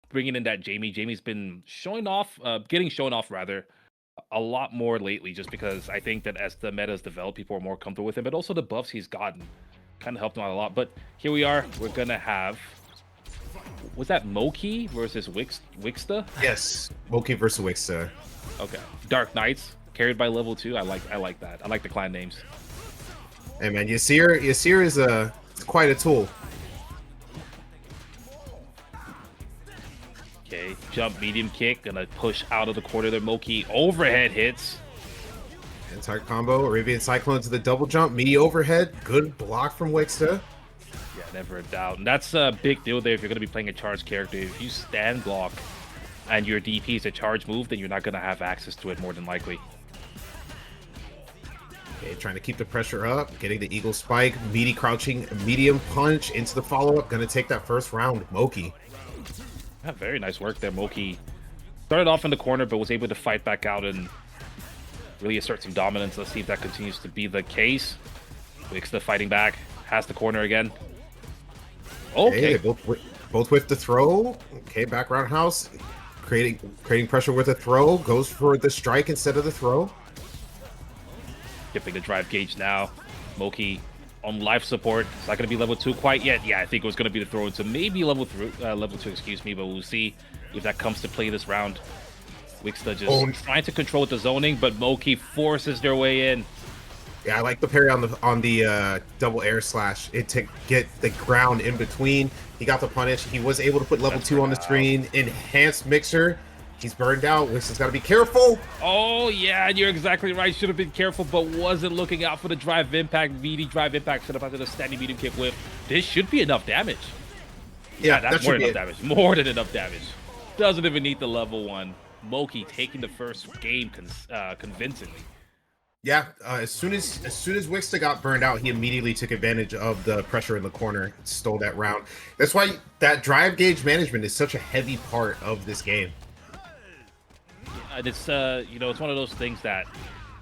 bringing in that Jamie. Jamie's been showing off, getting shown off rather, a lot more lately. Just because I think that as the metas develop, people are more comfortable with him, but also the buffs he's gotten kind of helped him out a lot. But here we are. We're gonna have. Was that Mokhie versus Wickstah? Yes, Mokhie versus Wickstah. Okay. Dark Knights carried by level 2. I like that. I like the clan names. Hey man, Yasir is quite a tool. Okay, jump, medium kick, gonna push out of the corner there. Mokhie overhead hits. Anti combo, Arabian Cyclone to the double jump, meaty overhead, good block from Wickstah. Yeah, never a doubt. And that's a big deal there if you're gonna be playing a charge character. If you stand block and your DP is a charge move, then you're not gonna have access to it more than likely. Okay, trying to keep the pressure up, getting the eagle spike, meaty crouching, medium punch into the follow-up, gonna take that first round, Mokhie. Yeah, very nice work there. Mokhie started off in the corner, but was able to fight back out and really assert some dominance. Let's see if that continues to be the case. Wickstah fighting back, has the corner again. Okay. They both with the throw. Okay, back roundhouse, creating pressure with a throw, goes for the strike instead of the throw. Skipping the drive gauge now. Mokhie on life support. It's not going to be level 2 quite yet. Yeah, I think it was going to be the throw into maybe level 2, excuse me, but we'll see if that comes to play this round. Wickstah just trying to control the zoning, but Mokhie forces their way in. Yeah, I like the parry on the double air slash. It to get the ground in between. He got the punish. He was able to put level 2 on the screen. Enhanced mixer. He's burned out. Wickstah's got to be careful. Oh, yeah, you're exactly right. Should have been careful, but wasn't looking out for the drive impact. VD drive impact should have had a standing medium kick whip. This should be enough damage. Yeah, that's more than enough damage. More than enough damage. Doesn't even need the level 1. Mokhie taking the first game convincingly. Yeah, as soon as Wickstah got burned out, he immediately took advantage of the pressure in the corner, stole that round. That's why that drive gauge management is such a heavy part of this game. And it's you know, it's one of those things that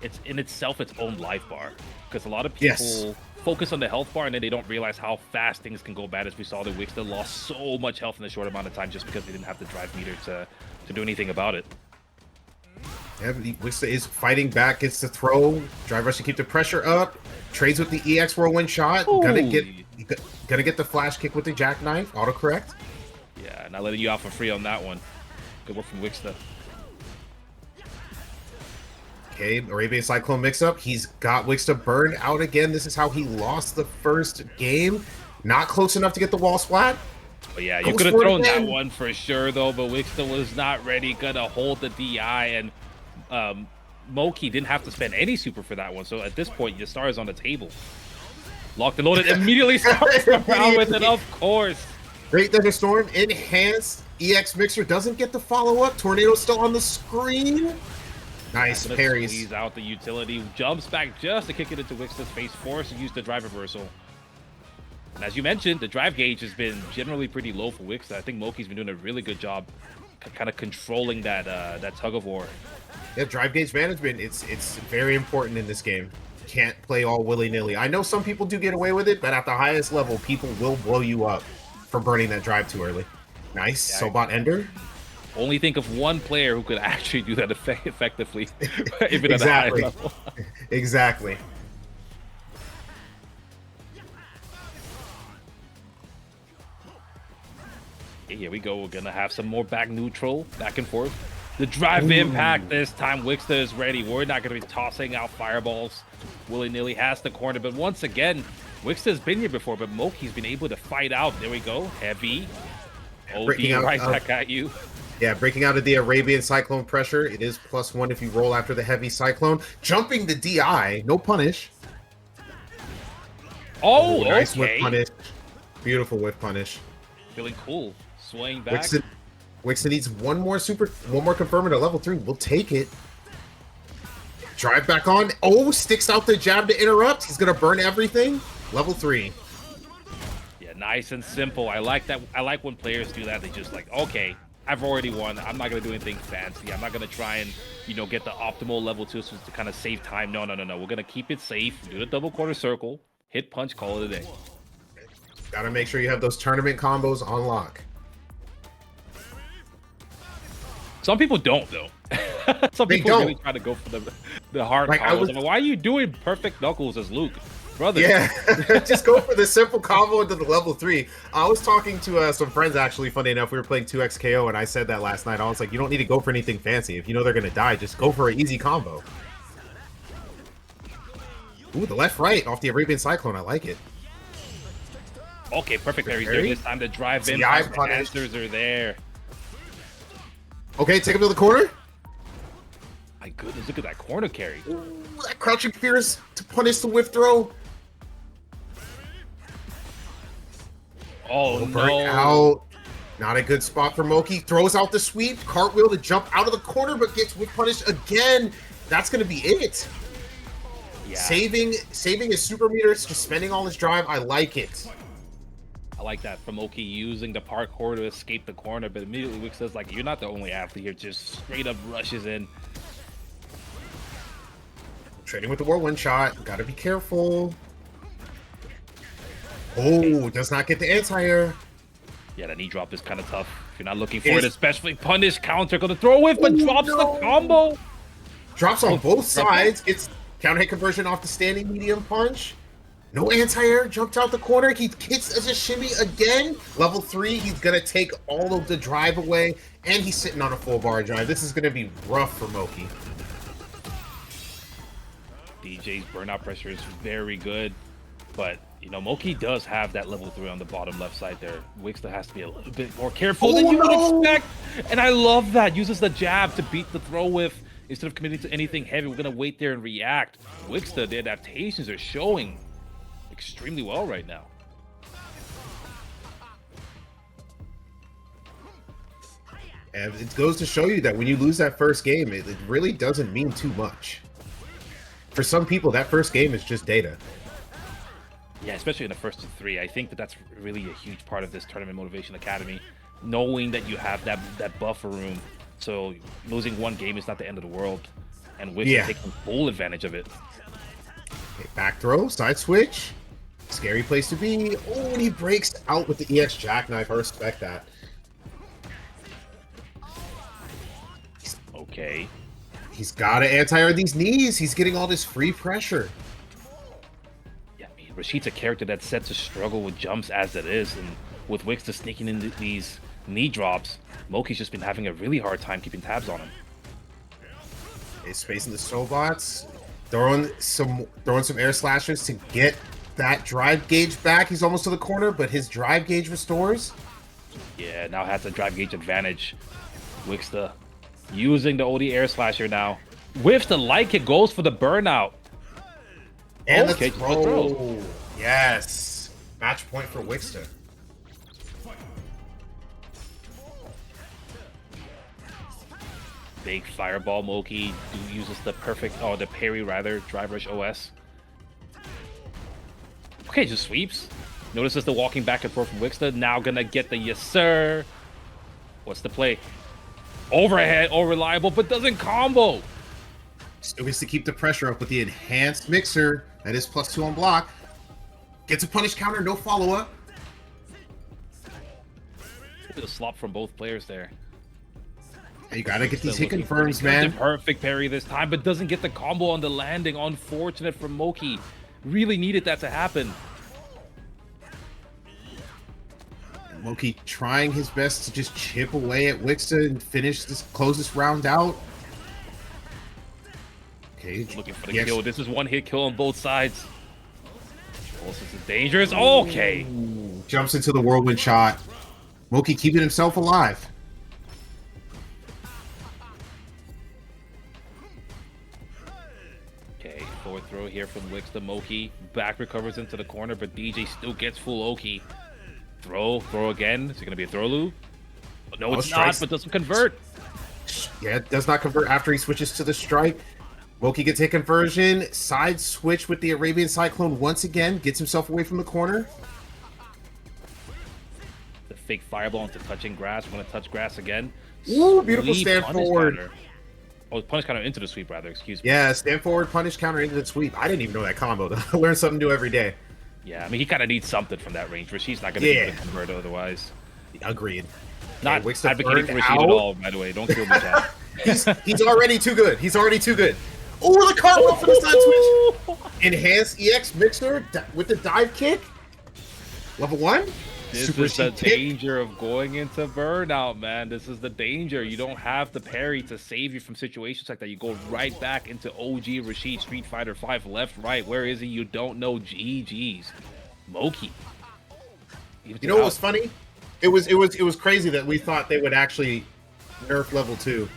it's in itself its own life bar, because a lot of people focus on the health bar and then they don't realize how fast things can go bad. As we saw, that Wickstah lost so much health in a short amount of time just because they didn't have the drive meter to do anything about it. Yeah, Wickstah is fighting back. Gets the throw. Drive rush to keep the pressure up. Trades with the EX whirlwind shot. Ooh. Gonna get the flash kick with the jackknife. Autocorrect. Yeah, not letting you off for free on that one. Good work from Wickstah. Okay, Arabian Cyclone mix-up. He's got Wickstah burned out again. This is how he lost the first game. Not close enough to get the wall splat. But yeah, you could have thrown that one for sure, though. But Wickstah was not ready. Gonna hold the DI, and Mokhie didn't have to spend any super for that one. So at this point, the star is on the table. Locked and loaded. Immediately starts the round with it, of course. Great Thunderstorm. Enhanced. EX Mixer doesn't get the follow-up. Tornado's still on the screen. Nice parries. Squeeze out the utility. Jumps back just to kick it into Wickstah's face. Forced to use the drive reversal. And as you mentioned, the drive gauge has been generally pretty low for Wickstah. I think Mokhie's been doing a really good job kind of controlling that tug of war. Yeah, drive gauge management, it's very important in this game. Can't play all willy-nilly. I know some people do get away with it, but at the highest level, people will blow you up for burning that drive too early. Nice. Yeah, Sobot Ender. Only think of one player who could actually do that effectively, even at a high level. Exactly. Here we go. We're gonna have some more back neutral, back and forth. The drive impact this time. Wickstah is ready. We're not gonna be tossing out fireballs willy-nilly. Has the corner, but once again, Wickstah's been here before, but Mokhie's been able to fight out. There we go. Heavy. OD right back at you. Yeah, breaking out of the Arabian Cyclone pressure. It is +1 if you roll after the heavy Cyclone. Jumping the DI, no punish. Oh, nice okay. Whip punish. Beautiful whip punish. Feeling cool. Swaying back. Wickstah needs one more confirm at level 3. We'll take it. Drive back on. Oh, sticks out the jab to interrupt. He's gonna burn everything. Level 3. Yeah, nice and simple. I like that. I like when players do that. They just like, okay, I've already won. I'm not gonna do anything fancy. I'm not gonna try and, you know, get the optimal level 2 so to kind of save time. No. We're gonna keep it safe. Do the double quarter circle. Hit punch. Call it a day. Gotta make sure you have those tournament combos on lock. Some people don't though. Some They people don't. really try to go for the hard Like, combos. Why are you doing perfect knuckles as Luke, brother? Yeah, just go for the simple combo into the level 3. I was talking to some friends actually. Funny enough, we were playing 2XKO, and I said that last night. I was like, you don't need to go for anything fancy. If you know they're gonna die, just go for an easy combo. Ooh, the left-right off the Arabian Cyclone. I like it. Okay, perfect parry there. This time to drive in. The eye The punish. answers are there. Okay, take him to the corner. My goodness, look at that corner carry. Ooh, that crouching fierce to punish the whiff throw. Oh Burnt no! out. Not a good spot for Mokhie. Throws out the sweep. Cartwheel to jump out of the corner, but gets whiff punished again. That's gonna be it. Yeah. Saving his super meters, just spending all his drive. I like it. I like that from Mokhie using the parkour to escape the corner, but immediately Wickstah's like, you're not the only athlete here, just straight up rushes in. Trading with the whirlwind shot. Gotta be careful. Oh, does not get the anti-air. Yeah, the knee drop is kind of tough if you're not looking for it, especially punish counter. Gonna throw with, but drops the combo. Drops on both sides. It's counter hit conversion off the standing medium punch. No anti-air. Jumped out the corner. He hits as a shimmy again. Level 3. He's gonna take all of the drive away, and he's sitting on a full bar drive. This is gonna be rough for Mokhie. DeeJay's burnout pressure is very good, but you know, Mokhie does have that level 3 on the bottom left side there. Wickstah has to be a little bit more careful than you would expect. And I love that. Uses the jab to beat the throw with instead of committing to anything heavy. We're going to wait there and react. Wickstah, the adaptations are showing extremely well right now. And it goes to show you that when you lose that first game, it really doesn't mean too much. For some people, that first game is just data. Yeah, especially in the first 3. I think that's really a huge part of this Tournament Motivation Academy, knowing that you have that buffer room. So losing one game is not the end of the world, and Wickstah taking full advantage of it. Okay, back throw, side switch. Scary place to be. Oh, and he breaks out with the EX jackknife. I respect that. Okay. He's got to anti-air these knees. He's getting all this free pressure. Rashid's a character that's set to struggle with jumps as it is, and with Wickstah sneaking in these knee drops, Mokhie's just been having a really hard time keeping tabs on him. He's spacing the Sobots, throwing some air slashes to get that drive gauge back. He's almost to the corner, but his drive gauge restores. Yeah, now has a drive gauge advantage. Wickstah using the OD air slasher now. Whiffs the light kick, goes for the burnout. And okay, the throw. Yes. Match point for Wickstah. Big fireball. Mokhie uses the the parry rather, drive rush OS. Okay, just sweeps. Notices the walking back and forth from Wickstah. Now gonna get the yes sir. What's the play? Overhead, reliable, but doesn't combo. Still gets to keep the pressure up with the enhanced mixer. That is +2 on block. Gets a punish counter, no follow-up. The slop from both players there. You gotta get these hit confirms, man. Perfect parry this time, but doesn't get the combo on the landing. Unfortunate for Mokhie. Really needed that to happen. And Mokhie trying his best to just chip away at Wickstah and close this round out. Okay, looking for the kill. This is one hit kill on both sides. Oh, this is dangerous. Okay. Ooh, jumps into the whirlwind shot. Mokhie keeping himself alive. Okay, forward throw here from Wickstah. Mokhie back recovers into the corner, but DeeJay still gets full Oki. Throw again. Is it going to be a throw loop? No, it's not, but doesn't convert. Yeah, it does not convert after he switches to the strike. Mokhie gets hit conversion, side switch with the Arabian Cyclone once again, gets himself away from the corner. The fake fireball into touching grass. We're going to touch grass again. Ooh, beautiful stand forward. Counter. Oh, punish counter into the sweep, rather. Excuse me. Yeah, stand forward, punish counter into the sweep. I didn't even know that combo. I learn something new every day. Yeah, I mean, he kind of needs something from that range. Rashid's not going to be able to convert otherwise. Agreed. Not Wickstah advocating for burned Rashid at out. all, by the way. Don't kill me, chat. He's already too good. He's already too good. Oh, the cartwheel for the side switch. Enhanced EX mixer with the dive kick. Level 1. This is the danger of going into burnout, man. This is the danger. You don't have the parry to save you from situations like that. You go right back into OG Rashid Street Fighter 5 left, right. Where is he? You don't know. GG's. Mokhie. You know what was funny? It was crazy that we thought they would actually nerf level 2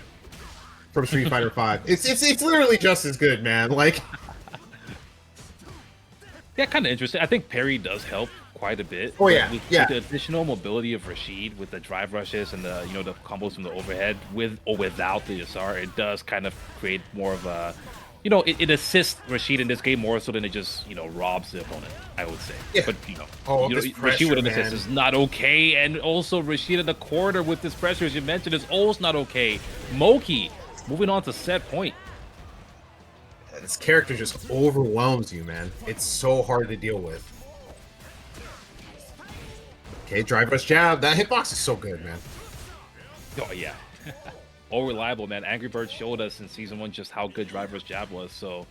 from Street Fighter 5. It's literally just as good, man. Like, yeah, kind of interesting. I think parry does help quite a bit. Oh yeah, with the additional mobility of Rashid with the drive rushes and the the combos from the overhead with or without the SR, it does kind of create more of a it assists Rashid in this game more so than it just robs the opponent, I would say. Yeah. But this pressure, Rashid with an man. assist is not okay, and also Rashid in the corner with this pressure, as you mentioned, is also not okay. Mokhie moving on to set point. This character just overwhelms you, man. It's so hard to deal with. Okay, drive rush jab. That hitbox is so good, man. Oh yeah. All reliable, man. Angry Birds showed us in season 1 just how good drive rush jab was. So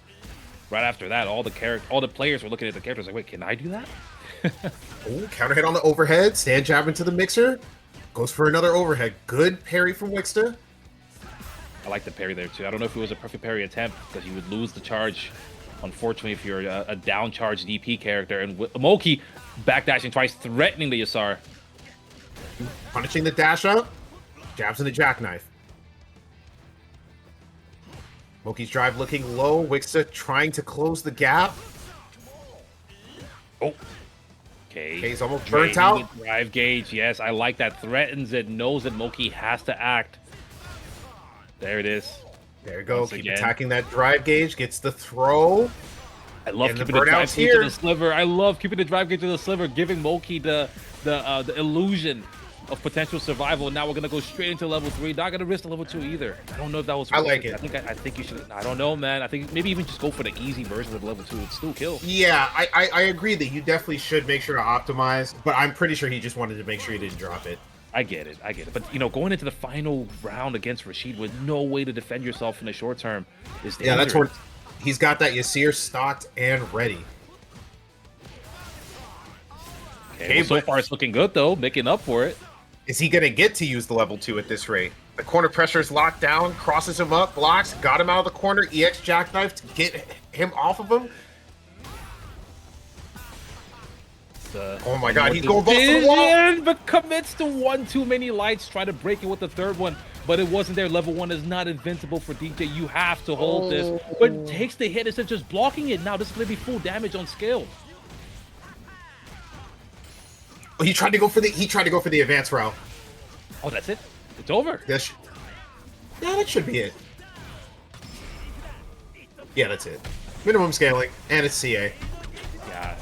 right after that, all the players were looking at the characters like, wait, can I do that? Ooh, counter hit on the overhead. Stand jab into the mixer. Goes for another overhead. Good parry from Wickstah. I like the parry there too. I don't know if it was a perfect parry attempt because you would lose the charge, unfortunately, if you're a down charge DP character. And Mokhie backdashing twice, threatening the SR. Punishing the dash up. Jabs in the jackknife. Mokhie's drive looking low. Wickstah trying to close the gap. Oh. Okay. He's almost burnt out. Drive gauge. Yes, I like that. Threatens it. Knows that Mokhie has to act. There it is. There you go. Keep attacking that drive gauge. Gets the throw. I love keeping the drive gauge to the sliver. I love keeping the drive gauge to the sliver, giving Mokhie the illusion of potential survival. Now we're gonna go straight into level 3. Not gonna risk the level 2 either. I don't know if that was. I like it. I think you should. I don't know, man. I think maybe even just go for the easy version of level 2. It's still kill. Yeah, I agree that you definitely should make sure to optimize. But I'm pretty sure he just wanted to make sure he didn't drop it. I get it. But going into the final round against Rashid with no way to defend yourself in the short term is dangerous. Yeah, that's what he's got. That Yasir stocked and ready. Okay, well, so far it's looking good though, making up for it. Is he gonna get to use the level 2 at this rate? The corner pressure is locked down, crosses him up, blocks, got him out of the corner. EX jackknife to get him off of him. Oh my god, he's going balls to the wall! But commits to one too many lights, try to break it with the third one, but it wasn't there. Level 1 is not invincible for DeeJay. You have to hold this, but takes the hit instead of just blocking it. Now this is gonna be full damage on scale. Oh, he tried to go for the advance route. Oh, that's it? It's over. Yes. Yeah, that should be it. Yeah, that's it. Minimum scaling, and it's CA. Yeah.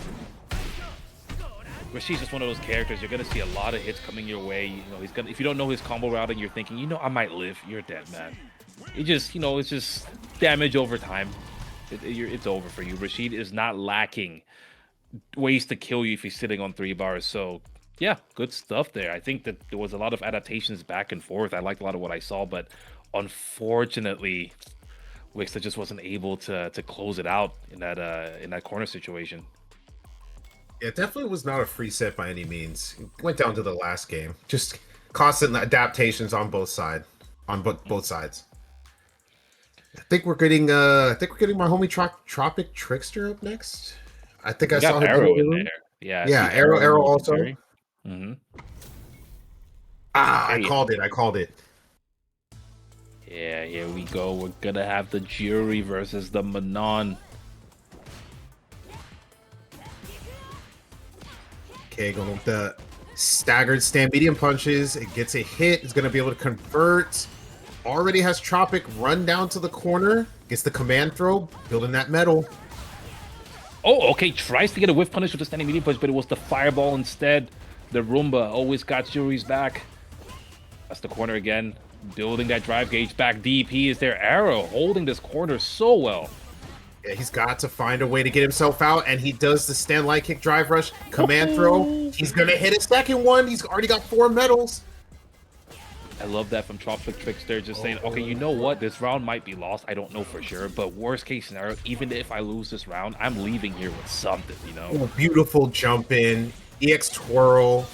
Rashid's just one of those characters. You're gonna see a lot of hits coming your way. He's gonna. If you don't know his combo routing, you're thinking, I might live. You're dead, man. It just, it's just damage over time. It's over for you. Rashid is not lacking ways to kill you if he's sitting on 3 bars. So yeah, good stuff there. I think that there was a lot of adaptations back and forth. I liked a lot of what I saw, but unfortunately, Wickstah just wasn't able to close it out in that corner situation. It definitely was not a free set by any means. It went down to the last game. Just constant adaptations on both sides. Both sides. I think we're getting my homie TropicTrickster up next. I think I saw him Arrow in there. Yeah, Arrow also. Mm-hmm. I called it. Yeah, here we go. We're gonna have the Juri versus the Manon. Okay, going with the staggered stand medium punches. It gets a hit. It's gonna be able to convert. Already has Tropic run down to the corner. Gets the command throw, building that metal. Oh, okay. Tries to get a whiff punish with the standing medium punch, but it was the fireball instead. The Roomba always got Juri's back. That's the corner again. Building that drive gauge back deep. He is there. Arrow holding this corner so well. Yeah, he's got to find a way to get himself out, and he does the stand light kick drive rush, command throw. He's going to hit a second one. He's already got 4 medals. I love that from TropicTrickster, just saying, okay, you know what? This round might be lost. I don't know for sure, but worst case scenario, even if I lose this round, I'm leaving here with something, you know? Oh, beautiful jump in, EX twirl.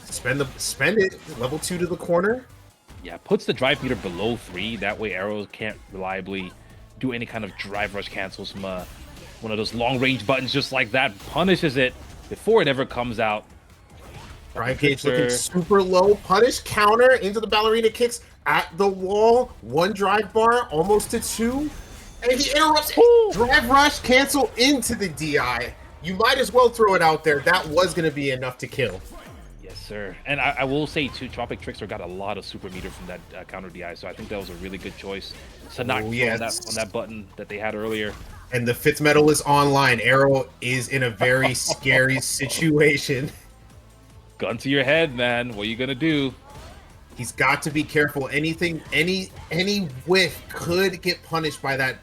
Spend it. Level 2 to the corner. Yeah, puts the drive meter below 3. That way arrows can't reliably do any kind of drive rush cancels from one of those long range buttons just like that. Punishes it before it ever comes out. Drive gauge looking super low. Punish counter into the ballerina kicks at the wall. 1 drive bar, almost to 2. And he interrupts. Ooh. Drive rush cancel into the DI. You might as well throw it out there. That was going to be enough to kill. Yes, sir. And I will say, too, TropicTrickster got a lot of super meter from that counter DI, so I think that was a really good choice to not on that button that they had earlier. And the fifth medal is online. Arrow is in a very scary situation. Gun to your head, man. What are you gonna do? He's got to be careful. Anything, any whiff could get punished by that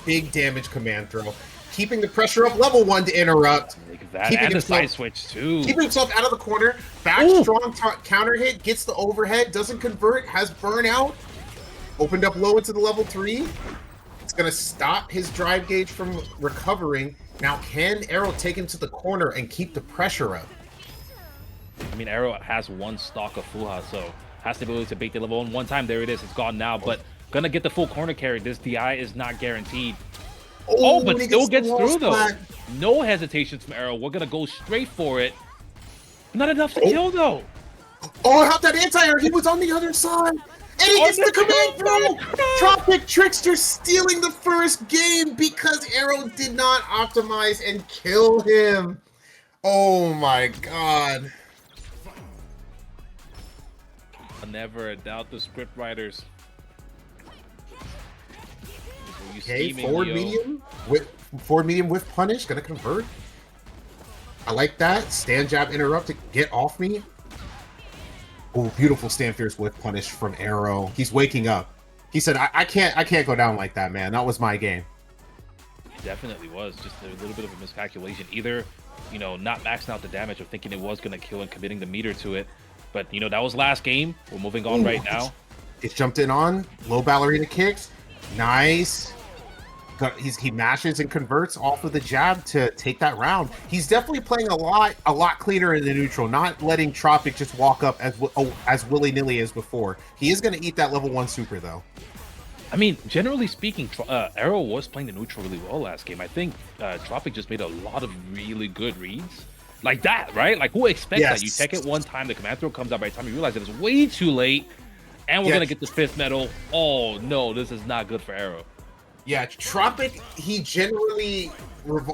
big damage command throw. Keeping the pressure up, level 1 to interrupt. That and the side switch too. Keeping himself out of the corner. Back strong counter hit, gets the overhead, doesn't convert, has burnout. Opened up low into the level 3. It's gonna stop his drive gauge from recovering. Now can Arrow take him to the corner and keep the pressure up? I mean, Arrow has 1 stock of Fuha, so has the ability to bait the level 1 time. There it is. It's gone now, but gonna get the full corner carry. This DI is not guaranteed. Oh, but still gets through, though. No hesitations from Arrow. We're gonna go straight for it. Not enough to kill, though. Oh, how that anti-air. He was on the other side. And he gets the command throw! TropicTrickster stealing the first game because Arrow did not optimize and kill him. Oh my god. I'll never doubt the script writers. Okay, forward medium with punish, gonna convert. I like that. Stand jab interrupt to get off me. Oh, beautiful stand fierce with punish from Arrow. He's waking up. He said, I can't go down like that, man. That was my game. It definitely was. Just a little bit of a miscalculation. Either, you know, not maxing out the damage or thinking it was gonna kill and committing the meter to it. But you know, that was last game. We're moving on right now. He's jumped in on low ballerina kicks. Nice. He mashes and converts off of the jab to take that round. He's definitely playing a lot cleaner in the neutral, not letting Tropic just walk up as willy-nilly as before. He is going to eat that level 1 super, though. I mean, generally speaking, Arrow was playing the neutral really well last game. I think Tropic just made a lot of really good reads. Like that, right? Like, who expects that? You check it 1 time, the command throw comes out by the time you realize that it's way too late, and we're going to get the 5th medal. Oh, no, this is not good for Arrow. Yeah, Tropic, he generally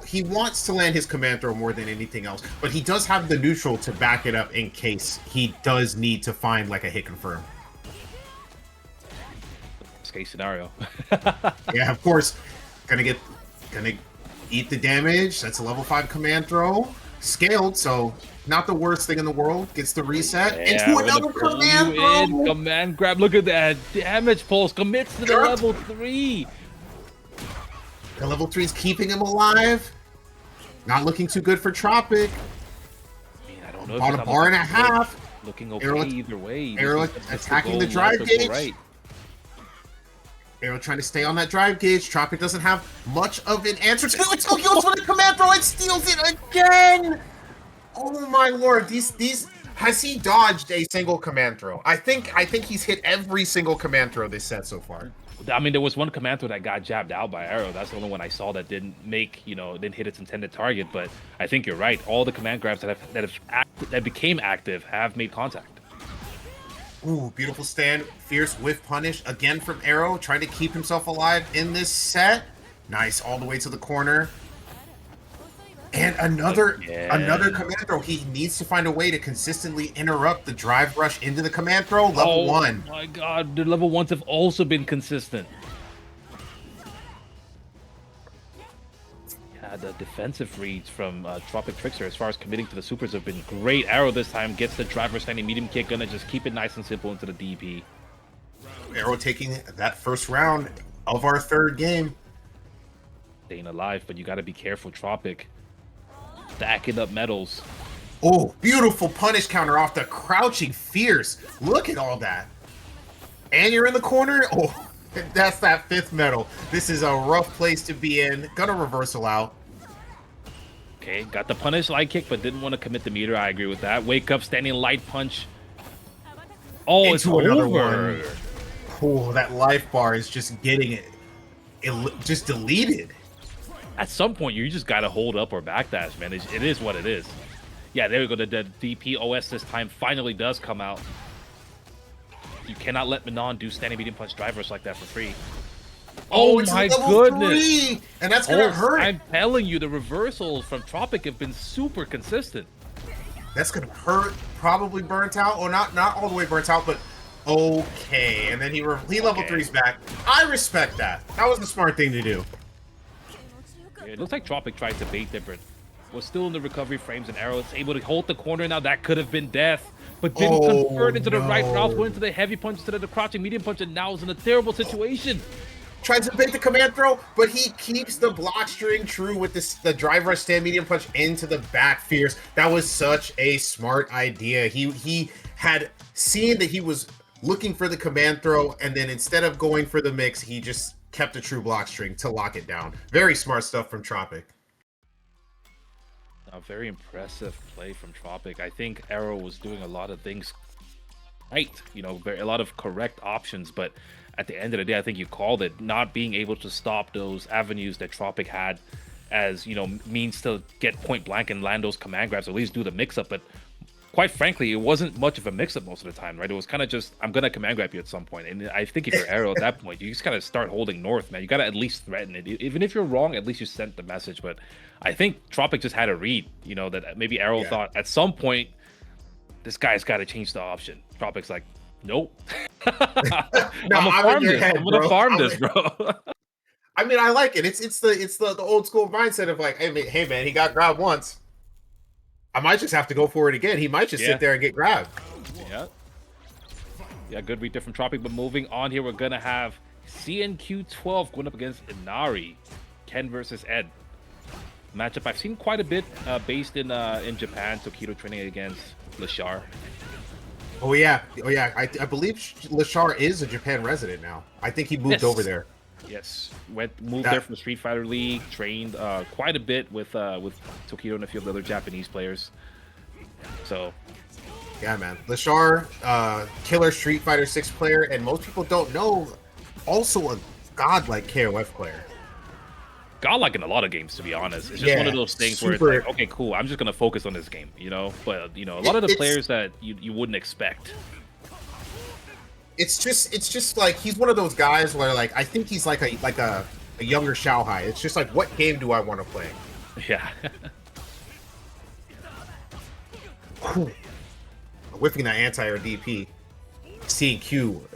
he wants to land his command throw more than anything else, but he does have the neutral to back it up in case he does need to find like a hit confirm. Worst case scenario. Yeah, of course, gonna eat the damage. That's a level 5 command throw, scaled, so not the worst thing in the world. Gets the reset into another command throw. Command grab. Look at that damage pulse. Commits to the level 3. The level 3 is keeping him alive. Not looking too good for Tropic. I mean, I don't know. About a bar and a half. Looking okay either way. Arrow attacking the drive gauge. Right. Arrow trying to stay on that drive gauge. Tropic doesn't have much of an answer to it until he goes for the command throw and steals it again. Oh my lord! These has he dodged a single command throw? I think he's hit every single command throw this set so far. I mean, there was 1 command throw that got jabbed out by Arrow. That's the only one I saw that didn't hit its intended target. But I think you're right. All the command grabs that became active have made contact. Ooh, beautiful stand, fierce with punish again from Arrow, trying to keep himself alive in this set. Nice, all the way to the corner. And another command throw. He needs to find a way to consistently interrupt the drive rush into the command throw. Level 1. Oh my god, the level 1s have also been consistent. Yeah, the defensive reads from TropicTrickster as far as committing to the supers have been great. Arrow this time gets the driver standing medium kick, gonna just keep it nice and simple into the DP. Arrow taking that first round of our 3rd game. Staying alive, but you gotta be careful, Tropic. Stacking up medals. Oh, beautiful punish counter off the crouching fierce. Look at all that. And you're in the corner. Oh, that's that 5th medal. This is a rough place to be in. Gonna reversal out. Okay, got the punish light kick, but didn't want to commit the meter. I agree with that. Wake up, standing light punch. Oh, it's another over. One. Oh, that life bar is just getting it just deleted. At some point, you just got to hold up or backdash, man. It is what it is. Yeah, there we go. The DPOS this time finally does come out. You cannot let Manon do standing medium punch drivers like that for free. Oh my goodness. 3, and that's gonna hurt. I'm telling you, the reversals from Tropic have been super consistent. That's gonna hurt. Probably burnt out, or not all the way burnt out, but okay. And then he level 3's back. I respect that. That was the smart thing to do. Yeah, it looks like Tropic tried to bait there, but was still in the recovery frames, and Arrow is able to hold the corner. Now that could have been death, but didn't convert into the right route, went into the heavy punch instead of the crouching medium punch, and now is in a terrible situation. Tries to bait the command throw, but he keeps the block string true with the drive rush stand medium punch into the back fierce. That was such a smart idea. He had seen that he was looking for the command throw, and then instead of going for the mix, he just kept a true block string to lock it down. Very smart stuff from Tropic. A very impressive play from Tropic. I think Arrow was doing a lot of things right, you know, a lot of correct options, but at the end of the day, I think you called it, not being able to stop those avenues that Tropic had as, you know, means to get point blank and land those command grabs, at least do the mix-up. But quite frankly, it wasn't much of a mix-up most of the time, right? It was kind of just, I'm going to command grab you at some point. And I think if you're Arrow at that point, you just got to start holding north, man. You got to at least threaten it. Even if you're wrong, at least you sent the message. But I think Tropic just had a read, you know, that maybe Arrow thought at some point, this guy's got to change the option. Tropic's like, nope. I'm gonna farm this, bro. I mean, I like it. It's the old school mindset of like, hey man, he got grabbed once. I might just have to go for it again. He might just sit there and get grabbed. Yeah, good read there from Tropic. But moving on here, we're gonna have CNQ12 going up against Inari. Ken versus Ed. Matchup I've seen quite a bit based in Japan. Tokido training against Lashar. Oh yeah. I believe Lashar is a Japan resident now. I think he moved over there. Yes, moved there from the Street Fighter League. Trained quite a bit with Tokido and a few of the other Japanese players. So, yeah, man, Lashar, killer Street Fighter 6 player, and most people don't know, also a godlike KOF player. Godlike in a lot of games, to be honest. It's just one of those things where it's like, okay, cool, I'm just gonna focus on this game, you know. But you know, a lot of the players that you wouldn't expect. It's just like he's one of those guys where like I think he's like a younger Xiaohai. It's just like, what game do I want to play? Yeah. Whiffing that anti-air DP, seeing Q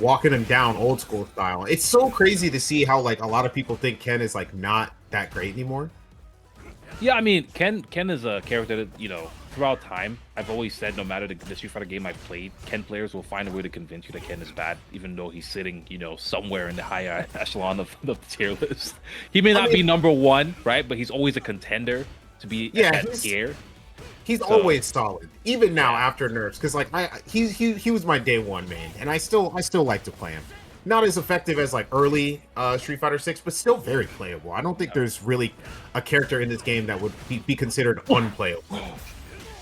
walking him down old school style. It's so crazy to see how like a lot of people think Ken is like not that great anymore. Yeah, I mean, Ken is a character that, you know, throughout time, I've always said no matter the Street Fighter game I've played, Ken players will find a way to convince you that Ken is bad, even though he's sitting, you know, somewhere in the higher echelon of the tier list. He may not be number one, right? But he's always a contender to be at tier. He's always solid, even now after nerfs, because like he was my day one main, and I still like to play him. Not as effective as like early Street Fighter 6, but still very playable. I don't think there's really a character in this game that would be considered unplayable.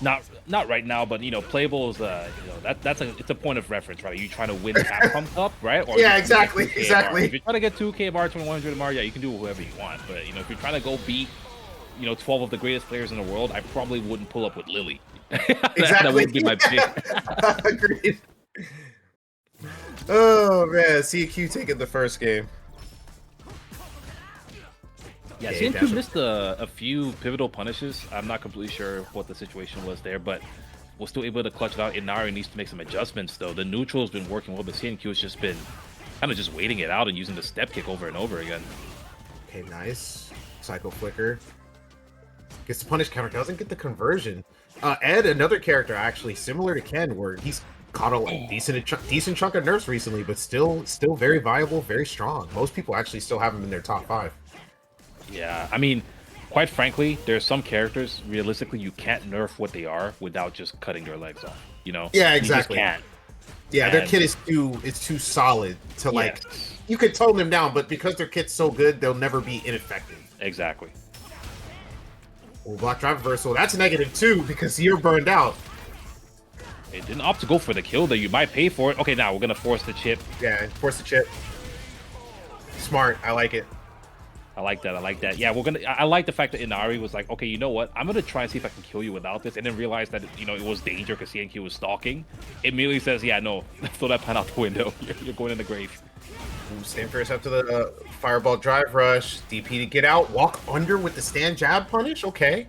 Not right now, but you know, playable is you know, it's a point of reference, right? Are you trying to win Capcom Cup, right? Or yeah, exactly. If you're trying to get 2K bar 2100 Mar, yeah, you can do whoever you want. But you know, if you're trying to go beat, you know, 12 of the greatest players in the world, I probably wouldn't pull up with Lily. Exactly. That would be my pick. Agreed. Oh man, CQ taking the first game. Yeah, CNQ missed a few pivotal punishes. I'm not completely sure what the situation was there, but was still able to clutch it out. Inari needs to make some adjustments, though. The neutral has been working well, but CNQ has just been kind of just waiting it out and using the step kick over and over again. Okay, nice. Psycho Flicker. Gets the punish counter, doesn't get the conversion. Ed, another character actually similar to Ken, where he's caught a decent chunk of nerfs recently, but still very viable, very strong. Most people actually still have him in their top 5. Yeah, I mean, quite frankly, there's some characters, realistically, you can't nerf what they are without just cutting their legs off, you know? Yeah, exactly. You just can't. Yeah, their kit is too solid to like. You could tone them down, but because their kit's so good, they'll never be ineffective. Exactly. Oh, block drive reversal. That's -2 because you're burned out. It didn't opt to go for the kill that you might pay for it. Okay, now we're gonna force the chip. Yeah, force the chip. Smart. I like it. I like that. I like that. Yeah, we're gonna. I like the fact that Inari was like, okay, you know what? I'm gonna try and see if I can kill you without this, and then realize that it was danger because CNQ was stalking. It immediately says, yeah, no, throw that pan out the window. You're going in the grave. Ooh, stand first up to the fireball drive rush. DP to get out. Walk under with the stand jab punish. Okay.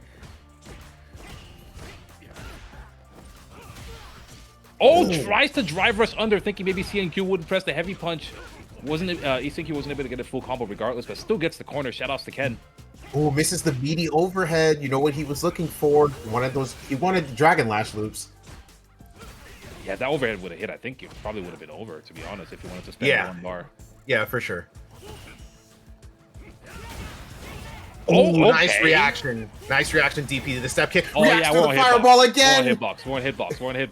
Oh, tries to drive rush under, thinking maybe CNQ wouldn't press the heavy punch. Wasn't it? CNQ wasn't able to get a full combo regardless, but still gets the corner. Shoutouts to Ken. Oh, misses the meaty overhead. You know what he was looking for? He wanted the Dragon Lash loops. Yeah, that overhead would have hit. I think it probably would have been over, to be honest, if you wanted to spend one bar. Yeah, for sure. Oh, okay. Nice reaction. Nice reaction, DP to the step kick. Oh, Reacts yeah, to the fireball again. We're on hitbox.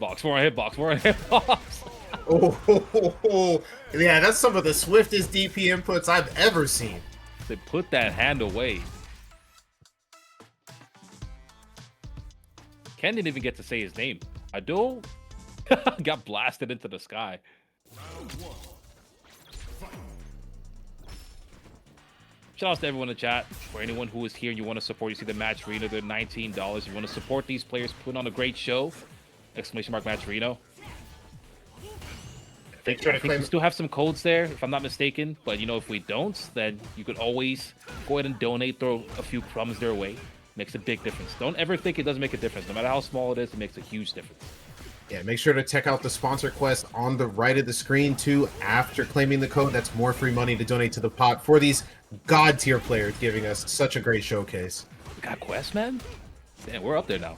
Oh, yeah, that's some of the swiftest DP inputs I've ever seen. They put that hand away. Ken didn't even get to say his name. Adol got blasted into the sky. Shout out to everyone in the chat. For anyone who is here and you want to support, you see the Match Reno, they're $19. You want to support these players putting on a great show. ! Match Reno. I think we still have some codes there, if I'm not mistaken. But, if we don't, then you could always go ahead and donate, throw a few crumbs their way. Makes a big difference. Don't ever think it doesn't make a difference. No matter how small it is, it makes a huge difference. Yeah, make sure to check out the sponsor quest on the right of the screen, too, after claiming the code. That's more free money to donate to the pot for these god-tier players giving us such a great showcase. We got quest, man? Damn, we're up there now.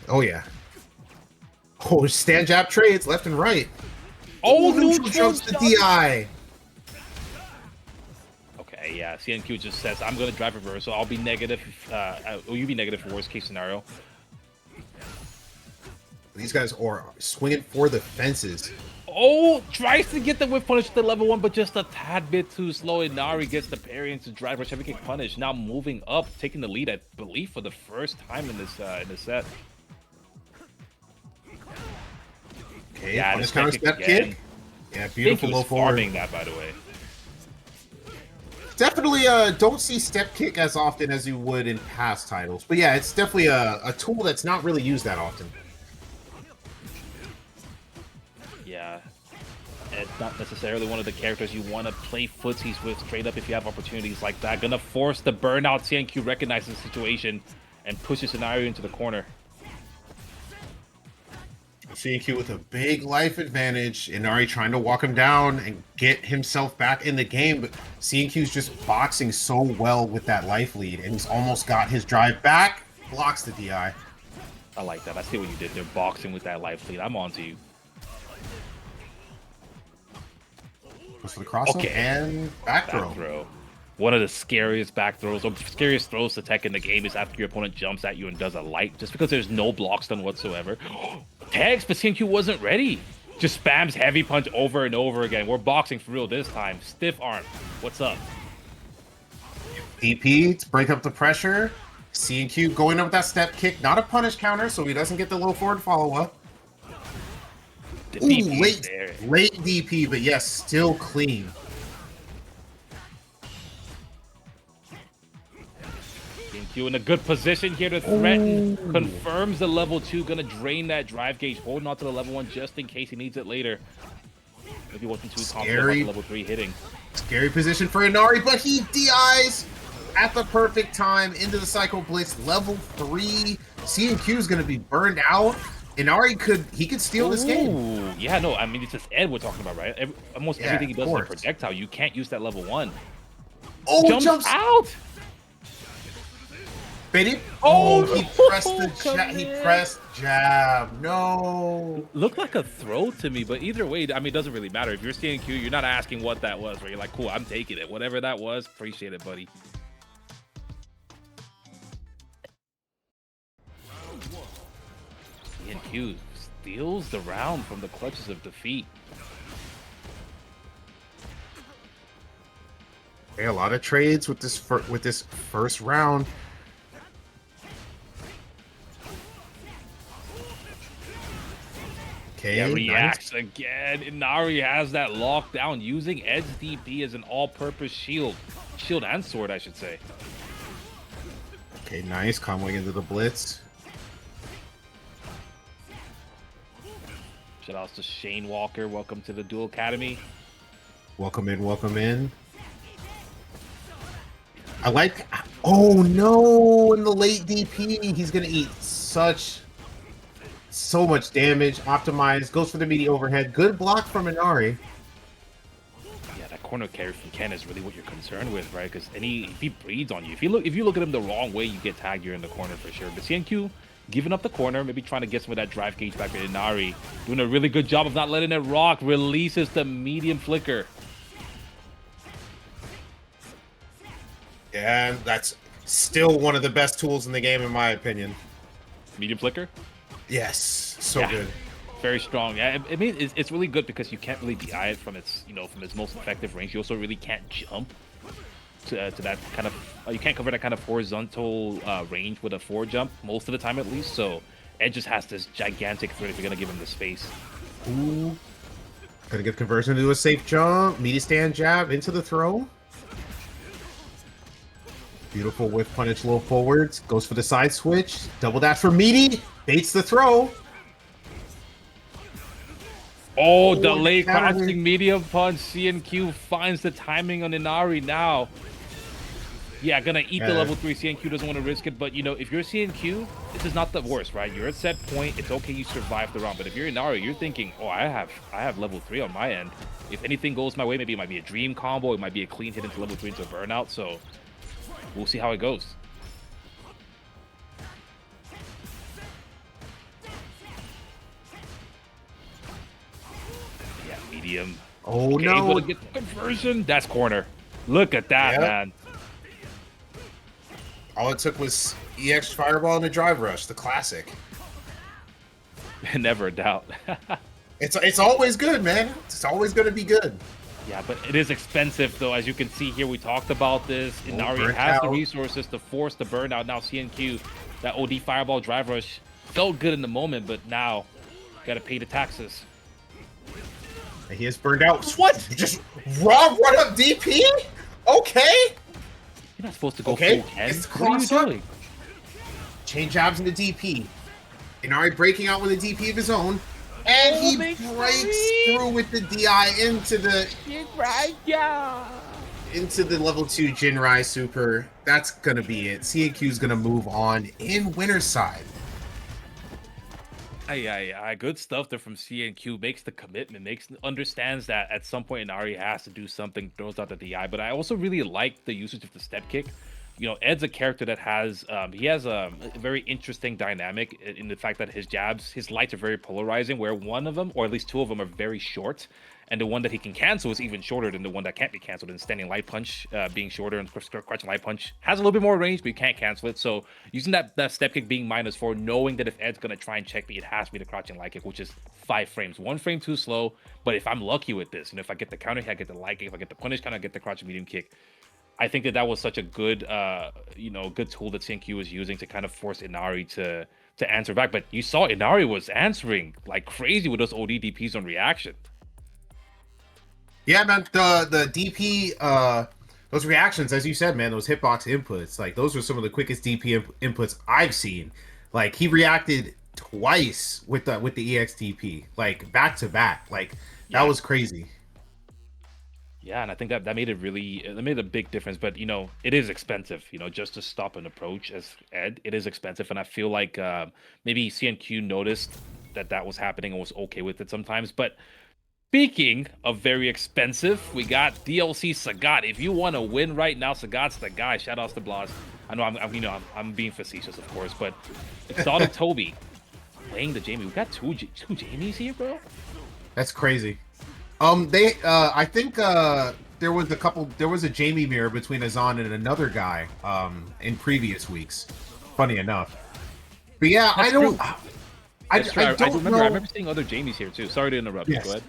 Oh, yeah. Oh, stand jab trades left and right. Oh, neutral jumps the DI. Okay, yeah. CNQ just says, I'm going to drive reversal. I'll be negative. You be negative for worst case scenario. These guys are swinging for the fences. Oh, tries to get the whip punish to level 1, but just a tad bit too slow. Inari gets the parry into drive rush, heavy kick punish. Now moving up, taking the lead, I believe, for the first time in this set. Okay, yeah, punish counter step kick. Yeah, beautiful low forward. Farming that, by the way. Definitely don't see step kick as often as you would in past titles. But yeah, it's definitely a tool that's not really used that often. Yeah, it's not necessarily one of the characters you want to play footsies with straight up if you have opportunities like that. Gonna force the burnout. CNQ recognizes the situation and pushes Inari into the corner. CNQ with a big life advantage. Inari trying to walk him down and get himself back in the game, but CNQ's just boxing so well with that life lead, and he's almost got his drive back. Blocks the DI. I like that. I see what you did there, boxing with that life lead. I'm on to you. Goes for the cross and back throw. One of the scariest back throws, or scariest throws to tech in the game is after your opponent jumps at you and does a light, just because there's no blocks done whatsoever. Tags, but CNQ wasn't ready. Just spams heavy punch over and over again. We're boxing for real this time. Stiff arm. What's up? DP to break up the pressure. CNQ going up with that step kick. Not a punish counter, so he doesn't get the low forward follow-up. Ooh, late DP, but yes, still clean. CNQ in a good position here to threaten. Confirms the level 2, gonna drain that drive gauge, holding on to the level 1 just in case he needs it later. Maybe wasn't too confident about the level 3 hitting. Scary position for Inari, but he DIs at the perfect time into the Psycho Blitz. Level 3. CNQ is gonna be burned out. Inari could steal this game. Yeah, no, I mean, it's just Ed we're talking about, right? Almost everything he does is a projectile. You can't use that level 1. Oh, jumps out! Baited? Oh, he pressed he pressed jab. No. Looked like a throw to me, but either way, I mean, it doesn't really matter. If you're CNQ, you're not asking what that was, right? You're like, cool, I'm taking it. Whatever that was, appreciate it, buddy. CNQ steals the round from the clutches of defeat. Okay, a lot of trades with this first round. Okay, Yeah, reacts nice. again. Inari has that lockdown, using Ed's DP as an all-purpose shield. Shield and sword, I should say. Okay, nice. Conway into the blitz. Shout outs to Shane Walker. Welcome to the Duel Academy. Welcome in, welcome in. I like... Oh, no! In the late DP, he's going to eat so much damage. Optimized. Goes for the meaty overhead. Good block from Inari. Yeah, that corner carry from Ken is really what you're concerned with, right? Because if he breeds on you, if you look at him the wrong way, you get tagged here in the corner for sure. But CNQ giving up the corner, maybe trying to get some of that drive gauge back to Inari. Doing a really good job of not letting it rock. Releases the medium flicker. Yeah, that's still one of the best tools in the game, in my opinion. Medium flicker? Yes, so good. Very strong. Yeah, I mean, it's really good because you can't really DI it from its, from its most effective range. You also really can't jump to that kind of, you can't cover that kind of horizontal range with a forward jump most of the time, at least. So Ed just has this gigantic threat if you're gonna give him the space. Ooh, gonna give conversion to a safe jump. Meaty stand jab into the throw. Beautiful whiff punish, low forwards. Goes for the side switch. Double dash for Meaty. Baits the throw. Oh, delay crouching medium punch. CNQ finds the timing on Inari now. Yeah, gonna eat the level 3. CNQ doesn't want to risk it, but if you're CNQ, this is not the worst, right? You're at set point. It's okay, you survive the round. But if you're Inari, you're thinking, oh, I have level 3 on my end. If anything goes my way, maybe it might be a dream combo. It might be a clean hit into level 3 into a burnout. So we'll see how it goes. Yeah, medium. Oh, okay, no. able to get the conversion. That's corner. Look at that, man. All it took was EX Fireball and a Drive Rush, the classic. Never a doubt. It's always good, man. It's always going to be good. Yeah, but it is expensive, though. As you can see here, we talked about this. Inari has the resources to force the burnout. Now CNQ, that OD Fireball Drive Rush felt good in the moment, but now got to pay the taxes. He is burned out. What? Just raw run up DP? Okay. You're not supposed to go full Ken. What are you doing? Chain jabs into DP. Inari breaking out with a DP of his own. And he breaks through with the DI into the level 2 Jinrai Super. That's gonna be it. CNQ's gonna move on in winner's side. Good stuff there from CNQ. Makes the commitment, understands that at some point Inari has to do something, throws out the DI. But I also really like the usage of the step kick. Ed's a character that has a very interesting dynamic in the fact that his jabs, his lights are very polarizing, where one of them, or at least two of them, are very short, and the one that he can cancel is even shorter than the one that can't be canceled. And standing light punch being shorter, and crouching light punch has a little bit more range, but you can't cancel it. So using that step kick being -4, knowing that if Ed's gonna try and check me, it has to be the crouching light kick, which is 5 frames, 1 frame too slow. But if I'm lucky with this, if I get the counter hit, I get the light kick. If I get the punish counter, I get the crouching medium kick. I think that was such a good, good tool that CNQ was using to kind of force Inari to answer back. But you saw Inari was answering like crazy with those OD DPs on reaction. Yeah, man, the DP, those reactions, as you said, man, those hitbox inputs, like those were some of the quickest DP inputs I've seen. Like he reacted twice with the EX DP, like back to back. Like that was crazy. Yeah, and I think that made it made a big difference. But it is expensive. Just to stop an approach as Ed, it is expensive, and I feel like maybe CNQ noticed that was happening and was okay with it sometimes. But speaking of very expensive, we got DLC Sagat. If you want to win right now, Sagat's the guy. Shout outs to Blas. I know I'm being facetious, of course, but exotic Tobi playing the Jamie. We got two Jamies here, bro. That's crazy. I think there was a Jamie mirror between Azan and another guy in previous weeks. Funny enough. But yeah, I I don't know. I remember seeing other Jamies here too. Sorry to interrupt. Yes. Go ahead.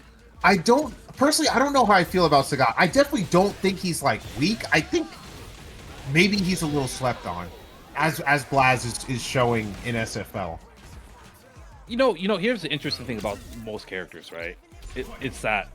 I don't personally. I don't know how I feel about Sagat. I definitely don't think he's like weak. I think maybe he's a little slept on, as Blaz is showing in SFL. You know. Here's the interesting thing about most characters, right? It's that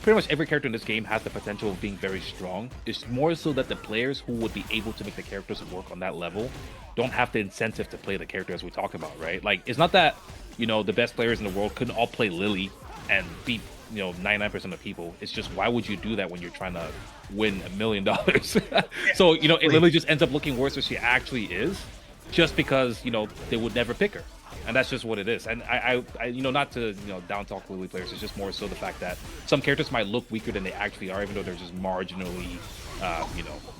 pretty much every character in this game has the potential of being very strong. It's more so that the players who would be able to make the characters work on that level don't have the incentive to play the character as we talk about, right? Like, it's not that, the best players in the world couldn't all play Lily and beat, 99% of people. It's just, why would you do that when you're trying to win $1 million? So, it literally just ends up looking worse than she actually is, just because, they would never pick her. And that's just what it is. And I not to down talk Lily players. It's just more so the fact that some characters might look weaker than they actually are, even though they're just marginally,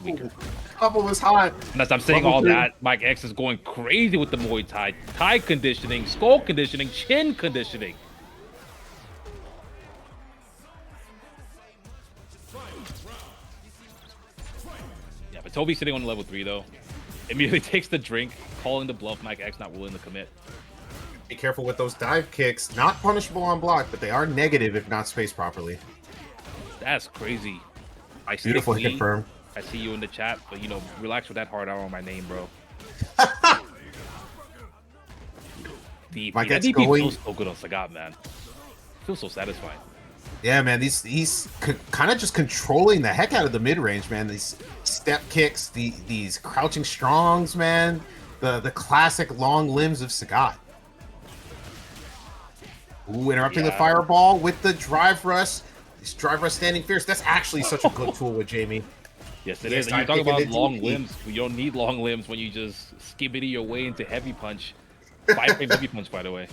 weaker. Couple was hot. And as I'm saying all that, Mike X is going crazy with the Muay Thai, Thai conditioning, skull conditioning, chin conditioning. Yeah, but Tobi's sitting on level 3 though. Immediately takes the drink, calling the bluff. Mike X not willing to commit. Be careful with those dive kicks. Not punishable on block, but they are negative if not spaced properly. That's crazy. Beautifully confirmed. I see you in the chat, but relax with that hard out on my name, bro. Mike That X DP going. feels so good on Sagat, man. Feels so satisfying. Yeah, man. He's kind of just controlling the heck out of the mid range, man. These step kicks, these crouching strongs, man. The classic long limbs of Sagat. Ooh, interrupting the fireball with the drive rush. This drive rush standing fierce. That's actually such a good tool with Jamie. Yes, it is. And you talk about long limbs. You don't need long limbs when you just skibbity your way into heavy punch. 5-frame heavy punch, by the way.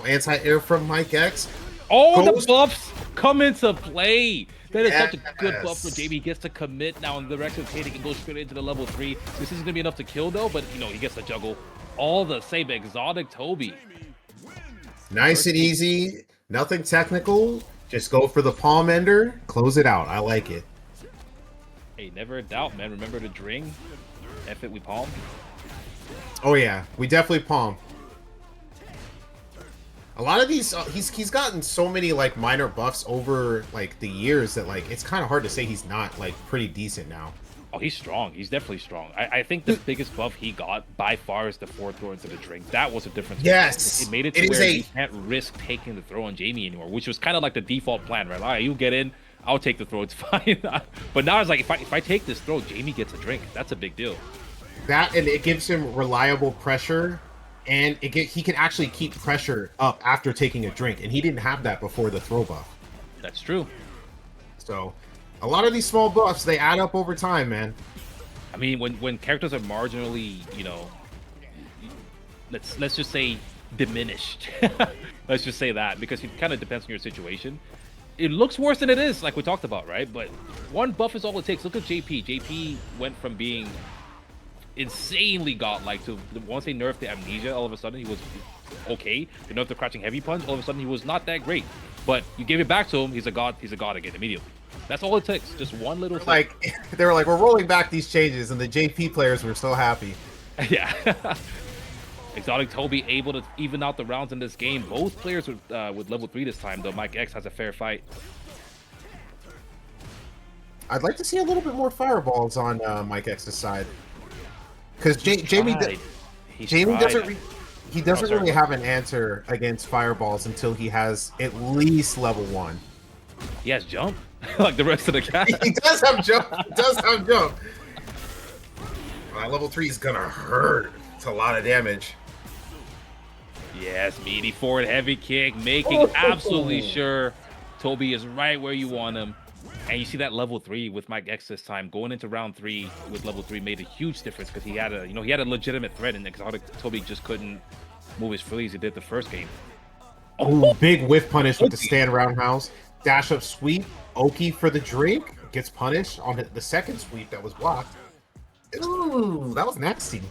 Anti-air from Mike X. Oh, the buffs come into play. That is such a good buff for Jamie. He gets to commit now in the direction of hitting and go straight into the level 3. This isn't going to be enough to kill, though, but, he gets to juggle all the same exotic Tobi. Nice and easy. Nothing technical. Just go for the palm ender. Close it out. I like it. Hey, never a doubt, man. Remember to dring? F it, we palm. Oh, yeah. We definitely palm. A lot of these, he's gotten so many, minor buffs over, the years that, it's kind of hard to say he's not, pretty decent now. Oh, he's strong. He's definitely strong. I think the biggest buff he got by far is the 4th throw into the drink. That was a difference. Yes. It made it to where you can't risk taking the throw on Jamie anymore, which was kind of like the default plan, right? All right, you get in, I'll take the throw. It's fine. But now it's like, if I take this throw, Jamie gets a drink. That's a big deal. That, and it gives him reliable pressure, and he can actually keep pressure up after taking a drink, and he didn't have that before the throw buff. That's true. So, a lot of these small buffs, they add up over time, man. I mean, when characters are marginally, let's just say diminished. Let's just say that, because it kind of depends on your situation. It looks worse than it is, like we talked about, right? But one buff is all it takes. Look at JP. JP went from being insanely godlike to, once they nerfed the amnesia, all of a sudden he was okay. They nerfed the crouching heavy punch, all of a sudden he was not that great. But you give it back to him, he's a god again immediately. That's all it takes. Just one little thing. They were like, we're rolling back these changes, and the JP players were so happy. Yeah. Exotic Tobi able to even out the rounds in this game. Both players with level 3 this time, though. Mike X has a fair fight. I'd like to see a little bit more fireballs on Mike X's side, because Jamie doesn't really have an answer against fireballs until he has at least level 1. He has jump, like the rest of the cast. He does have jump. He does have jump. Level 3 is gonna hurt. It's a lot of damage. Yes, meaty forward heavy kick, making absolutely sure Tobi is right where you want him. And you see that level 3 with Mike X this time. Going into round 3 with level 3 made a huge difference, because he had a legitimate threat, and exotic Tobi just couldn't move as freely as he did the first game. Oh, big whiff punish with the stand roundhouse. Dash up sweep. Oki for the drink. Gets punished on the second sweep that was blocked. Ooh, that was nasty.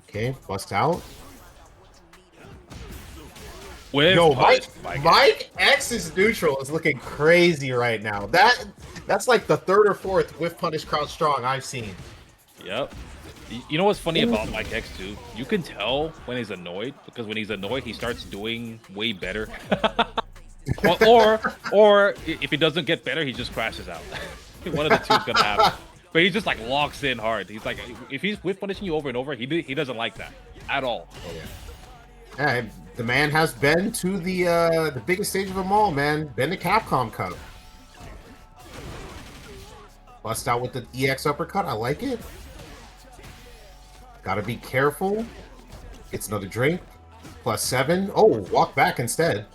Okay, bust out. Yo, Mike X's neutral is looking crazy right now. That's like the 3rd or 4th whiff punish crouch strong I've seen. Yep. You know what's funny about Mike X too? You can tell when he's annoyed, because when he's annoyed, he starts doing way better. or if he doesn't get better, he just crashes out. One of the two is gonna happen. But he just like locks in hard. He's like, if he's with punishing you over and over, he doesn't like that at all. Oh, yeah. Yeah, the man has been to the biggest stage of them all, man. Been to Capcom Cup. Bust out with the EX uppercut. I like it. Gotta be careful. Gets another drink. +7. Oh, walk back instead.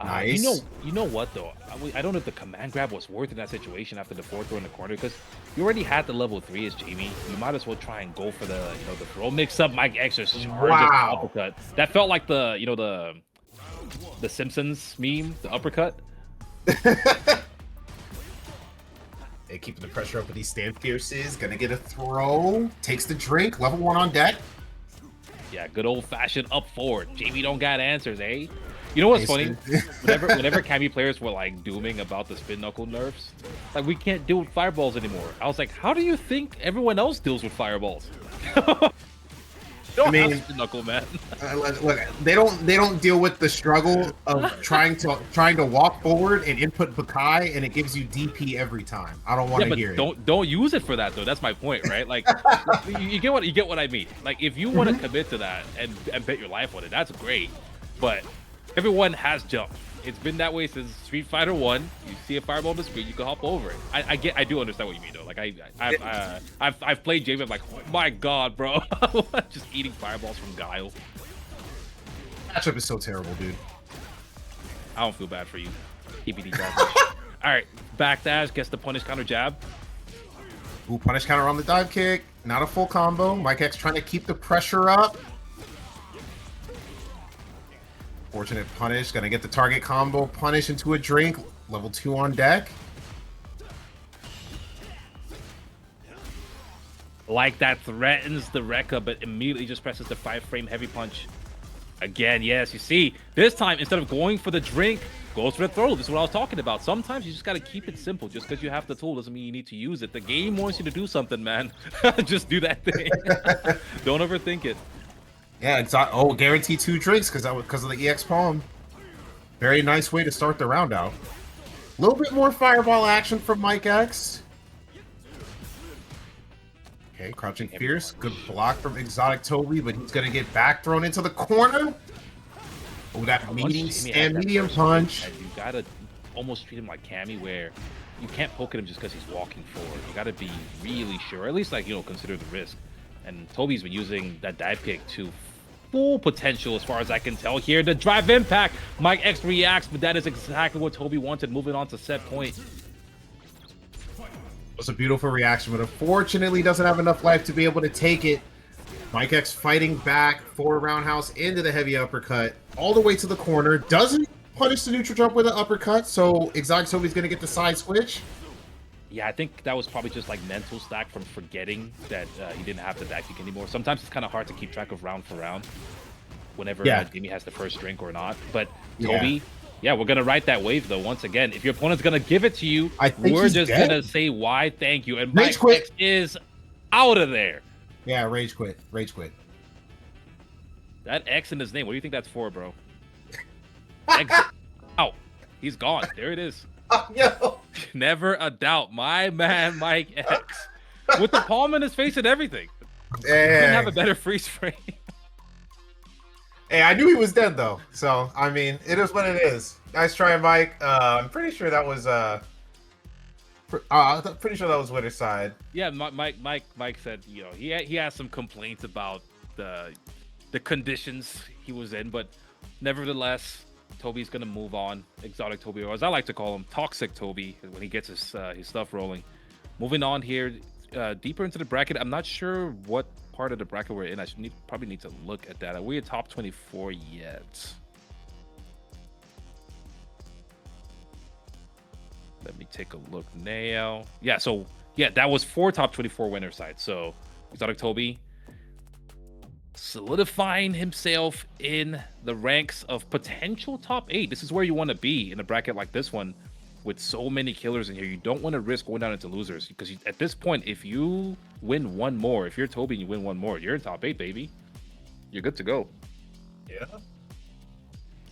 Nice. You know what though? I don't know if the command grab was worth in that situation after the 4th throw in the corner, because you already had the level 3 as Jamie. You might as well try and go for the the throw mix up. Mike X just uppercut. That felt like the the Simpsons meme, the uppercut. They keeping the pressure up with these stand pierces. Gonna get a throw. Takes the drink. Level 1 on deck. Yeah, good old fashioned up forward. Jamie don't got answers, eh? You know what's funny? Whenever Cammy players were like dooming about the spin knuckle nerfs, like we can't deal with fireballs anymore. I was like, how do you think everyone else deals with fireballs? I mean, spin knuckle, man. Look, they don't deal with the struggle of trying to walk forward and input Bakai, and it gives you DP every time. I don't want to hear it. Don't use it for that though. That's my point, right? Like you get what I mean. Like if you want to commit to that and bet your life on it, that's great. But everyone has jumped. It's been that way since Street Fighter 1. You see a fireball on the screen, you can hop over it. I do understand what you mean though. Like I've played Jamie. I'm like, oh my god, bro, just eating fireballs from Guile. Matchup is so terrible, dude. I don't feel bad for you. TPD jab. All right, backdash gets the punish counter jab. Ooh, punish counter on the dive kick. Not a full combo. Mike X trying to keep the pressure up. Fortunate punish, gonna get the target combo, punish into a drink, level 2 on deck. Like that threatens the Rekka, but immediately just presses the 5-frame heavy punch. Again, yes, you see, this time instead of going for the drink, goes for the throw. This is what I was talking about. Sometimes you just gotta keep it simple. Just because you have the tool doesn't mean you need to use it. The game wants you to do something, man. Just do that thing. Don't overthink it. Yeah, it's guaranteed 2 drinks because of the EX palm. Very nice way to start the round out. A little bit more fireball action from Mike X. Okay, crouching fierce. Good block from exotic Tobi, but he's gonna get back thrown into the corner. Oh, that medium punch. You gotta almost treat him like Cammy, where you can't poke at him just because he's walking forward. You gotta be really sure, or at least consider the risk. And Tobi's been using that dive kick to full potential as far as I can tell here. The drive impact, Mike X reacts, but that is exactly what Tobi wanted. Moving on to set point. It was a beautiful reaction, but unfortunately doesn't have enough life to be able to take it. Mike X fighting back, forward roundhouse into the heavy uppercut, all the way to the corner. Doesn't punish the neutral jump with an uppercut, so exotic Tobi's going to get the side switch. Yeah, I think that was probably just like mental stack from forgetting that he didn't have the back kick anymore. Sometimes it's kind of hard to keep track of round for round whenever Jamie has the first drink or not. But Tobi, yeah, we're going to ride that wave though. Once again, if your opponent's going to give it to you, we're just going to say why thank you. And Mike X is out of there. Yeah, rage quit. Rage quit. That X in his name, what do you think that's for, bro? Exit. Oh, he's gone. There it is. Yo. Never a doubt. My man, Mike X. With the palm in his face and everything. Couldn't have a better freeze frame. Hey, I knew he was dead, though. So, I mean, it is what it is. Nice try, Mike. I'm pretty sure that was... pretty sure that was Winter's side. Yeah, Mike said, he has some complaints about the conditions he was in, but nevertheless... Tobi's gonna move on. Exotic Tobi, or as I like to call him, Toxic Tobi, when he gets his stuff rolling. Moving on here, deeper into the bracket. I'm not sure what part of the bracket we're in. I probably need to look at that. Are we at top 24 yet? Let me take a look now. Yeah, so yeah, that was 4 top 24 winner sides. So Exotic Tobi solidifying himself in the ranks of potential top 8. This is where you want to be in a bracket like this one, with so many killers in here, you don't want to risk going down into losers because at this point, if you win one more, if you're Tobi and you win one more, you're in top 8, baby. You're good to go. Yeah.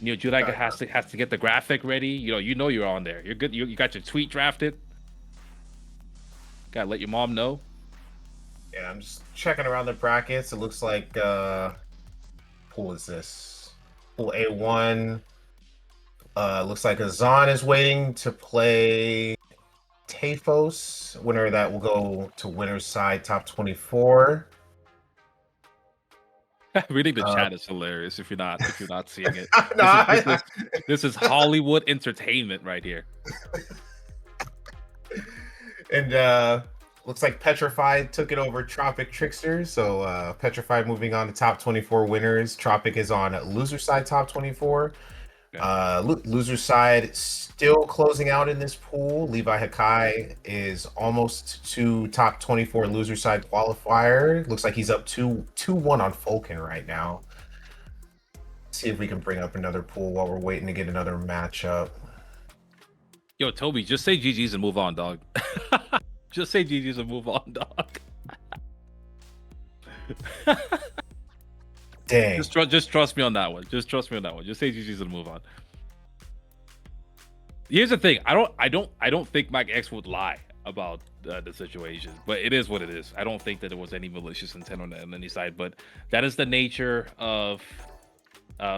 You know, Juri has to get the graphic ready. You know you're on there. You're good. You got your tweet drafted. Gotta let your mom know. Yeah, I'm just checking around the brackets. It looks like pool is this? Pool A1. Looks like Azan is waiting to play Tafos. Winner of that will go to winner's side top 24. Reading the chat is hilarious if you're not seeing it. No, This is Hollywood entertainment right here. And looks like Petrafied took it over TropicTrickster. So Petrafied moving on to top 24 winners. Tropic is on loser side top 24. Loser side still closing out in this pool. Levi Hakai is almost to top 24 loser side qualifier. Looks like he's up 2-1 on Falcon right now. See if we can bring up another pool while we're waiting to get another matchup. Yo, Tobi, just say GG's and move on, dog. Just say GG's and move on, dog. Dang. Just trust me on that one. Just trust me on that one. Just say GG's and move on. Here's the thing. I don't think Mike X would lie about the situation, but it is what it is. I don't think that there was any malicious intent on any side, but that is the nature of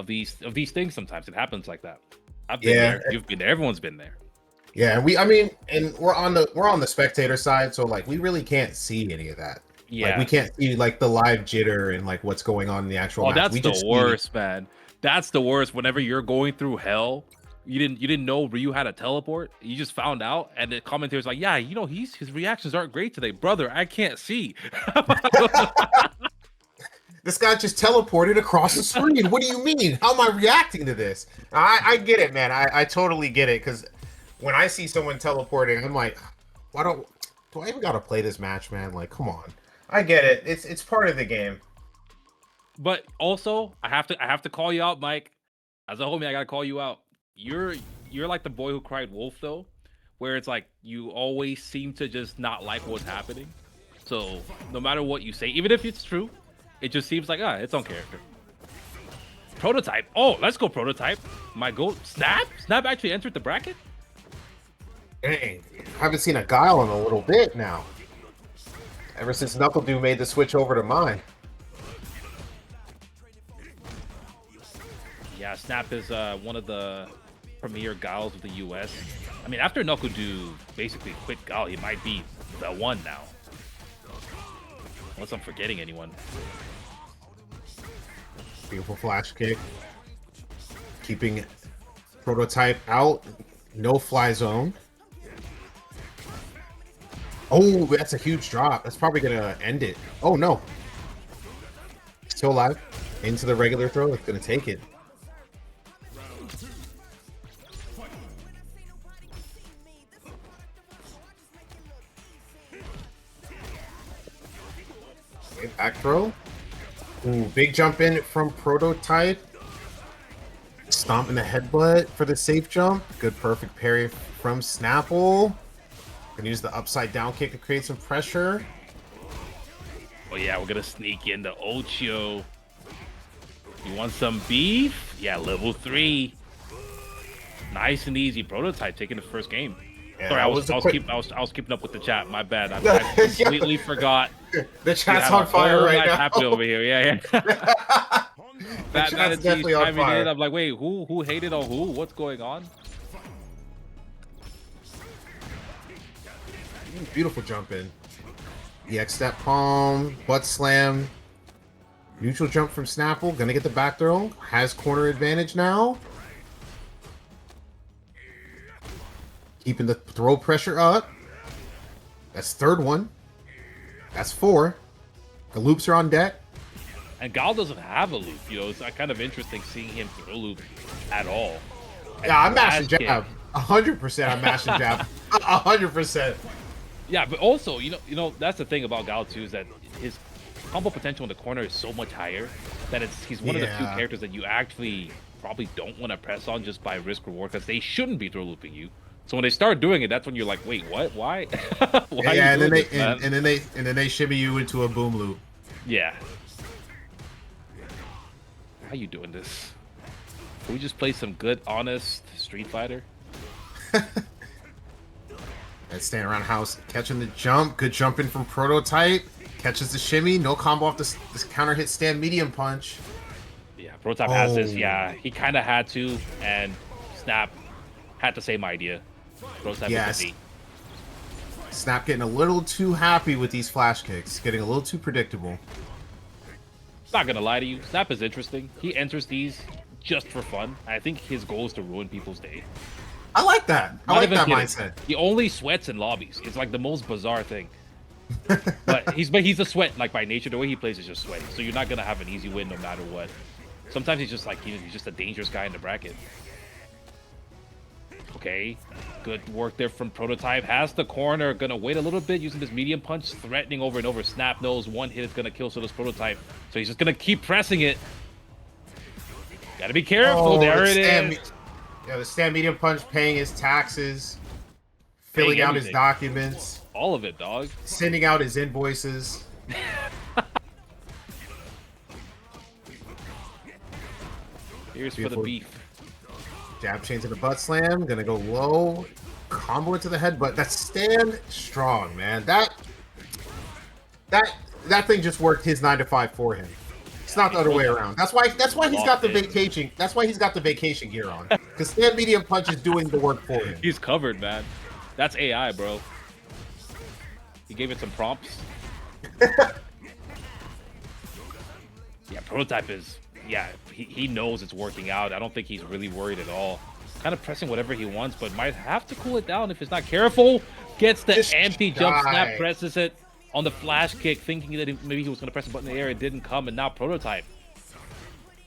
these things. Sometimes it happens like that. I've been there. You've been there. Everyone's been there. Yeah, and we're on the spectator side, so like we really can't see any of that. Yeah, like, we can't see like the live jitter and like what's going on in the actual match. That's the worst, man. That's the worst. Whenever you're going through hell, you didn't know Ryu had a teleport. You just found out, and the commentator's like, "Yeah, his reactions aren't great today, brother. I can't see." This guy just teleported across the screen. What do you mean? How am I reacting to this? I get it, man. I totally get it, because when I see someone teleporting, I'm like, do I even gotta play this match, man? Like, come on. I get it. It's part of the game. But also, I have to call you out, Mike. As a homie, I gotta call you out. You're like the boy who cried wolf, though, where it's like you always seem to just not like what's happening. So no matter what you say, even if it's true, it just seems like it's on character. Prototype. Oh, let's go Prototype. My goat. Snap actually entered the bracket. Dang, I haven't seen a Guile in a little bit now. Ever since NuckleDoo made the switch over to mine. Yeah, Snap is one of the premier Guiles of the US. I mean, after NuckleDoo basically quit Guile, he might be the one now. Unless I'm forgetting anyone. Beautiful flash kick. Keeping Prototype out. No fly zone. Oh, that's a huge drop. That's probably going to end it. Oh, no. Still alive. Into the regular throw. It's going to take it. Okay, back throw. Ooh, big jump in from Prototype. Stomping the headbutt for the safe jump. Good perfect parry from Snapple. Gonna use the upside down kick to create some pressure. Oh yeah, we're gonna sneak into Ocho. You want some beef? Yeah, level 3. Nice and easy. Prototype taking the first game. Yeah, sorry, I was keeping up with the chat. My bad. I completely forgot. The chat's on fire right now. Happening over here. Yeah. The chat's definitely on fire. I'm like, wait, who hated on who? What's going on? Beautiful jump in. EX step palm, butt slam. Neutral jump from Snapple. Gonna get the back throw. Has corner advantage now. Keeping the throw pressure up. That's third one. That's 4. The loops are on deck. And Guile doesn't have a loop. It's kind of interesting seeing him throw loop at all. Yeah, I'm mashing jab. 100% I'm mashing jab. 100%. Yeah, but also, that's the thing about Guile too, is that his combo potential in the corner is so much higher that he's one of the few characters that you actually probably don't want to press on just by risk reward, because they shouldn't be throw looping you. So when they start doing it, that's when you're like, wait, what? Why? Why Yeah, are you and doing then this, man? and then they shimmy you into a boom loop. Yeah. How you doing this? Can we just play some good, honest Street Fighter? And stand around house, catching the jump. Good jumping from Prototype. Catches the shimmy. No combo off this counter hit stand medium punch. Yeah, Prototype has this. Yeah, he kind of had to, and Snap had the same idea. Prototype Yes. with the D. Snap getting a little too happy with these flash kicks. Getting a little too predictable. Not gonna lie to you, Snap is interesting. He enters these just for fun. I think his goal is to ruin people's day. I like that. I Not like even that kidding. mindset. He only sweats in lobbies. It's like the most bizarre thing. but he's a sweat, like by nature. The way he plays is just sweaty. So you're not gonna have an easy win no matter what. Sometimes he's just like he's just a dangerous guy in the bracket. Okay, good work there from Prototype. Has the corner, gonna wait a little bit using this medium punch, threatening over and over. Snap knows one hit is gonna kill, so does Prototype. So he's just gonna keep pressing it. Gotta be careful. Oh, There it is. Yeah, the stand medium punch paying his taxes, filling Paying out his everything. documents, All of it, dog. sending out his invoices. Here's for Beautiful. the beef. Jab chains in the butt slam. Gonna go low. Combo into the head, but that stand strong, man. That thing just worked his 9 to 5 for him. It's not the other way around. That's why he's got the vacation. That's why he's got the vacation gear on. Because stand medium punch is doing the work for him. He's covered, man. That's AI, bro. He gave it some prompts. Yeah, Prototype is... Yeah, he knows it's working out. I don't think he's really worried at all. Kind of pressing whatever he wants, but might have to cool it down if it's not careful. Gets the Just empty jump, die. Snap presses it on the flash kick, thinking that maybe he was going to press a button in the air. It didn't come, and now Prototype.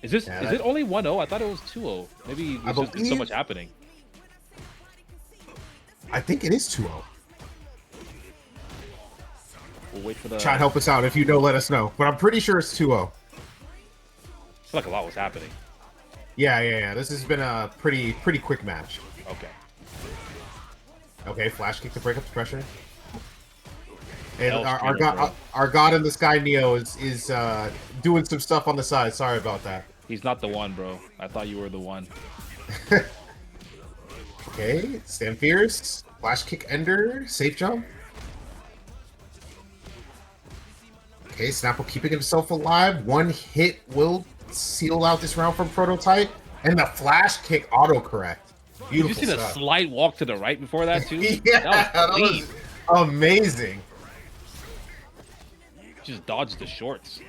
Is it only 1-0? I thought it was 2-0. Maybe there's just been so much happening. I think it is 2-0. We'll wait for the... Chat, help us out. If you know, let us know. But I'm pretty sure it's 2-0. I feel like a lot was happening. Yeah. This has been a pretty quick match. Okay. Okay, flash kick to break up the pressure. And Hell, our god in the sky, Neo, is doing some stuff on the side. Sorry about that. He's not the one, bro. I thought you were the one. Okay, stand fierce. Flash kick ender. Safe jump. Okay, Snapple keeping himself alive. One hit will seal out this round from Prototype. And the flash kick autocorrect. Did you Beautiful see the stuff. slight walk to the right before that, too? Yeah, That was clean. amazing. Just dodged the shorts.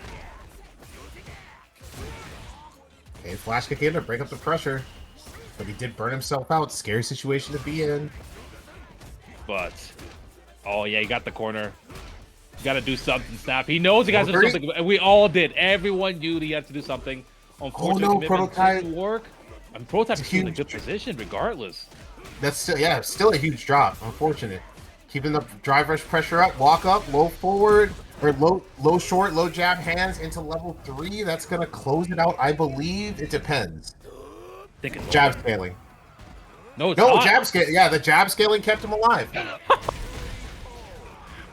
Okay, flash kick in to break up the pressure. But he did burn himself out. Scary situation to be in. But, oh yeah, he got the corner. You gotta do something, Snap. He knows he has to do something. And we all did. Everyone knew he had to do something. Unfortunately, Prototype didn't work. I mean, Prototype is in a good position regardless. That's still a huge drop. Unfortunate. Keeping the drive rush pressure up, walk up, low forward, or low short, low jab hands into level 3. That's gonna close it out, I believe. It depends. Jab scaling. No, jab scaling. Yeah, the jab scaling kept him alive.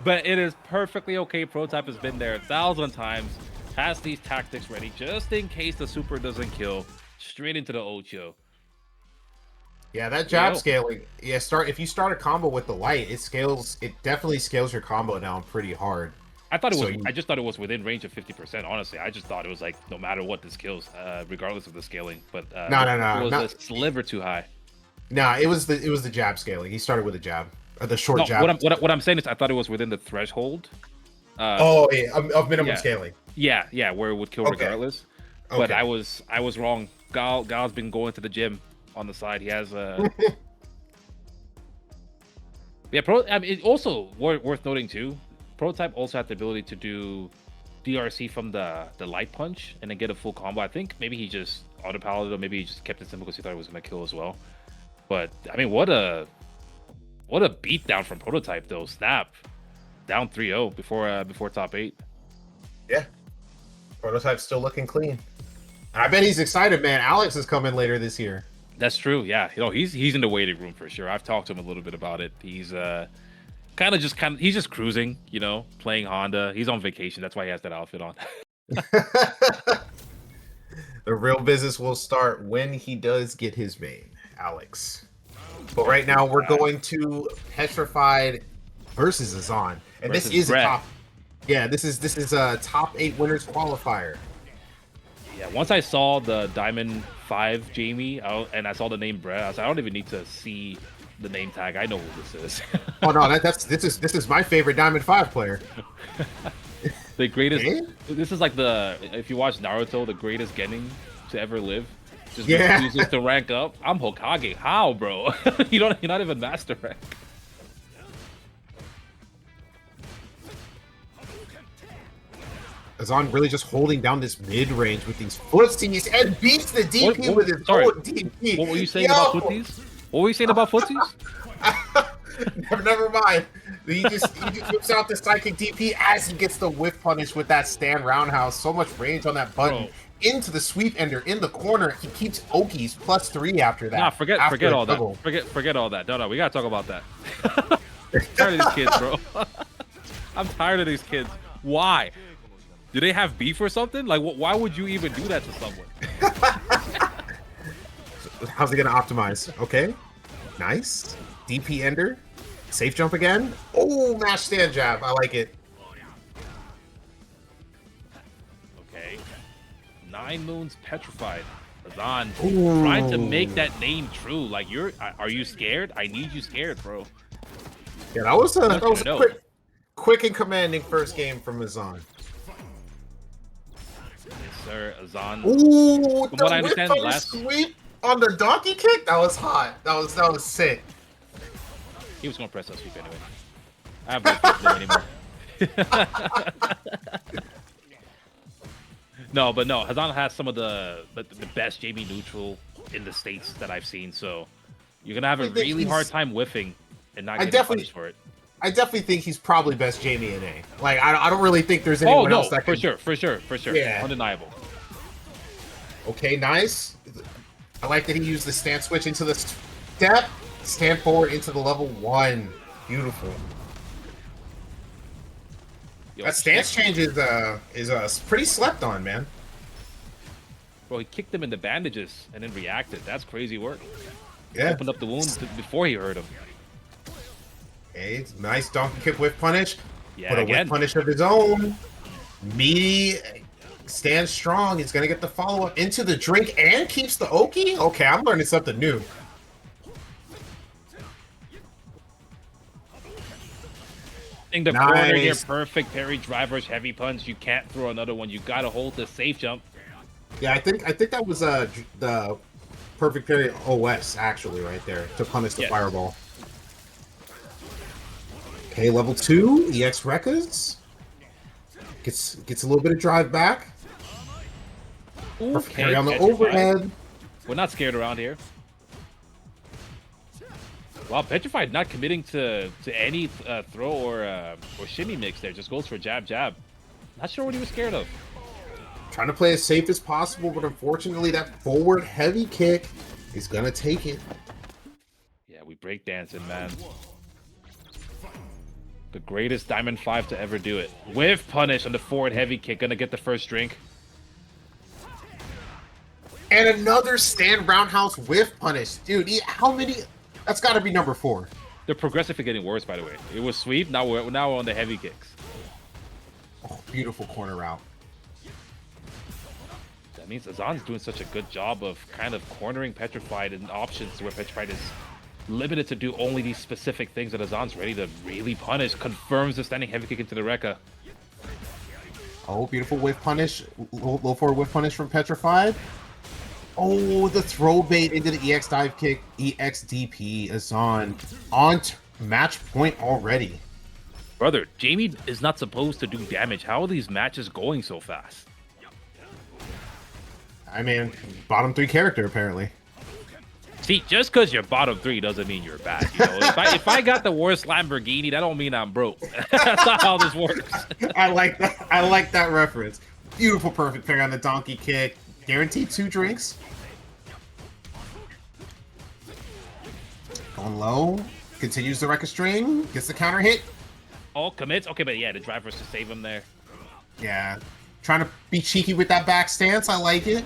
But it is perfectly okay. Prototype has been there 1,000 times. Has these tactics ready just in case the super doesn't kill. Straight into the Ocho. Yeah, that jab scaling. Yeah, if you start a combo with the light, it scales. It definitely scales your combo down pretty hard. I thought it was. I just thought it was within range of 50%. Honestly, I just thought it was like no matter what this kills, regardless of the scaling. But no, it was a sliver too high. Nah, it was the jab scaling. He started with a jab, the short jab. What I'm saying is, I thought it was within the threshold. Of minimum scaling. Yeah, where it would kill regardless. Okay. But I was wrong. Guile's been going to the gym on the side. He has yeah. I mean, it's also worth noting too. Prototype also had the ability to do DRC from the light punch and then get a full combo. I think maybe he just autopiloted, or maybe he just kept it simple because he thought it was gonna kill as well. But I mean, what a beatdown from Prototype though. Snap down 3-0 before top 8. Yeah, Prototype's still looking clean. I bet he's excited, man. Alex is coming later this year. That's true. Yeah, he's in the waiting room for sure. I've talked to him a little bit about it. He's he's just cruising, playing Honda. He's on vacation. That's why he has that outfit on. The real business will start when he does get his main, Alex. But right now we're going to Petrafied versus Azan, and this is Brett. a top. Yeah, this is a top 8 winners qualifier. Yeah, once I saw the Diamond 5 Jamie and I saw the name Brett, I was like, I don't even need to see the name tag. I know who this is. Oh no, this is my favorite Diamond 5 player. The greatest. Eh? This is like if you watch Naruto, the greatest genin to ever live. Just Yeah. refuses to rank up. I'm Hokage. How, bro? You're not even master rank. Azan really just holding down this mid range with these footsies and beats the DP with his own DP. What were you saying about footsies? What were you saying about footsies? Never mind. He just whips out the psychic DP as he gets the whiff punish with that stand roundhouse. So much range on that button. Bro. Into the sweep ender in the corner. He keeps Okies +3 after that. Nah, forget all that. Forget all that. No, we gotta talk about that. I'm tired of these kids, bro. I'm tired of these kids. Why? Do they have beef or something? Like, why would you even do that to someone? How's he gonna optimize? Okay, nice. DP ender, safe jump again. Oh, mash stand jab. I like it. Okay. 9 Moons Petrified. Azan Ooh. trying to make that name true. Like, are you scared? I need you scared, bro. Yeah, that was a No. quick and commanding first game from Azan. Yes, sir. Azan. Ooh, From what I understand, last sweep on the donkey kick. That was hot. That was sick. he was gonna press that sweep anyway. I have no anymore. No, Azan has some of the best Jamie neutral in the States that I've seen, so you're gonna have a really hard time whiffing and not getting punished for it. I definitely think he's probably best Jamie in A. Like, I don't really think there's anyone else that for can... sure. Yeah. Undeniable. Okay, nice. I like that he used the stand switch into the step, stand forward into the level 1. Beautiful. Yo, That stance change is pretty slept on, man. Bro, he kicked him in the bandages and then reacted. That's crazy work. Yeah. Opened up the wound before he hurt him. Okay, nice donkey kick whiff punish. Yeah, Put a again. whiff punish of his own. Meaty stands strong. He's gonna get the follow up into the drink and keeps the Oki. Okay, I'm learning something new. In the corner here, perfect parry, drivers, heavy punch. You can't throw another one. You gotta hold the safe jump. Yeah, I think that was the perfect parry OS actually right there to punish the fireball. Okay, level 2, EX Records. Gets a little bit of drive back. Perfect parry on the overhead. We're not scared around here. Wow, Petrified not committing to any throw or shimmy mix there. Just goes for jab, jab. Not sure what he was scared of. Trying to play as safe as possible, but unfortunately that forward heavy kick is going to take it. Yeah, we break dancing, man. The greatest Diamond 5 to ever do it. With punish on the forward heavy kick. Gonna get the first drink. And another stand roundhouse whiff punish. Dude, how many? That's got to be number 4. They're progressively getting worse, by the way. It was sweep. Now we're on the heavy kicks. Oh, beautiful corner route. That means Azan's doing such a good job of kind of cornering Petrified in options where Petrified is limited to do only these specific things that Azan's ready to really punish. Confirms the standing heavy kick into the Rekka. Oh, beautiful whiff punish. Low forward whiff punish from Petrified. Oh, the throw bait into the EX dive kick. EX DP Azan on match point already. Brother, Jamie is not supposed to do damage. How are these matches going so fast? I mean, bottom 3 character apparently. See, just because you're bottom 3 doesn't mean you're bad. You know, if I got the worst Lamborghini, that don't mean I'm broke. That's not how this works. I like that. I like that reference. Beautiful perfect parry on the donkey kick. Guaranteed 2 drinks. Going low. Continues the record string. Gets the counter hit. Oh, commits. Okay, but yeah, the driver's to save him there. Yeah. Trying to be cheeky with that back stance. I like it.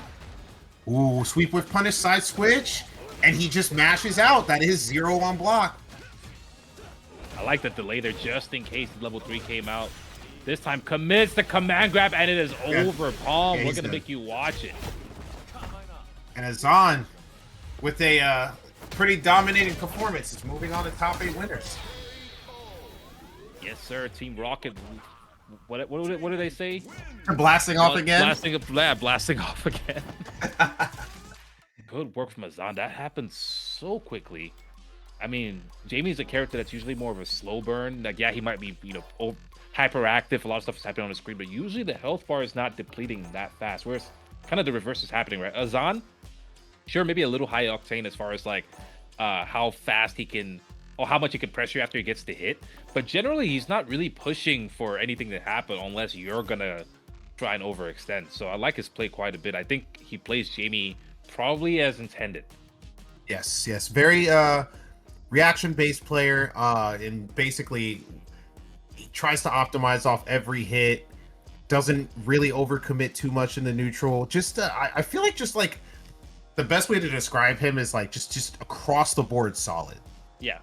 Ooh, sweep with punish, side switch. And he just mashes out. That is 0 on block. I like the delay there just in case level 3 came out. This time commits the command grab and it is over, Palm. We're going to make you watch it. And Azan with a pretty dominating performance is moving on to top 8 winners. Yes, sir. Team Rocket. What do they say? Blasting off again? Blasting off again. Good work from Azan. That happened so quickly. I mean, Jamie's a character that's usually more of a slow burn. Like, yeah, he might be, hyperactive. A lot of stuff is happening on the screen, but usually the health bar is not depleting that fast. Whereas kind of the reverse is happening, right? Azan, sure, maybe a little high octane as far as like how fast he can, or how much he can pressure after he gets the hit. But generally, he's not really pushing for anything to happen unless you're gonna try and overextend. So I like his play quite a bit. I think he plays Jamie probably as intended. Yes. Very reaction-based player, and basically he tries to optimize off every hit, doesn't really overcommit too much in the neutral. Just I feel like just like the best way to describe him is like just across the board solid. Yeah,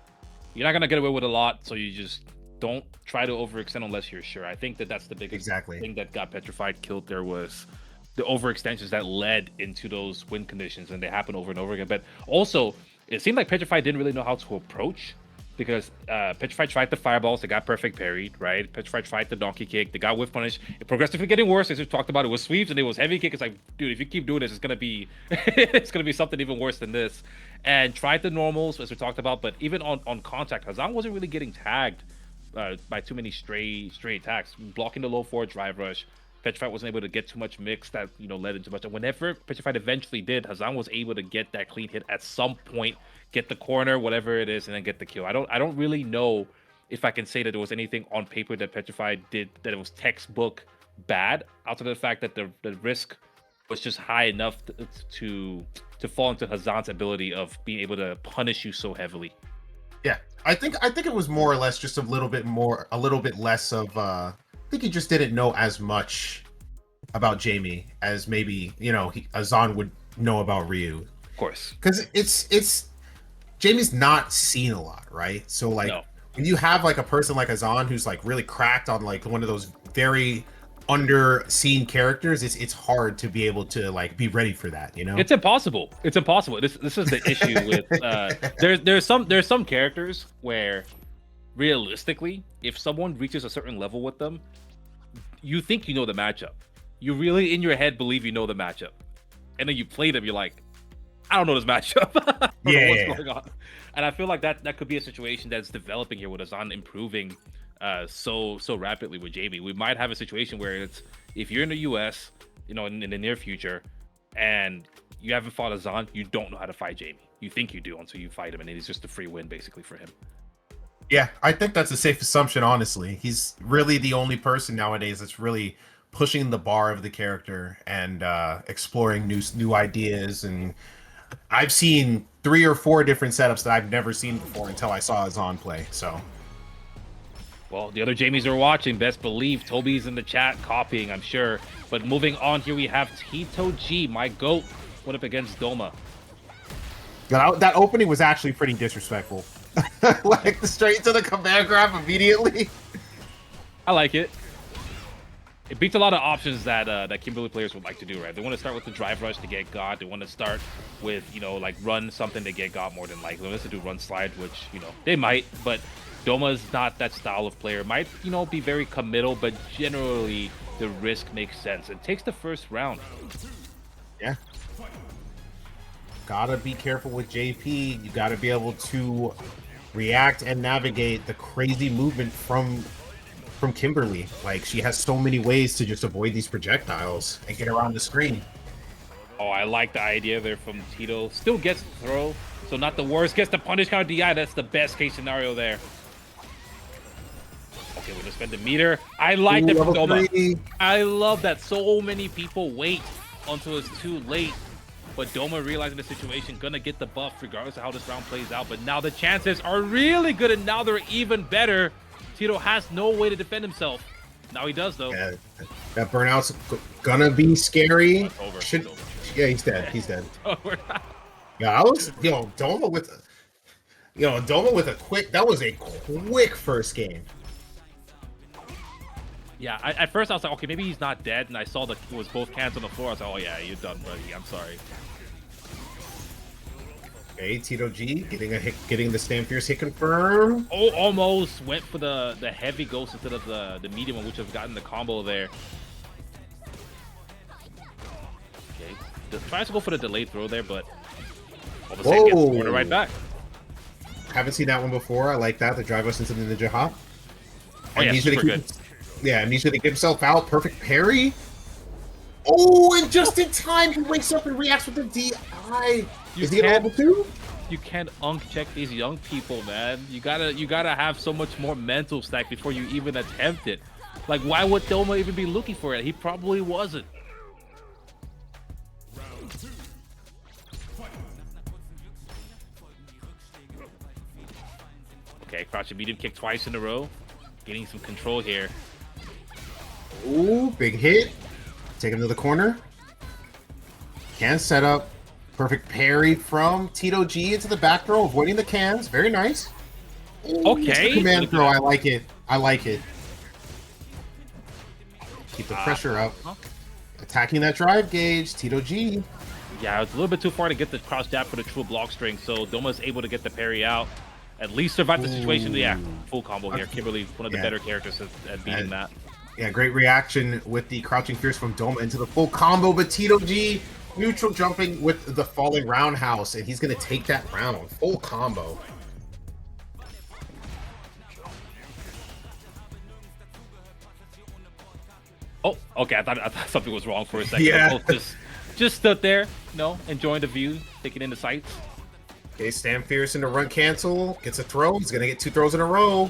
you're not gonna get away with a lot, so you just don't try to overextend unless you're sure. I think that's the biggest thing that got Petrified killed. There was the overextensions that led into those win conditions, and they happen over and over again. But also, it seemed like Petrified didn't really know how to approach, because Petrified tried the fireballs, they got perfect parried, right? Petrified tried the donkey kick, they got whiff punish. It progressively getting worse, as we talked about. It was sweeps and it was heavy kick. It's like, dude, if you keep doing this, it's gonna be it's gonna be something even worse than this. And tried the normals, as we talked about, but even on contact, Azan wasn't really getting tagged by too many stray attacks, blocking the low forward drive rush. Petrified wasn't able to get too much mix that led into much. And whenever Petrified eventually did, Azan was able to get that clean hit at some point, get the corner, whatever it is, and then get the kill. I don't really know if I can say that there was anything on paper that Petrified did that it was textbook bad, outside of the fact that the risk was just high enough to fall into Azan's ability of being able to punish you so heavily. Yeah, I think it was more or less just a little bit less of I think he just didn't know as much about Jamie as maybe Azan would know about Ryu. Of course, because it's Jamie's not seen a lot, right? So like when you have like a person like Azan who's like really cracked on like one of those very underseen characters, it's hard to be able to like be ready for that, It's impossible. This is the issue with there's some characters where realistically, if someone reaches a certain level with them, you think you know the matchup. You really in your head believe you know the matchup, and then you play them, you're like, I don't know this matchup. What's going on? And I feel like that could be a situation that's developing here with Azan improving so rapidly with Jamie. We might have a situation where it's, if you're in the US, in the near future, and you haven't fought Azan, you don't know how to fight Jamie. You think you do until you fight him, and it's just a free win basically for him. Yeah, I think that's a safe assumption, honestly. He's really the only person nowadays that's really pushing the bar of the character and exploring new ideas. And I've seen 3 or 4 different setups that I've never seen before until I saw Azan play. So, well, the other Jamies are watching. Best believe Tobi's in the chat copying, I'm sure. But moving on here, we have TitoG, my GOAT, went up against Doma. That opening was actually pretty disrespectful. Like straight to the command grab immediately. I like it. It beats a lot of options that Kimberly players would like to do, right? They want to start with the drive rush to get God. They want to start with, like run something to get God more than likely. They want to do run slide, which, they might, but Doma's not that style of player. Might, be very committal, but generally the risk makes sense. It takes the first round. Yeah. Gotta be careful with JP. You gotta be able to react and navigate the crazy movement from Kimberly. Like, she has so many ways to just avoid these projectiles and get around the screen. Oh, I like the idea there from Tito. Still gets the throw, so not the worst. Gets the punish counter DI. That's the best case scenario there. Okay, we're gonna spend the meter. I like that from Doma. I love that so many people wait until it's too late but Doma realizing the situation, gonna get the buff regardless of how this round plays out. But now the chances are really good, and now they're even better. Tito has no way to defend himself. Now he does, though. Yeah, that burnout's gonna be scary. Over. Yeah, he's dead. He's dead. Over. Yeah, I was, Doma with a quick. That was a quick first game. Yeah, at first I was like, okay, maybe he's not dead, and I saw that it was both cans on the floor. I was like, oh yeah, you're done, buddy. I'm sorry. Okay, TitoG getting the Stand Fierce hit confirm. Oh, almost went for the heavy ghost instead of the medium one, which have gotten the combo there. Okay, tries to go for the delayed throw there, but all the same, gets the corner right back. Haven't seen that one before. I like that. The drive us into the ninja hop. Oh yeah, super good. Yeah, and he's gonna get himself out. Perfect parry. Oh, and just in time, he wakes up and reacts with the DI. Is he at level 2? You can't check these young people, man. You gotta have so much more mental stack before you even attempt it. Like, why would Doma even be looking for it? He probably wasn't. Okay, crouching medium kick twice in a row. Getting some control here. Ooh, big hit. Take him to the corner. Can set up. Perfect parry from TitoG into the back throw, avoiding the cans. Very nice. Ooh, okay. Command throw. I like it. I like it. Keep the pressure up. Attacking that drive gauge. TitoG. Yeah, it's a little bit too far to get the cross jab for the true block string, so Doma's able to get the parry out. At least survive the situation. Yeah, full combo here. Kimberly, one of the better characters at beating that. Yeah, great reaction with the crouching fierce from Doma into the full combo, but TitoG neutral jumping with the falling roundhouse, and he's going to take that round. Full combo. Oh, okay. I thought something was wrong for a second. Yeah. Just stood there, enjoying the view, taking in the sights. Okay, Stand Fierce into run cancel. Gets a throw. He's going to get 2 throws in a row.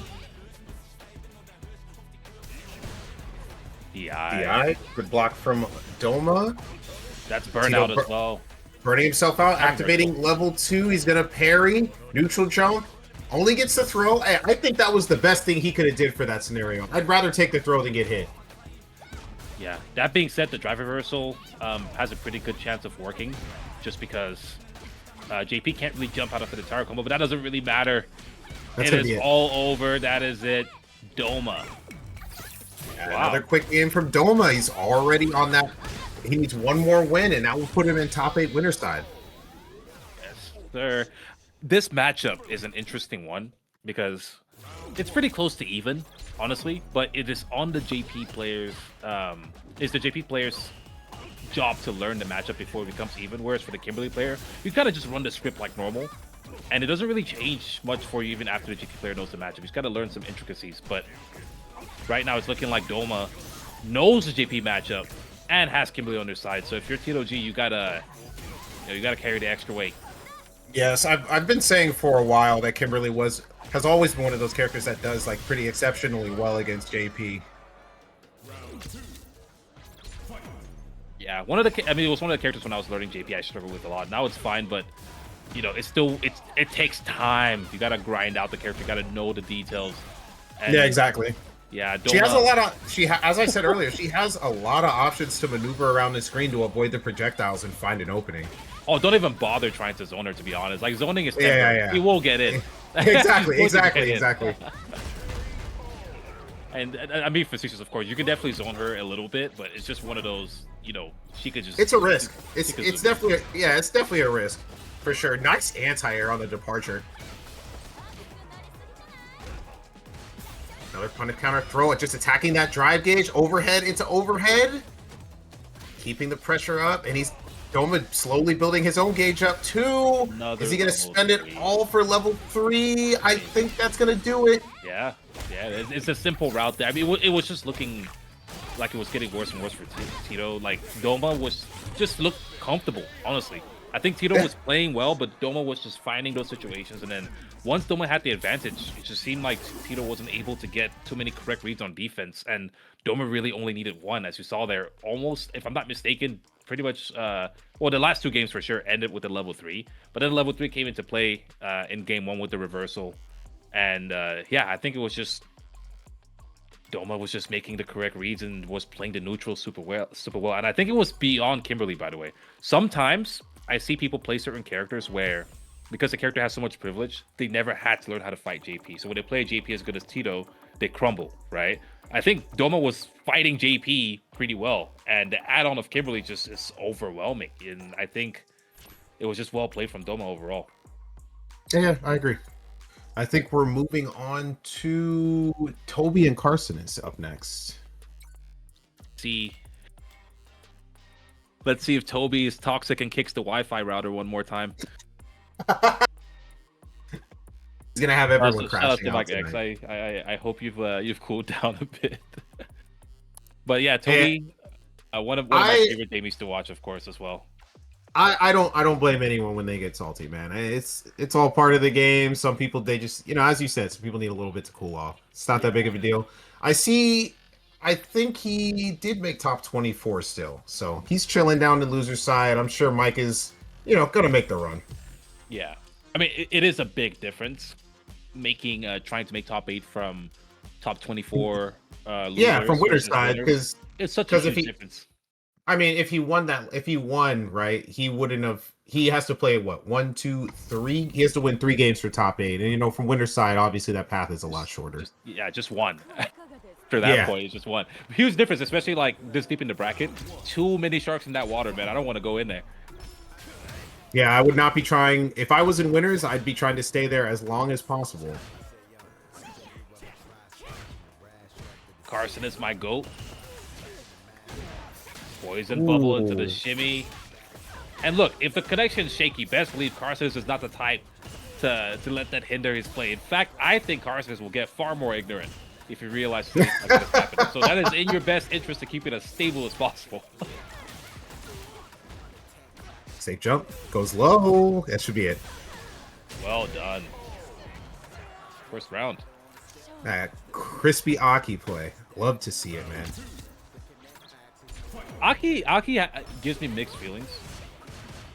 DI. Good block from Doma. That's burnout as well. Burning himself out. Activating level 2. He's going to parry. Neutral jump. Only gets the throw. I think that was the best thing he could have did for that scenario. I'd rather take the throw than get hit. Yeah. That being said, the drive reversal has a pretty good chance of working, just because JP can't really jump out of the entire combo, but that doesn't really matter. It is all over. That is it. Doma. Yeah, wow. Another quick game from Doma. He's already on that. He needs one more win, and that will put him in top 8 winner side. Yes, sir. This matchup is an interesting one because it's pretty close to even, honestly, but it is on the JP players. It's the JP players' job to learn the matchup before it becomes even, whereas for the Kimberly player, you kind of just run the script like normal, and it doesn't really change much for you even after the JP player knows the matchup. You just got to learn some intricacies, but right now it's looking like Doma knows the JP matchup and has Kimberly on their side. So if you're TitoG, you gotta carry the extra weight. Yes, I've been saying for a while that Kimberly has always been one of those characters that does like pretty exceptionally well against JP. Yeah, it was one of the characters when I was learning JP I struggled with a lot. Now it's fine, but it takes time. You gotta grind out the character. You gotta know the details. And yeah, exactly. Yeah, she has a lot of. As I said earlier, she has a lot of options to maneuver around the screen to avoid the projectiles and find an opening. Oh, don't even bother trying to zone her, to be honest. Like, zoning is temporary. Yeah. He will get in. Exactly. And I mean, facetious, of course. You can definitely zone her a little bit, but it's just one of those, she could just... It's a risk. It's definitely a risk. For sure. Nice anti-air on the departure. Another punish counter throw. Just attacking that drive gauge. Overhead into overhead. Keeping the pressure up. And Doma slowly building his own gauge up too. Is he going to spend it all for level 3? I think that's going to do it. Yeah. It's a simple route there. I mean, it was just looking like it was getting worse and worse for Tito. Like, Doma just looked comfortable, honestly. I think Tito was playing well, but Doma was just finding those situations. And then once Doma had the advantage, it just seemed like Tito wasn't able to get too many correct reads on defense. And Doma really only needed one, as you saw there. Almost, if I'm not mistaken, pretty much well, the last 2 games for sure ended with the level 3, but then level 3 came into play in game 1 with the reversal, and yeah, I think it was just Doma was just making the correct reads and was playing the neutral super well, and I think it was beyond Kimberly, by the way. Sometimes I see people play certain characters where, because the character has so much privilege, they never had to learn how to fight JP. So when they play JP as good as Tito, they crumble, right? I think Doma was fighting JP pretty well, and the add-on of Kimberly just is overwhelming, and I think it was just well played from Doma overall. Yeah, I agree. I think we're moving on to Tobi and Kharsonist up next. Let's see if Tobi is toxic and kicks the Wi-Fi router one more time. He's gonna have everyone crashing out X. I hope you've cooled down a bit. But yeah, Tobi, one of my favorite Damies to watch, of course, as well. I don't blame anyone when they get salty, man. It's all part of the game. Some people, they just, as you said, some people need a little bit to cool off. It's not that big of a deal. I think he did make top 24 still, so he's chilling down the loser side. I'm sure Mike is, gonna make the run. Yeah, I mean, it is a big difference making trying to make top 8 from top 24. Yeah, from winner's side, because it's such a huge difference. I mean, if he won, right, he wouldn't have. He has to play what, 1, 2, 3. He has to win 3 games for top 8, and from winner's side, obviously that path is a lot shorter. Just one. After that point, it's just one. Huge difference, especially like this deep in the bracket. Too many sharks in that water, man. I don't want to go in there. Yeah, I would not be trying. If I was in winners, I'd be trying to stay there as long as possible. Kharsonist, my goat. Poison bubble into the shimmy. And look, if the connection's shaky, best believe Kharsonist is not the type to let that hinder his play. In fact, I think Kharsonist will get far more ignorant if he realizes things like this happen. So that is in your best interest to keep it as stable as possible. Safe jump. Goes low. That should be it. Well done. First round. That crispy Aki play. Love to see it, man. Aki gives me mixed feelings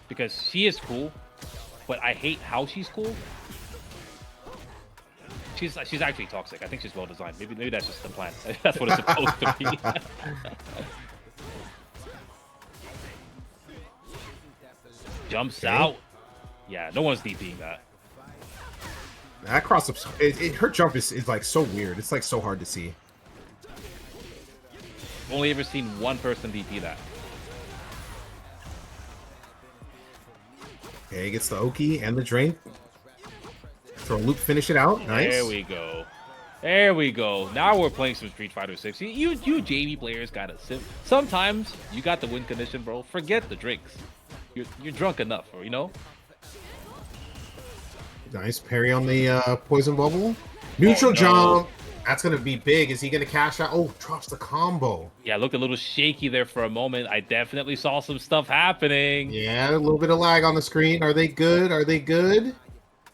because she is cool, but I hate how she's cool. She's actually toxic. I think she's well designed. Maybe that's just the plan. That's what it's supposed to be. Jumps out. Yeah, no one's DPing that. That cross up, her jump is like so weird. It's like so hard to see. Only ever seen one person DP that. Okay, he gets the Oki and the drink. Throw a loop, finish it out. Nice. There we go. There we go. Now we're playing some Street Fighter 6. You JV players gotta sip. Sometimes you got the win condition, bro. Forget the drinks. You're drunk enough, Nice parry on the poison bubble. Neutral jump. That's going to be big. Is he going to cash out? Oh, drops the combo. Yeah, looked a little shaky there for a moment. I definitely saw some stuff happening. Yeah, a little bit of lag on the screen. Are they good? Are they good?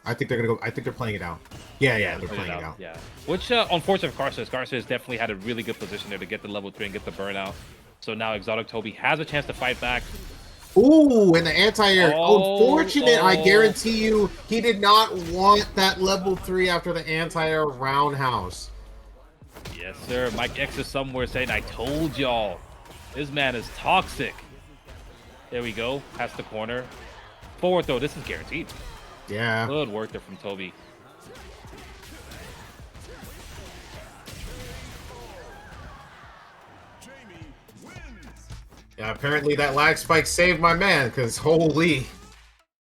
I think they're going to go. I think they're playing it out. Yeah, they're playing it out. Yeah. Which, unfortunate for Kharsonist. Kharsonist definitely had a really good position there to get the level 3 and get the burnout. So now Exotic Tobi has a chance to fight back. Ooh, and the anti-air. Unfortunate, I guarantee you, he did not want that level 3 after the anti-air roundhouse. Yes, sir. Mike X is somewhere saying, I told y'all. This man is toxic. There we go. Past the corner. Forward throw. This is guaranteed. Yeah. Good work there from Tobi. Yeah, apparently that lag spike saved my man, because holy.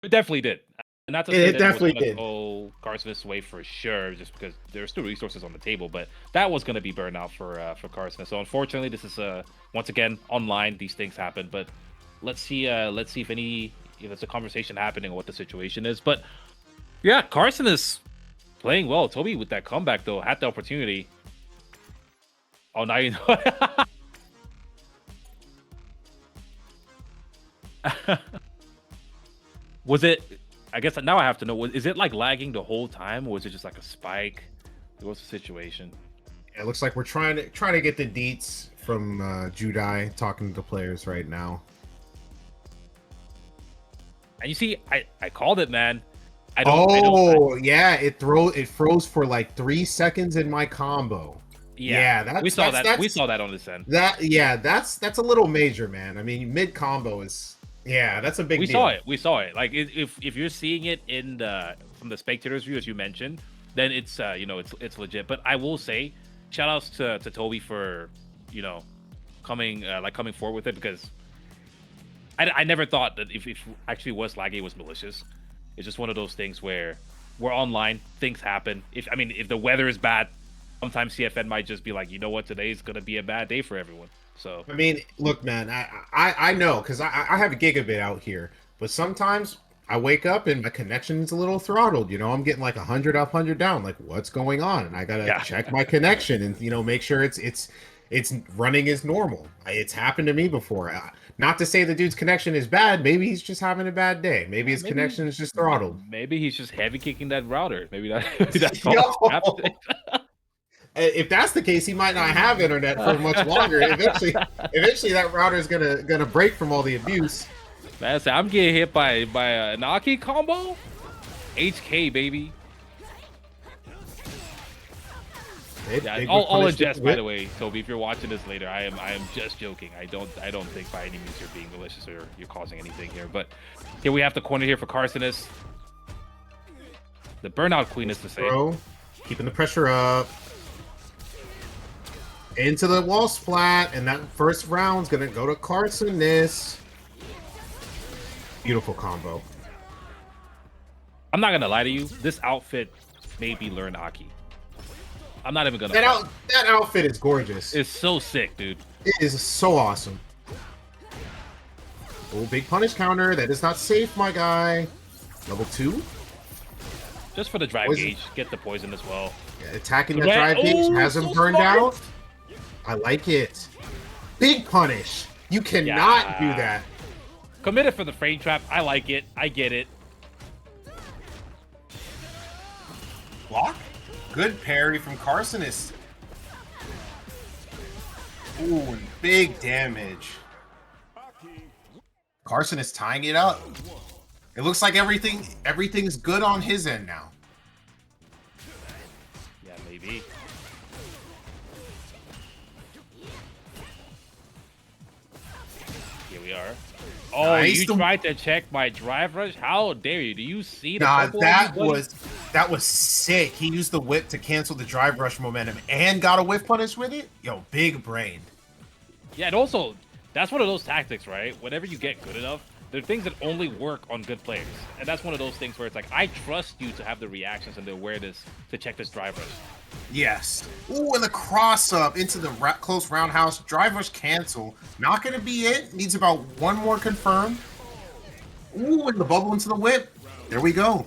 It definitely did. And not to say it definitely did. Go Kharsonist's way for sure, just because there are still resources on the table, but that was going to be burnout for Kharsonist. So unfortunately, this is once again online. These things happen, but let's see if it's a conversation happening or what the situation is. But yeah, Kharsonist playing well. Tobi with that comeback though had the opportunity. Oh, now you know. Was it? I guess now I have to know. Is it like lagging the whole time, or was it just like a spike? What's the situation? Yeah, it looks like we're trying to get the deets from Juri talking to the players right now. And you see, I called it, man. I don't, yeah, it froze for like 3 seconds in my combo. Yeah, we saw that. We saw that on this end. That's a little major, man. I mean, mid combo is that's a big deal. We saw it. Like if you're seeing it in from the spectators view as you mentioned, then it's it's legit. But I will say, shout outs to Tobi for coming forward with it, because I never thought that if actually was laggy was malicious. It's just one of those things where we're online, things happen. If the weather is bad, sometimes CFN might just be like, you know what, today's gonna be a bad day for everyone. So I mean, look, man, I know, because I have a gigabit out here, but sometimes I wake up and my connection's a little throttled. I'm getting like 100 up, 100 down. Like, what's going on? And I gotta check my connection and make sure it's running as normal. It's happened to me before. Not to say the dude's connection is bad. Maybe he's just having a bad day. Maybe his connection is just throttled. Maybe he's just heavy kicking that router. Maybe that's all happening. If that's the case, he might not have internet for much longer. Eventually that router is gonna break from all the abuse. Man, I'm getting hit by an Aki combo. HK, baby. I'll adjust, by the way, Tobi. If you're watching this later, I am just joking. I don't think by any means you're being malicious or you're causing anything here. But here we have the corner here for Kharsonist. The burnout queen is the same. Bro, keeping the pressure up. Into the wall splat, and that first round's gonna go to Kharsonist. Beautiful combo. I'm not gonna lie to you. This outfit made me learn Aki. I'm not even gonna. That outfit is gorgeous. It's so sick, dude. It is so awesome. Oh, big punish counter. That is not safe, my guy. Level 2. Just for the drive gauge, get the poison as well. Yeah, attacking the drive gauge has him burned out. I like it. Big punish. You cannot do that. Committed for the frame trap. I like it. I get it. Block. Good parry from Kharsonist. Ooh, big damage. Kharsonist tying it up. It looks like everything's good on his end now. Yeah, maybe. Here we are. Oh, nice. You tried to check my drive rush? How dare you? Do you see the that was sick. He used the whip to cancel the drive rush momentum and got a whiff punish with it? Yo, big brain. Yeah, and also, that's one of those tactics, right? Whenever you get good enough, there are things that only work on good players. And that's one of those things where it's like, I trust you to have the reactions and the awareness to check this drive rush. Yes. Ooh, and the cross up into the close roundhouse. Drive rush cancel. Not going to be it. Needs about one more confirm. Ooh, and the bubble into the whip. There we go.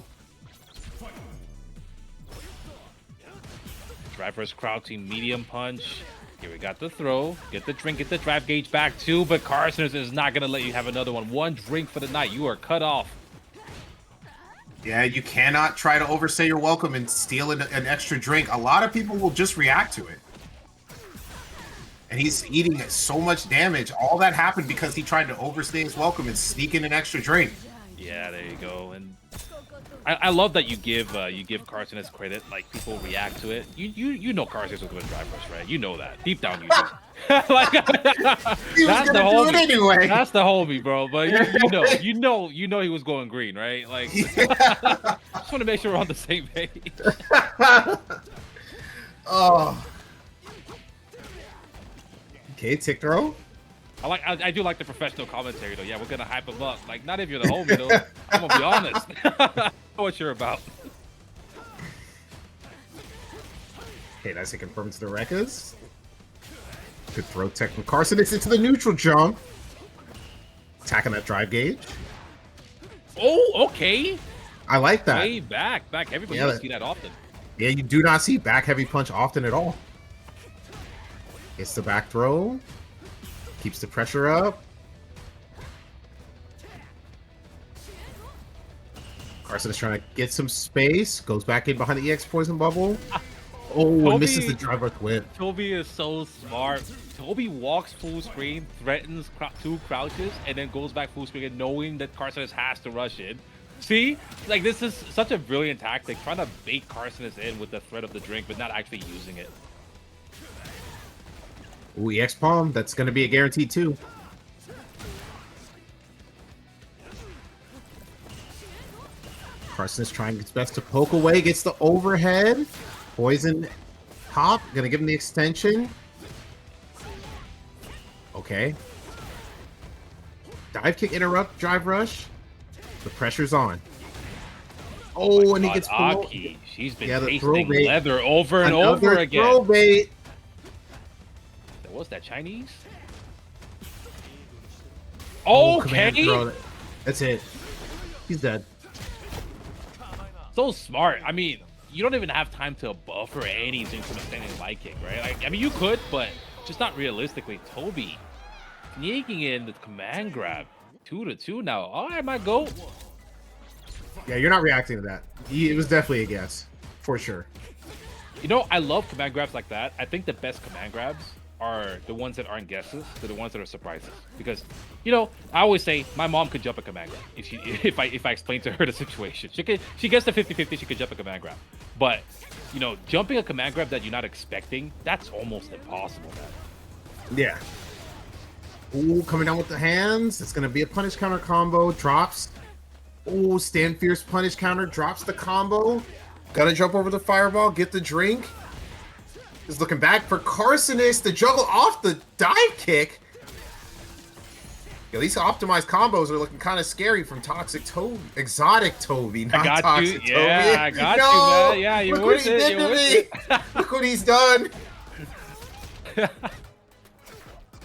Drive rush crouching medium punch. Here we got the throw. Get the drink, get the drive gauge back too, but Kharsonist is not going to let you have another one. One drink for the night. You are cut off. Yeah, you cannot try to overstay your welcome and steal an extra drink. A lot of people will just react to it. And he's eating so much damage. All that happened because he tried to overstay his welcome and sneak in an extra drink. Yeah, there you go. And I love that you give Kharsonist credit. Like, people react to it. You know Kharsonist was going to drive rush, right? You know that deep down. You do. Like, he was gonna do it anyway. That's the homie, bro. But you know he was going green, right? Like, just want to make sure we're on the same page. Oh. Okay, tick throw. I do like the professional commentary though. Yeah, we're gonna hype him up. Like, not if you're the homie though. I'm gonna be honest. I know what you're about. Okay, nice and confirms the Rekkas. Good throw tech from Kharsonist into the neutral jump. Attacking that drive gauge. Oh, okay. I like that. Way back. Everybody doesn't see that often. Yeah, you do not see back heavy punch often at all. It's the back throw. Keeps the pressure up. Kharsonist trying to get some space. Goes back in behind the EX poison bubble. Oh, and misses the driver whip. Tobi is so smart. Tobi walks full screen, threatens two crouches, and then goes back full screen, knowing that Kharsonist has to rush in. See, like this is such a brilliant tactic, trying to bait Kharsonist in with the threat of the drink, but not actually using it. Ooh, EX palm. That's going to be a guaranteed 2. Kharsonist trying his best to poke away, gets the overhead. Poison top, gonna give him the extension. Okay. Dive kick, interrupt, drive rush. The pressure's on. Oh, and he gets Mokhie. She's been the tasting leather over and Another over again. Throw bait. What's that, Chinese? Okay. That's it. He's dead. So smart. I mean, you don't even have time to buffer anything from a standing light kick, right? Like, I mean, you could, but just not realistically. Tobi sneaking in the command grab. 2-2 now. All right, my goat. Yeah, you're not reacting to that. It was definitely a guess, for sure. You know, I love command grabs like that. I think the best command grabs are the ones that aren't guesses. They're the ones that are surprises. Because, you know, I always say my mom could jump a command grab if I explain to her the situation. She gets the 50-50, she could jump a command grab. But, you know, jumping a command grab that you're not expecting, that's almost impossible, man. Yeah. Ooh, coming down with the hands. It's gonna be a punish counter combo. Drops. Ooh, stand fierce punish counter. Drops the combo. Gotta jump over the fireball. Get the drink. Is looking back for Kharsonist to juggle off the dive kick. Yo, these optimized combos are looking kind of scary from Toxic Tobi. Exotic Tobi, not Toxic Tobi. Yeah, I got you, man. Yeah, you look what he did to me. Look what he's done.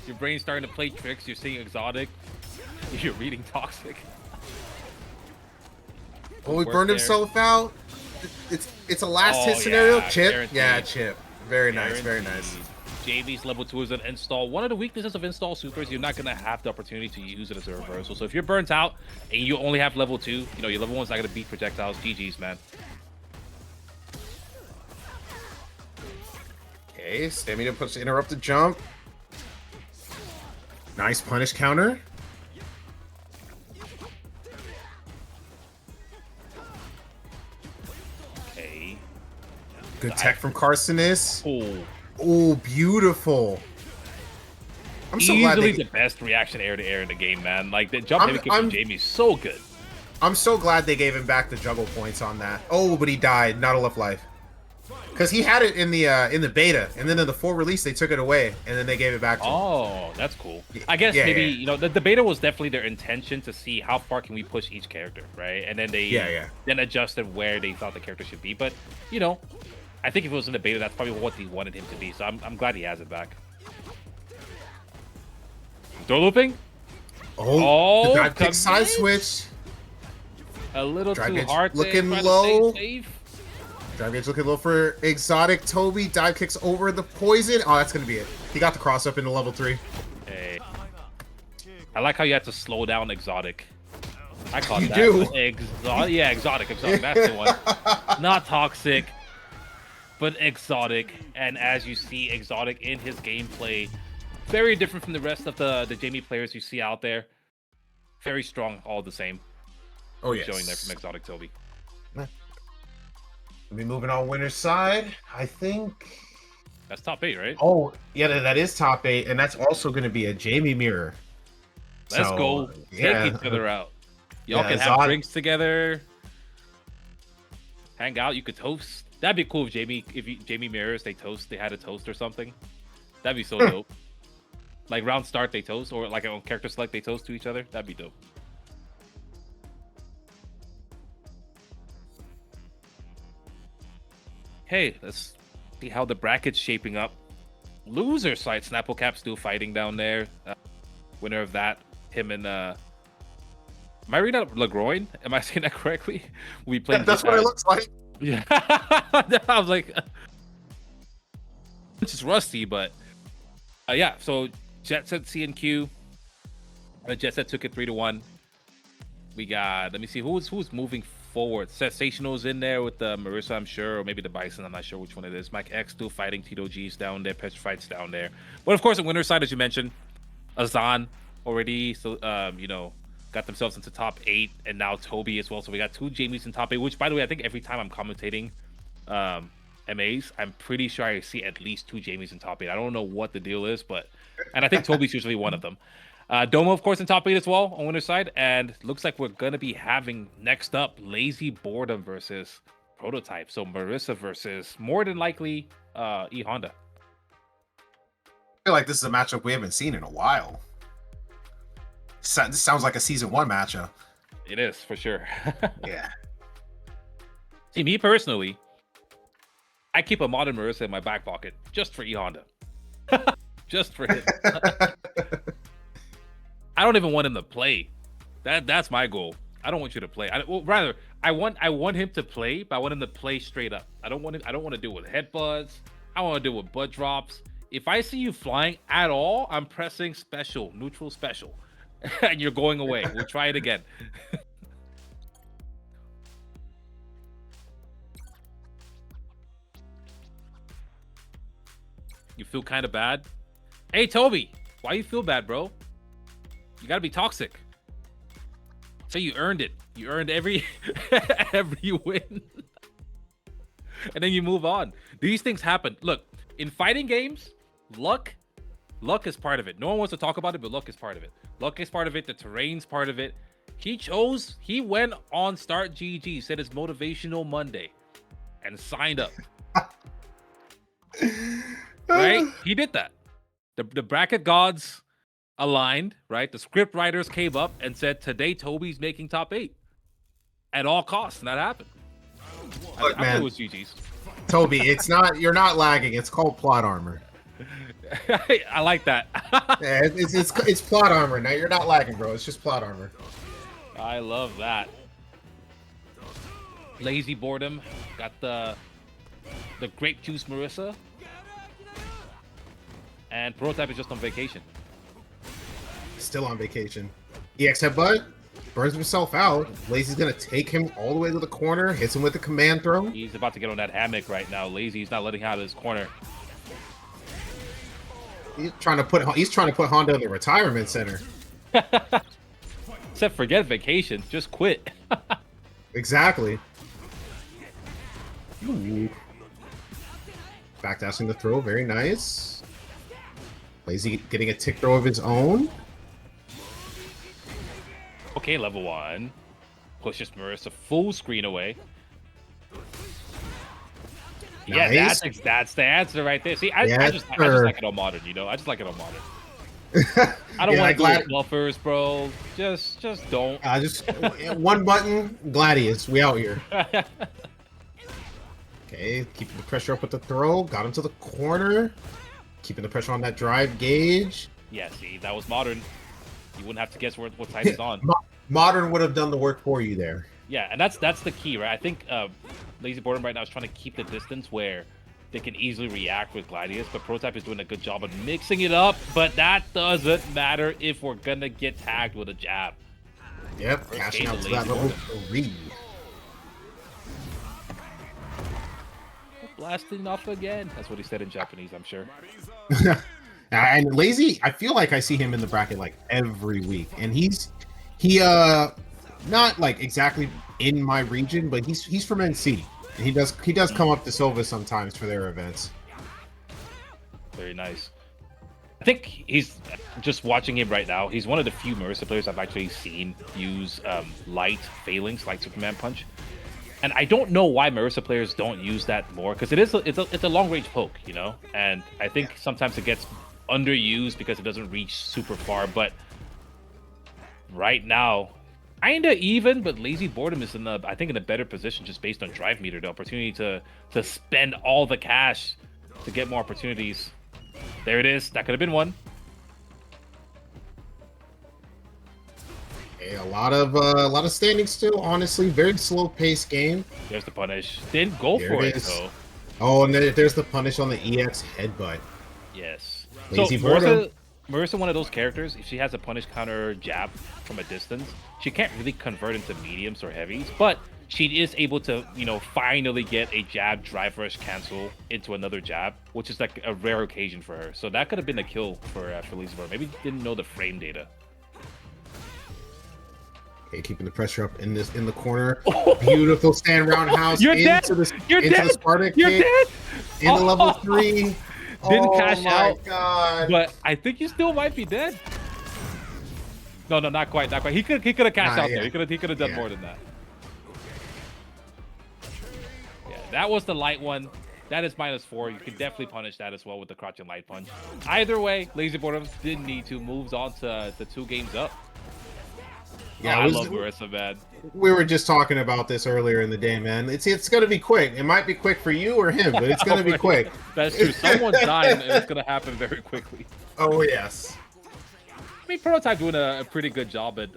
Your brain's starting to play tricks. You're seeing exotic. You're reading toxic. Oh, he burned himself out. It's a last hit scenario. Yeah, Chip. guaranteed. Yeah, Chip. Very nice. Very nice. JV's level 2 is an install. One of the weaknesses of install supers, you're not going to have the opportunity to use it as a reversal. So if you're burnt out and you only have level 2, you know, your level 1's not going to beat projectiles. GG's, man. Okay, stamina puts the interrupted jump. Nice punish counter. Okay. Good tech from Kharsonist. Oh. Oh, beautiful. I'm so glad Easily the best reaction air to air in the game, man. Like the jump heavy kick from Jamie's so good. I'm so glad they gave him back the juggle points on that. Oh, but he died. Not enough life. Because he had it in the beta, and then in the full release they took it away, and then they gave it back to him. Oh, that's cool. I guess maybe you know the beta was definitely their intention to see how far can we push each character, right? And then they then adjusted where they thought the character should be. But you know, I think if it was in the beta, that's probably what they wanted him to be. So I'm glad he has it back. Throw looping. Oh, the dive kick side switch. A little drive too hard. Looking low. Dive kick's looking low for Exotic Tobi. Dive kicks over the poison. Oh, that's gonna be it. He got the cross up into level 3. Hey. I like how you had to slow down Exotic. I caught that. You do. Exotic. That's the one. Not Toxic, but Exotic. And as you see, Exotic in his gameplay, very different from the rest of the Jamie players you see out there. Very strong, all the same. Oh yes. Showing there from Exotic Tobi. We'll be moving on winner's side. I think that's top 8, right? Oh, yeah, that is top 8, and that's also going to be a Jamie mirror. Let's go. Take each other out. Y'all can have drinks together. Hang out. You could toast. That'd be cool if Jamie mirrors, they had a toast or something. That'd be so dope. Like round start, they toast, or like on character select, they toast to each other. That'd be dope. Hey, let's see how the bracket's shaping up. Loser side, SnappleCap still fighting down there. Winner of that, him and am I reading out LeGroin? Am I saying that correctly? We played. That's what it looks like. Yeah, I was like, it's just rusty, but yeah. So Jet Set CNQ. Jet Set took it 3-1. We got. Let me see who's moving forward. Sensational's in there with the Marisa, I'm sure, or maybe the Bison. I'm not sure which one it is. Mike X still fighting. TitoG's down there. Petrafied's down there. But of course, on winner's side, as you mentioned, Azan already, so you know, got themselves into top 8, and now Tobi as well. So we got 2 Jamies in top 8. Which, by the way, I think every time I'm commentating MAs, I'm pretty sure I see at least 2 Jamies in top 8. I don't know what the deal is, but and I think Tobi's usually one of them. Doma, of course, in top 8 as well on winner's side. And looks like we're going to be having next up Lazyboredom versus Prototype. So Marisa versus, more than likely, E.Honda. I feel like this is a matchup we haven't seen in a while. This sounds like a season 1 matchup. It is, for sure. Yeah. See, me personally, I keep a modern Marisa in my back pocket just for E.Honda. Just for him. I don't even want him to play. That's my goal. I don't want you to play. Rather, I want him to play, but I want him to play straight up. I don't want to do it with headbutts. I want to do it with butt drops. If I see you flying at all, I'm pressing special, neutral special, and you're going away. We'll try it again. You feel kind of bad? Hey, Tobi, why you feel bad, bro? You gotta be toxic. Say you earned it. You earned every every win. And then you move on. These things happen. Look, in fighting games, luck is part of it. No one wants to talk about it, but luck is part of it. Luck is part of it. The terrain's part of it. He went on Start GG, said it's Motivational Monday, and signed up. Right? He did that. The bracket gods aligned, right? The script writers came up and said, today Tobi's making top 8 at all costs, and that happened. Look, man, it was GG's. Tobi, you're not lagging. It's called plot armor. I like that. Yeah, it's plot armor. Now you're not lagging, bro. It's just plot armor. I love that. Lazyboredom got the grape juice Marisa. And Prototype is just on vacation. Still on vacation. EX headbutt, burns himself out. Lazy's gonna take him all the way to the corner, hits him with the command throw. He's about to get on that hammock right now. Lazy's not letting him out of his corner. He's trying to put Honda in the retirement center. Except forget vacation, just quit. Exactly. Ooh. Backdashing the throw, very nice. Lazy getting a tick throw of his own. Okay, level 1. Pushes Marisa full screen away. Nice. Yeah, that's the answer right there. See, I just like it on modern, you know? I just like it on modern. I don't want to do buffers, bro. Just don't. Just one button, Gladius. We out here. Okay, keeping the pressure up with the throw. Got him to the corner. Keeping the pressure on that drive gauge. Yeah, see, that was modern. You wouldn't have to guess what side it's on. Modern would have done the work for you there. Yeah, and that's the key, right? I think Lazyboredom right now is trying to keep the distance where they can easily react with Gladius, but Prototype is doing a good job of mixing it up, but that doesn't matter if we're gonna get tagged with a jab. Yep, cashing out to that level 3. Blasting off again. That's what he said in Japanese, I'm sure. And Lazy, I feel like I see him in the bracket like every week, and he not like exactly in my region, but he's from NC, and he does come up to Silva sometimes for their events. Very nice. I think he's just watching him right now. He's one of the few Marisa players I've actually seen use light failings, like Superman Punch. And I don't know why Marisa players don't use that more, because it's a long range poke, you know. And I think sometimes it gets underused because it doesn't reach super far. But right now, kinda even, but Lazyboredom is in a better position just based on drive meter, the opportunity to spend all the cash to get more opportunities. There it is. That could have been one. A lot of standing still, honestly. Very slow paced game. There's the punish. Didn't go for it though. Oh, and there's the punish on the EX headbutt. Yes. Lazyboredom. Marisa, one of those characters, if she has a punish counter jab from a distance, she can't really convert into mediums or heavies, but she is able to, you know, finally get a jab drive rush cancel into another jab, which is like a rare occasion for her. So that could have been a kill for Lazyboredom. Maybe didn't know the frame data. Okay, keeping the pressure up in the corner. Beautiful stand roundhouse You're into dead. the You're into dead. the Sparta You're kick, dead. into level 3. Didn't cash my out. God. But I think you still might be dead. No, not quite, not quite. He could have cashed out there. He could have done more than that. Yeah, that was the light one. That is -4. You can definitely punish that as well with the crouching light punch. Either way, Lazyboredom didn't need to. Moves on to the 2 games up. Yeah, I love Marisa, man. We were just talking about this earlier in the day, man. It's going to be quick. It might be quick for you or him, but it's going to be quick. That's true. Someone's dying, and it's going to happen very quickly. Oh, yes. I mean, Prototype doing a pretty good job at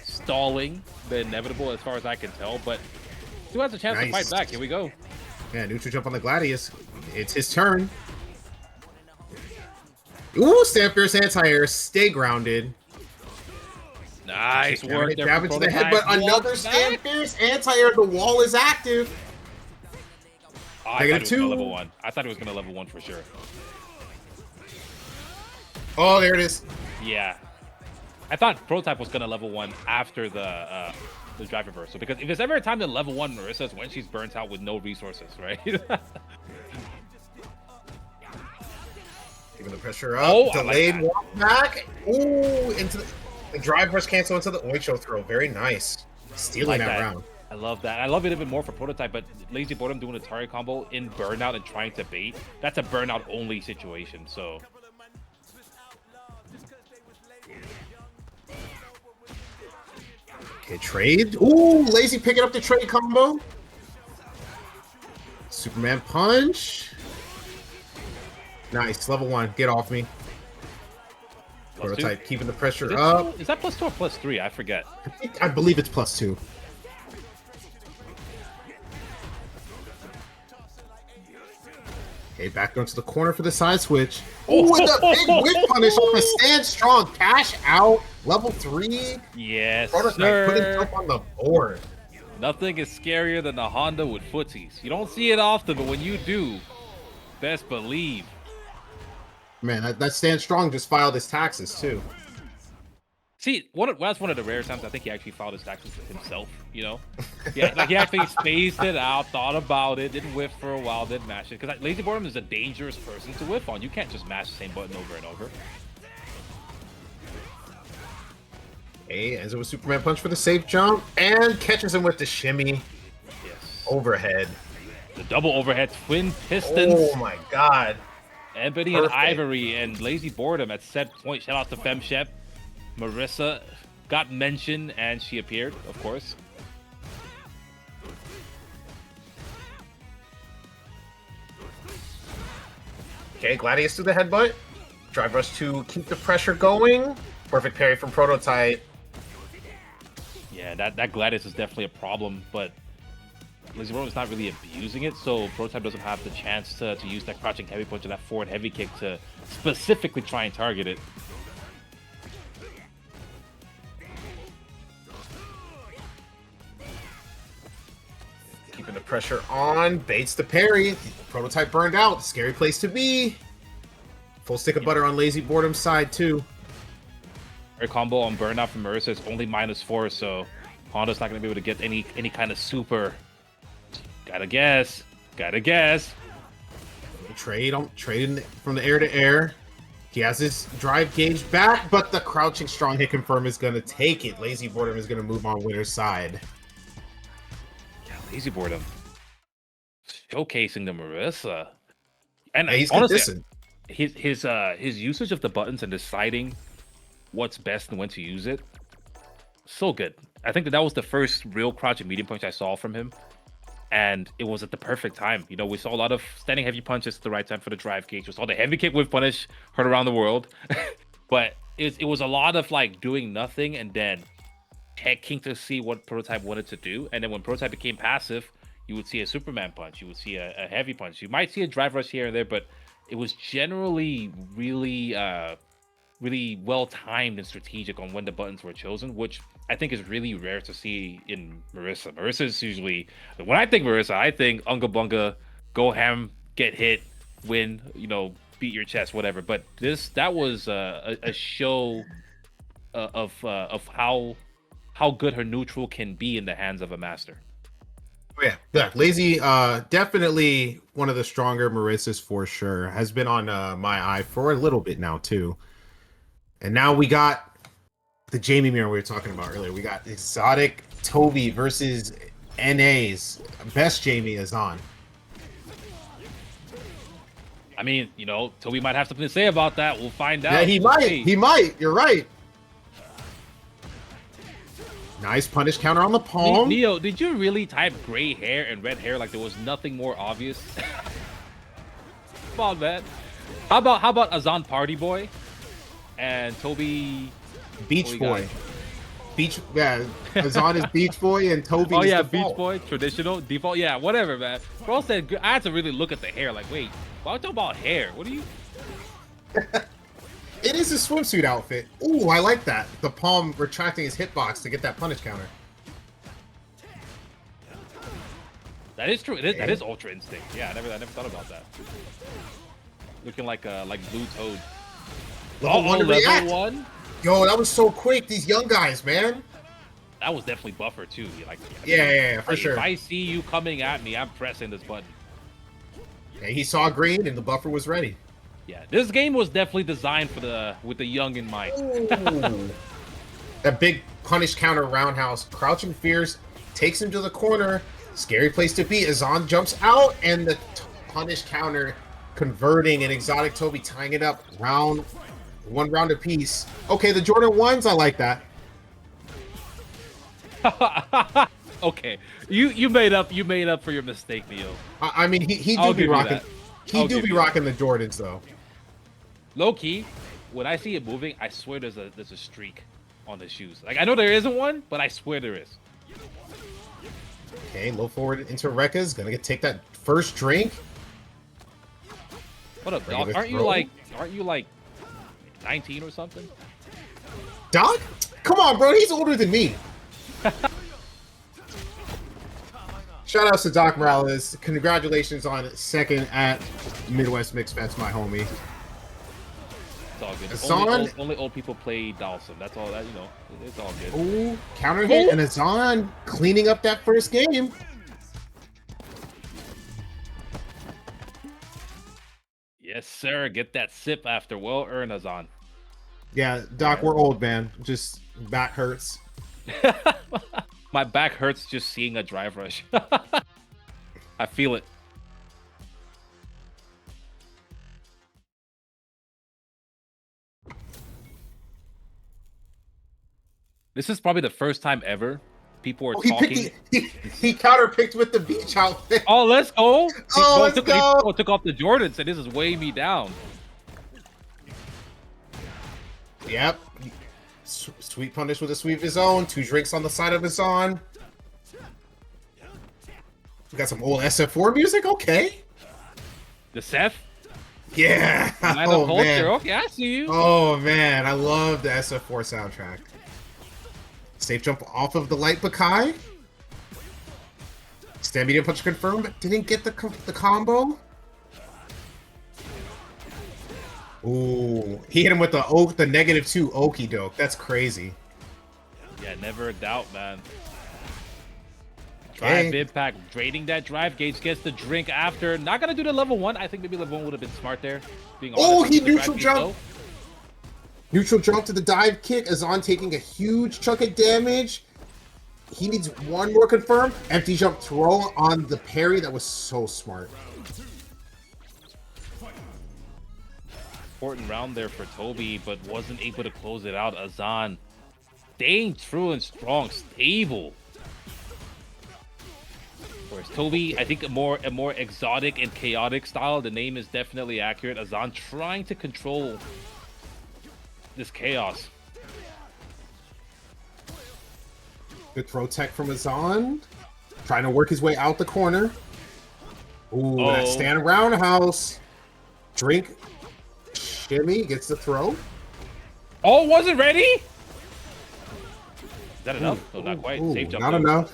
stalling the inevitable, as far as I can tell, but still has a chance to fight back. Here we go. Yeah, neutral jump on the Gladius. It's his turn. Ooh, stand fierce anti-air. Stay grounded. Nice work there. Jab into the head, but another stand fierce anti-air. The wall is active. Oh, I thought it was gonna level 1. I thought it was going to level 1 for sure. Oh, there it is. Yeah. I thought Prototype was going to level 1 after the drive reversal, because if there's ever a time to level 1 Marisa, is when she's burnt out with no resources, right? Giving the pressure up. Oh, delayed like walk back. Ooh, into the drive rush cancel into the Oicho throw. Very nice. Stealing that round. I love that. I love it even more for Prototype, but Lazyboredom doing a target combo in burnout and trying to bait. That's a burnout only situation, so. Okay, trade. Ooh, Lazy picking up the trade combo. Superman punch. Nice, level 1. Get off me. Prototype keeping the pressure up. Is that +2 or +3? I forget. I believe it's +2. Okay, back onto the corner for the side switch. Oh, with a big whip punish off a stand strong. Cash out. Level 3. Yes, Prototype putting himself on the board. Nothing is scarier than a Honda with footsies. You don't see it often, but when you do, best believe. Man, that stand strong just filed his taxes too. See, that's one of the rare times I think he actually filed his taxes himself, you know? Yeah, like he actually spaced it out, thought about it, didn't whiff for a while, didn't mash it. Because Lazyboredom is a dangerous person to whiff on. You can't just mash the same button over and over. Hey, ends it with Superman punch for the safe jump, and catches him with the shimmy. Yes. Overhead. The double overhead twin pistons. Oh my god. Ebony and Ivory and Lazyboredom at set point. Shout out to FemShep. Marisa got mentioned and she appeared, of course. Okay, Gladius to the headbutt. Drive rush to keep the pressure going. Perfect parry from Prototype. Yeah, that Gladius is definitely a problem, but Lazyboredom is not really abusing it, so Prototype doesn't have the chance to use that crouching heavy punch and that forward heavy kick to specifically try and target it. Keeping the pressure on, baits the parry. Prototype burned out. Scary place to be. Full stick of butter on Lazyboredom's side too. Her combo on burnout from Marisa is only -4, so Honda's not going to be able to get any kind of super. Gotta guess. Trading from the air to air. He has his drive gauge back, but the crouching strong hit confirm is going to take it. Lazyboredom is going to move on winner's side. Lazyboredom showcasing the Marisa, and he's honestly, his usage of the buttons and deciding what's best and when to use it, so good. I think that was the first real crouch and medium punch I saw from him, and it was at the perfect time. You know, we saw a lot of standing heavy punches at the right time for the drive gauge. We saw the heavy kick with punish heard around the world, but it was a lot of like doing nothing and then checking to see what Prototype wanted to do. And then when Prototype became passive, you would see a Superman punch, you would see a heavy punch, you might see a drive rush here and there, but it was generally really well timed and strategic on when the buttons were chosen, which I think is really rare to see in Marisa. Marisa is usually, when I think Marisa, I think Unga Bunga, go ham, get hit, win, beat your chest, whatever. But that was a show of how good her neutral can be in the hands of a master. Oh, yeah. Lazy, definitely one of the stronger Marisas for sure. Has been on my eye for a little bit now too. And now we got the Jamie mirror we were talking about earlier. We got exotic Tobi versus NA's best Jamie Azan. I mean, Tobi might have something to say about that. We'll find out. Yeah, he might. He might. You're right. Nice punish counter on the palm. Neo, did you really type gray hair and red hair like there was nothing more obvious? Come on, man. How about Azan Party Boy and Tobi Beach Boy? Azan is Beach Boy and Tobi is default. Beach Boy, traditional, default. Yeah, whatever, man. Bro said I had to really look at the hair. Like, wait, why talk about hair? What are you? It is a swimsuit outfit. Ooh, I like that. The palm retracting his hitbox to get that punish counter. That is true. That is Ultra Instinct. Yeah, I never thought about that. Looking like Blue Toad. Level 1. Yo, that was so quick. These young guys, man. That was definitely buffer too. Yeah, for sure. If I see you coming at me, I'm pressing this button. Yeah, he saw green and the buffer was ready. Yeah, this game was definitely designed with the young in mind. That big punish counter roundhouse, crouching fierce, takes him to the corner. Scary place to be. Azan jumps out and the punish counter converting an exotic Tobi, tying it up. One round apiece. Okay, the Jordan 1s, I like that. Okay, you made up for your mistake, Neo. I mean, he do be rocking. He do be rocking the Jordans though. Low key, when I see it moving, I swear there's a streak on the shoes. Like, I know there isn't one, but I swear there is. Okay, low forward into Rekka's gonna take that first drink. What up, Doc? Aren't you like 19 or something? Doc? Come on, bro. He's older than me. Shout out to Doc Morales. Congratulations on second at Midwest Mixed Fest, my homie. It's all good. Azan, only old people play Dawson. That's all that, it's all good. Ooh, counter hit, and Azan cleaning up that first game. Yes, sir. Get that sip after. Well earned, Azan. Yeah, Doc, we're old, man. Just back hurts. My back hurts just seeing a drive rush. I feel it. This is probably the first time ever people are talking. He counter-picked with the beach outfit. Oh, let's go. Let's go. He took off the Jordans, and this is weighing me down. Yep. Sweet punish with a sweep of his own. 2 drinks on the side of his on. We got some old SF4 music. Okay. The Seth? Yeah. Oh, man. Okay, I see you. Oh, man. I love the SF4 soundtrack. Safe jump off of the light Bakai. Stand medium punch confirmed, but didn't get the combo. Ooh, he hit him with the -2 okie doke. That's crazy. Yeah, never a doubt, man. Drive impact, draining that drive gauge, gets the drink after. Not gonna do the level 1. I think maybe level 1 would have been smart there. He neutral jump. Neutral jump to the dive kick. Azan taking a huge chunk of damage. He needs one more confirm. Empty jump throw on the parry. That was so smart. Important round there for Tobi, but wasn't able to close it out. Azan staying true and strong, stable. Whereas Tobi, I think a more exotic and chaotic style. The name is definitely accurate. Azan trying to control this chaos. Good throw tech from Azan. Trying to work his way out the corner. Ooh, that stand roundhouse. Drink. Shimmy gets the throw. Oh, wasn't ready? that enough? No, not quite. Ooh, Safe jump. not though. enough.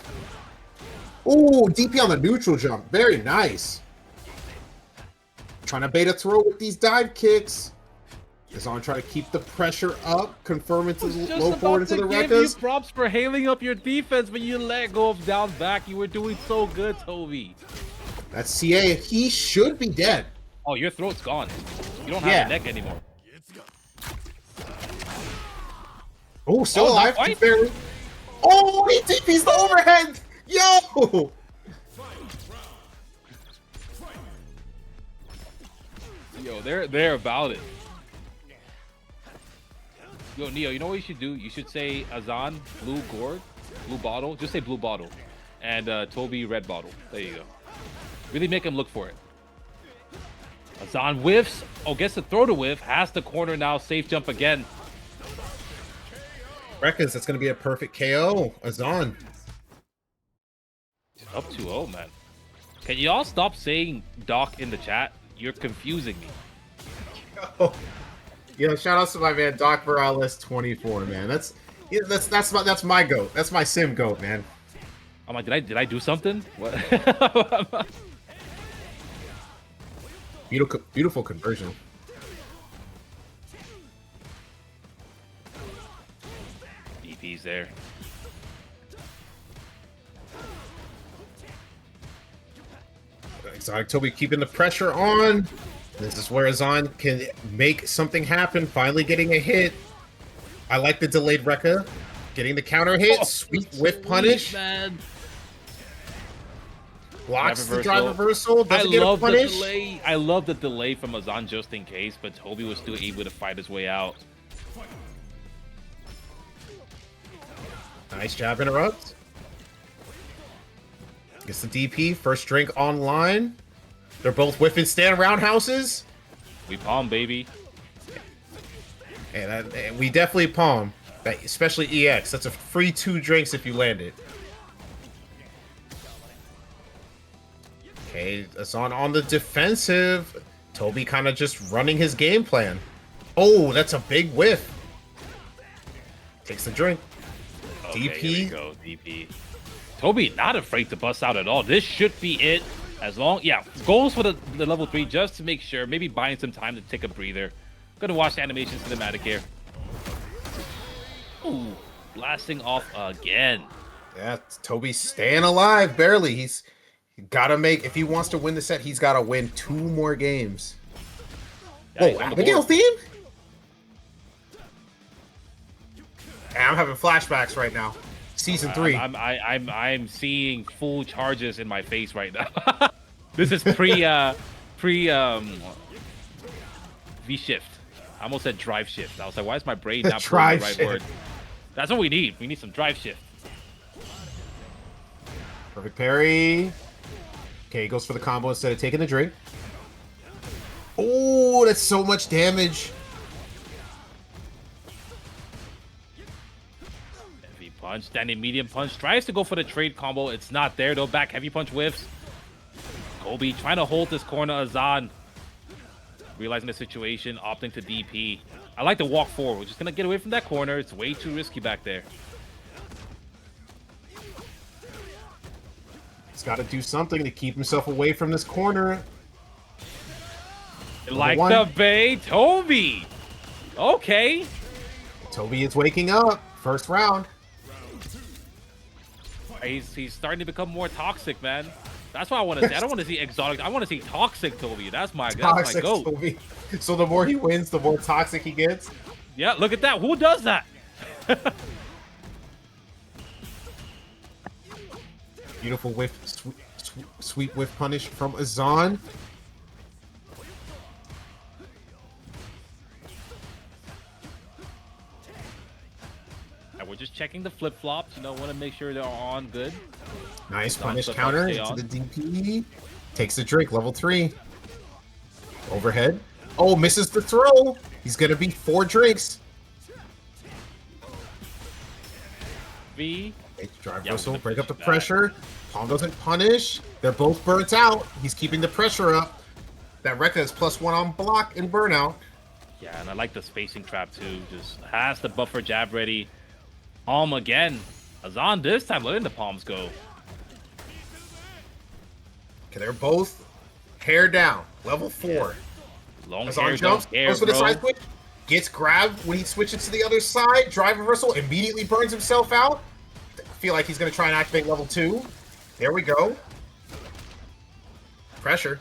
Ooh, DP on the neutral jump. Very nice. Trying to bait a throw with these dive kicks. Azan trying to keep the pressure up, confirm it to low forward into the give you Rekkas. props for hailing up your defense, but you let go of down back. You were doing so good, Tobi. That's CA. He should be dead. Oh, your throat's gone. You don't have a neck anymore. Oh, still alive. Not quite. Barely. Oh, he TP's the overhead. Yo. Yo, they're about it. Yo, Neo, you know what you should do? You should say Azan, blue gourd, blue bottle. Just say blue bottle. And Tobi, red bottle. There you go. Really make him look for it. Azan whiffs. Oh, gets the throw to whiff. Has the corner now. Safe jump again. Rekkas, that's going to be a perfect KO. Azan. Up 2-0, man. Can y'all stop saying Doc in the chat? You're confusing me. Yo, shout out to my man Doc Morales 24, man. That's my goat. That's my sim goat, man. I'm like, did I do something? What? Beautiful conversion. DP's there. Exotic Tobi keeping the pressure on. This is where Azan can make something happen, finally getting a hit. I like the delayed Rekka. Getting the counter hit, sweet whiff punish. Man. Blocks the drive reversal, doesn't get a punish. The delay. I love the delay from Azan just in case, but Tobi was still able to fight his way out. Nice jab interrupt. Gets the DP, first drink online. They're both whiffing stand roundhouses. We palm, baby. And we definitely palm. That, especially EX. That's a free 2 drinks if you land it. Okay, Azan on the defensive. Tobi kind of just running his game plan. Oh, that's a big whiff. Takes the drink. Okay, DP. Here we go, DP. Tobi not afraid to bust out at all. This should be it. As long, yeah, goals for the level 3 just to make sure. Maybe buying some time to take a breather. Gonna watch the animation cinematic here. Ooh, blasting off again. Yeah, Tobi staying alive barely. He's got to make, if he wants to win the set, he's got to win 2 more games. Yeah, oh, Abigail theme? I'm having flashbacks right now. Season 3. I'm seeing full charges in my face right now. This is pre V shift. I almost said drive shift. I was like, why is my brain not pulling the right word? That's what we need. We need some drive shift. Perfect parry. Okay, he goes for the combo instead of taking the drink. Oh, that's so much damage. Heavy punch, standing medium punch. Tries to go for the trade combo. It's not there though. Back heavy punch whiffs. Tobi trying to hold this corner. Azan realizing the situation, opting to DP. I like to walk forward. We're just gonna get away from that corner. It's way too risky back there. He's got to do something to keep himself away from this corner. Like the bait, Tobi. Okay. Tobi is waking up. First round. He's starting to become more toxic, man. That's what I want to see. I don't want to see exotic. I want to see toxic Tobi. That's my goat. Tobi. So the more he wins, the more toxic he gets. Yeah, look at that. Who does that? Beautiful whiff, sweet whiff punish from Azan. And we're just checking the flip flops. You know, want to make sure they're on good. Nice punish counter into the DP. Takes the drink, level 3. Overhead. Oh, misses the throw. He's gonna be 4 drinks. V. Drive whistle, break up the pressure. Palm doesn't punish. They're both burnt out. He's keeping the pressure up. That Rekka is +1 on block and burnout. Yeah, and I like the spacing trap too. Just has the buffer jab ready. Again. Azan this time letting the palms go. Okay, they're both hair down, level 4. Long Azan hair, jumps, don't care, goes for the bro. side switch, gets grabbed when he switches to the other side, drive reversal, immediately burns himself out. I feel like he's going to try and activate level 2. There we go. Pressure.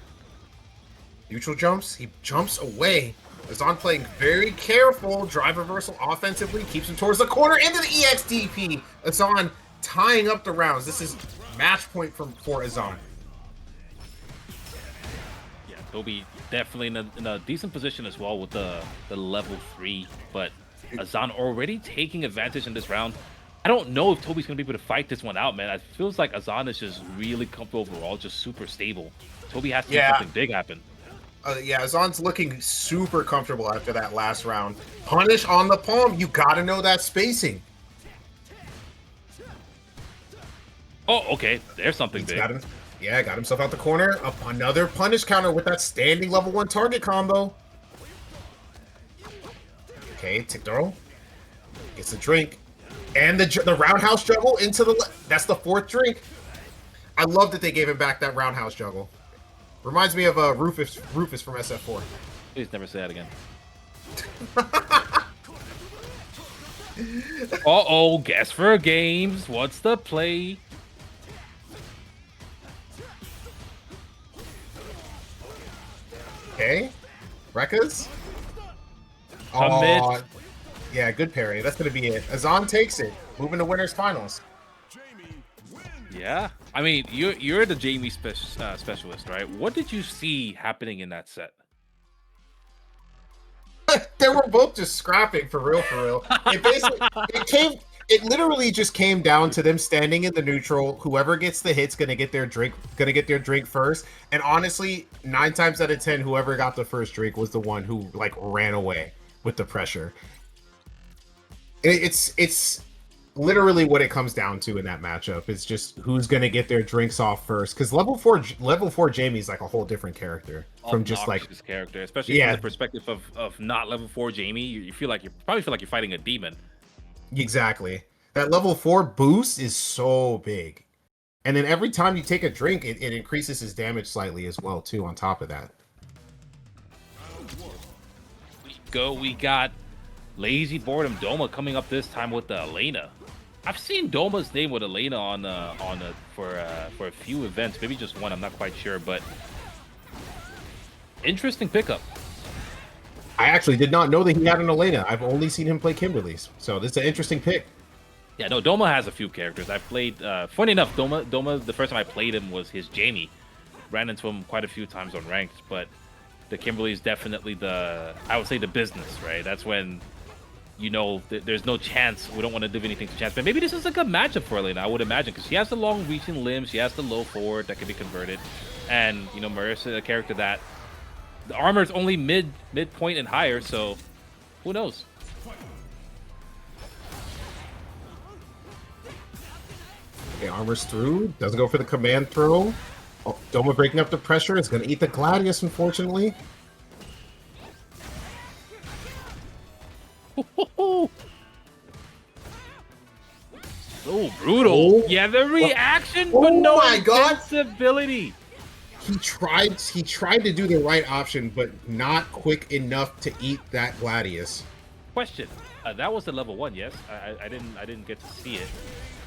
Neutral jumps, he jumps away. Azan playing very careful, drive reversal offensively, keeps him towards the corner, into the EXDP. Azan tying up the rounds. This is match point for Azan. Yeah, Tobi definitely in a decent position as well with the level 3, but Azan already taking advantage in this round. I don't know if Tobi's gonna be able to fight this one out, man. It feels like Azan is just really comfortable overall, just super stable. Tobi has to make something big happen. Yeah, Azan's looking super comfortable after that last round. Punish on the palm. You gotta know that spacing. Oh, okay. There's something big. Got himself out the corner. Up another punish counter with that standing level 1 target combo. Okay, tick throw. Gets a drink. And the roundhouse juggle into the... That's the 4th drink. I love that they gave him back that roundhouse juggle. Reminds me of Rufus from SF4. Please never say that again. Uh-oh, guess for games. What's the play? Okay. Rekkas. Commit. Oh, yeah, good parry. That's going to be it. Azan takes it. Moving to winners finals. Yeah. I mean, you're the Jamie specialist, right? What did you see happening in that set? They were both just scrapping for real. It literally just came down to them standing in the neutral. Whoever gets the hit's gonna get their drink first. And honestly, 9 times out of 10, whoever got the first drink was the one who like ran away with the pressure. It's literally what it comes down to in that matchup. It's just who's gonna get their drinks off first. Because level 4 Jamie's like a whole different character from just like this character, especially from the perspective of not level 4 Jamie. You probably feel like you're fighting a demon. Exactly. That level 4 boost is so big. And then every time you take a drink, it increases his damage slightly as well, too, on top of that. We got Lazyboredom Doma coming up this time with Elena. I've seen Doma's name with Elena for a few events, maybe just one, I'm not quite sure, but interesting pickup. I actually did not know that he had an Elena. I've only seen him play Kimberly's, so this is an interesting pick. Yeah, no, Doma has a few characters. I've played, funny enough, Doma, the first time I played him was his Jamie. Ran into him quite a few times on ranked, but the Kimberly is definitely I would say the business, right? That's when, you know, there's no chance. We don't want to do anything to chance, but maybe this is a good matchup for Elena, I would imagine, because she has the long-reaching limbs, she has the low forward that can be converted, and, you know, Marisa, a character that the armor is only midpoint and higher, so who knows? Okay, armor's through. Doesn't go for the command throw. Oh, Doma breaking up the pressure. It's going to eat the Gladius, unfortunately. So brutal. Oh. Yeah, the reaction, but no invincibility. He tried to do the right option, but not quick enough to eat that Gladius. Question: that was the level 1, yes? I didn't get to see it.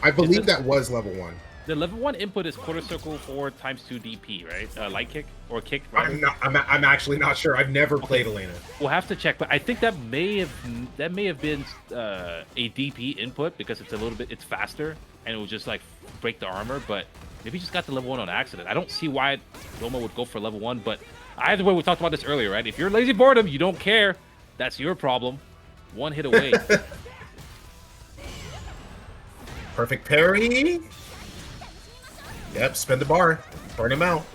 I believe that was level 1. The level 1 input is quarter circle forward × 2 DP, right? Light kick or kick. Right? I'm actually not sure. I've never played Elena. We'll have to check, but I think that may have been a DP input because it's faster and it will just like break the armor, but. Maybe he just got the level 1 on accident. I don't see why Doma would go for level 1, but either way, we talked about this earlier, right? If you're Lazyboredom, you don't care. That's your problem. One hit away. Perfect parry. Yep, spin the bar. Burn him out.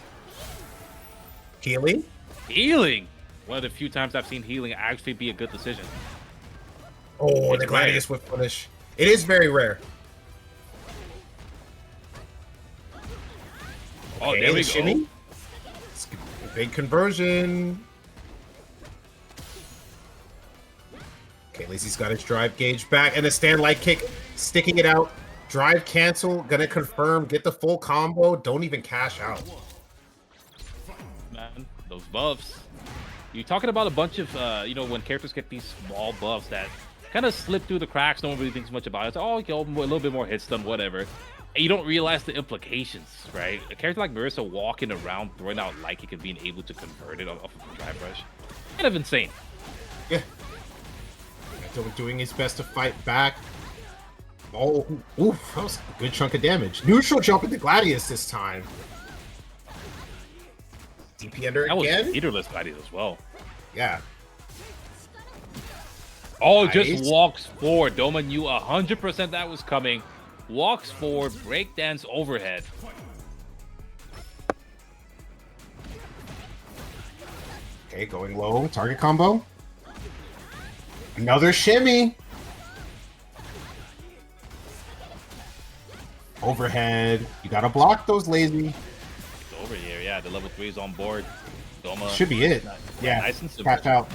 Healing. Healing. One of the few times I've seen healing actually be a good decision. Oh, the Gladius with punish. It is very rare. Oh, there we go. Big conversion. Okay, Lazy's got his drive gauge back, and a stand light kick, sticking it out. Drive cancel, gonna confirm, get the full combo, don't even cash out. Man, those buffs. You're talking about a bunch of, you know, when characters get these small buffs that kind of slip through the cracks, no one really thinks much about it. It's, oh, okay, a little bit more hits done, whatever. And you don't realize the implications, right? A character like Marisa walking around, throwing out like it could being able to convert it off of a drive rush. Kind of insane. Yeah. Doing his best to fight back. Oh, oof, that was a good chunk of damage. Neutral jump into Gladius this time. DP under that again? Was leaderless Gladius as well. Yeah. Oh, nice. Just walks forward. Doma knew 100% that was coming. Walks forward, breakdance overhead. Okay, going low, target combo. Another shimmy. Overhead. You gotta block those lazy. It's over here, yeah. The level 3 is on board. Doma should be it. Yeah, nice and simple. Catch out.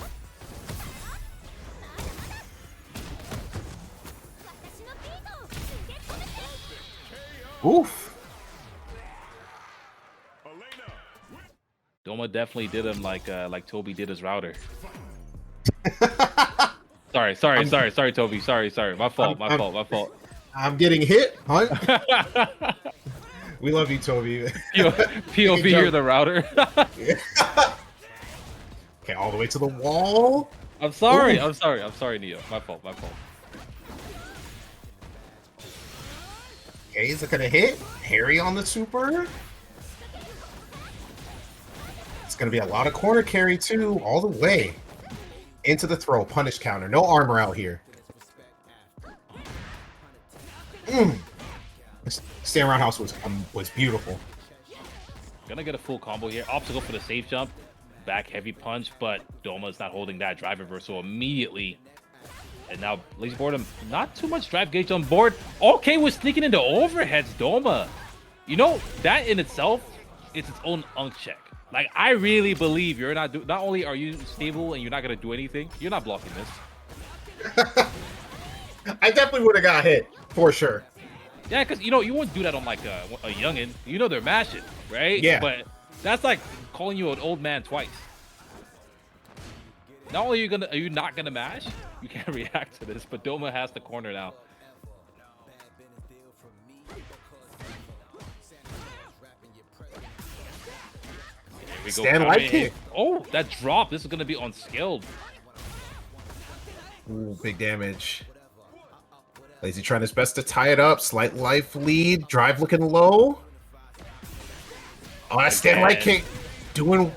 Oof. Doma definitely did him like Tobi did his router. sorry, Tobi. Sorry. My fault. I'm getting hit, huh? We love you, Tobi. POV, you're the router. Okay, all the way to the wall. I'm sorry, Neo. My fault. Okay, is it gonna hit? Harry on the super. It's gonna be a lot of corner carry too, all the way into the throw. Punish counter. No armor out here. Stand roundhouse was beautiful. Gonna get a full combo here. Obstacle for the safe jump. Back heavy punch, but Doma's not holding that drive reversal immediately. And now Lazyboredom, not too much drive gauge on board. Okay, we're sneaking into overheads, Doma. You know, that in itself, it's its own unk check. Like, I really believe you're not only are you stable and you're not gonna do anything, you're not blocking this. I definitely would have got hit, for sure. Yeah, because, you know, you wouldn't do that on, like, a youngin'. You know they're mashing, right? Yeah. But that's like calling you an old man twice. Not only are you not gonna mash, you can't react to this, but Doma has the corner now. Here we go. Stand light kick. Oh, that drop. This is gonna be unskilled. Ooh, big damage. Lazy trying his best to tie it up. Slight life lead. Drive looking low. Oh, that stand light kick doing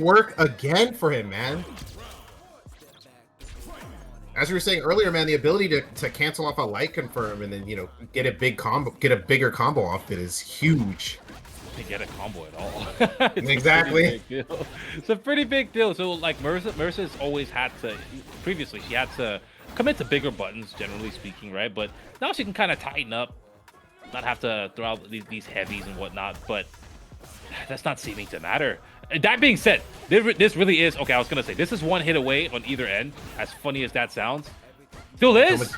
work again for him, man. As we were saying earlier, man, the ability to cancel off a light confirm and then, you know, get a bigger combo off it is huge. To get a combo at all. Exactly. It's a pretty big deal. So, like, Marisa's always had to, previously, she had to commit to bigger buttons, generally speaking, right? But now she can kind of tighten up, not have to throw out these heavies and whatnot, but that's not seeming to matter. That being said, this really is, okay, I was going to say, this is one hit away on either end, as funny as that sounds. Still is.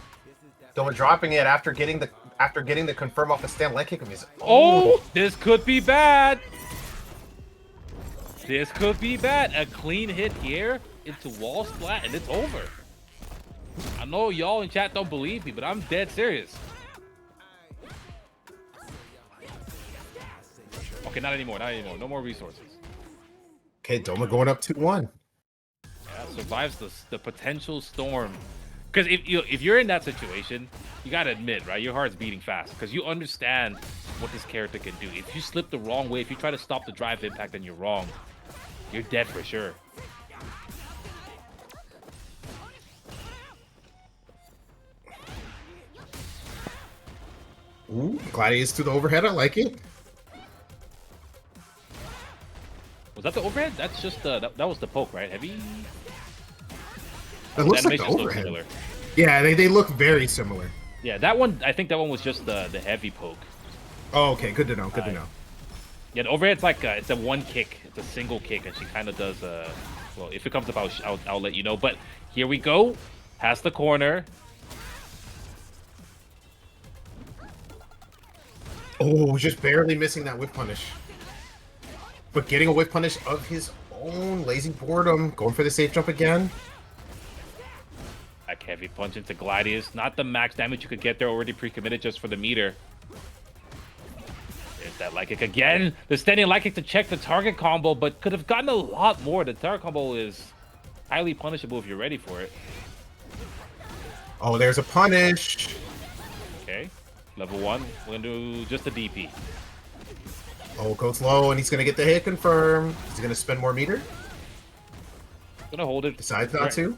Doma dropping it after getting the confirm off the stand leg kick of his. Oh, this could be bad. This could be bad. A clean hit here into wall splat, and it's over. I know y'all in chat don't believe me, but I'm dead serious. Okay, not anymore. No more resources. Okay, Doma going up 2-1. Yeah, survives the potential storm. Because if you're in that situation, you gotta admit, right, your heart's beating fast because you understand what this character can do. If you slip the wrong way, if you try to stop the drive impact, then you're wrong. You're dead for sure. Ooh, Gladius to the overhead. I like it. Was that the overhead? That's just that was the poke, right? Heavy. It looks like the overhead. Yeah, they look very similar. Yeah, that one. I think that one was just the heavy poke. Oh, okay. Good to know. Good to know. Yeah, the overhead's like it's a one kick. It's a single kick, and she kind of does. Well, if it comes up, I'll let you know. But here we go. Has the corner. Oh, just barely missing that whip punish. But getting a whip punish of his own. Lazyboredom. Going for the safe jump again. Back heavy punch into Gladius. Not the max damage you could get there, already pre-committed just for the meter. There's that light kick again. The standing light kick to check the target combo, but could have gotten a lot more. The target combo is highly punishable if you're ready for it. Oh, there's a punish. Okay. Level 1. We're going to do just a DP. Oh, goes low, and he's going to get the hit confirmed. He's going to spend more meter. Gonna hold it. Decides not to.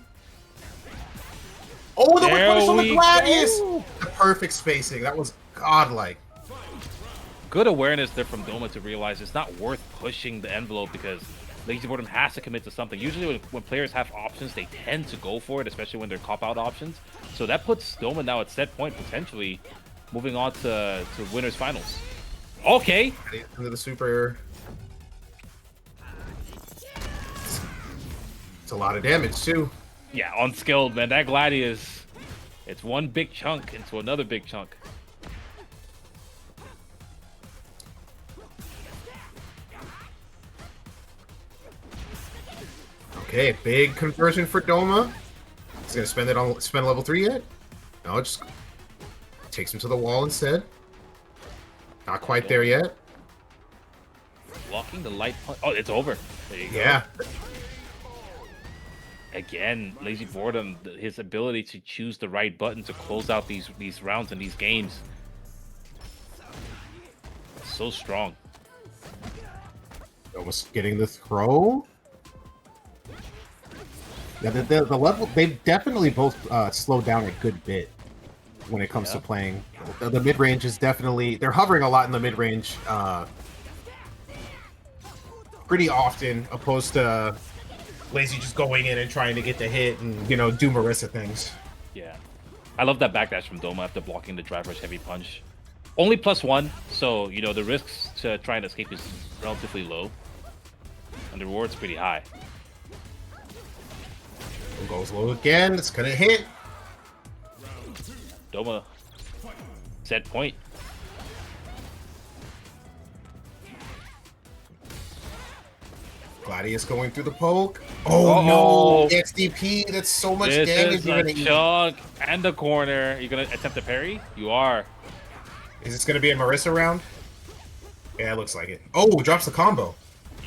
Oh, the whip punish on the Gladius! The perfect spacing. That was godlike. Good awareness there from Doma to realize it's not worth pushing the envelope because Lazyboredom has to commit to something. Usually when players have options, they tend to go for it, especially when they're cop-out options. So that puts Doma now at set point, potentially moving on to winners finals. Okay. Into the super. It's a lot of damage too. Yeah, unskilled, man. That Gladius, it's one big chunk into another big chunk. Okay, big conversion for Doma. He's gonna spend it on level 3 yet? No, it just takes him to the wall instead. Not quite there yet. Blocking the light punch. Oh, it's over. There you go. Yeah. Again, Lazyboredom, his ability to choose the right button to close out these rounds and these games. So strong. Almost getting the throw. Yeah, the level, they've definitely both slowed down a good bit when it comes to playing. The mid-range is definitely, they're hovering a lot in the mid-range pretty often, opposed to Lazy just going in and trying to get the hit and, you know, do Marisa things. Yeah. I love that backdash from Doma after blocking the drive rush heavy punch. Only +1, so, you know, the risks to try and escape is relatively low. And the reward's pretty high. Goes low again. It's gonna hit. Doma, set point. Gladius going through the poke. Oh no! XDP. That's so much damage you're gonna eat. Chug and the corner. You're gonna attempt a parry. You are. Is this gonna be a Marisa round? Yeah, it looks like it. Oh, drops the combo.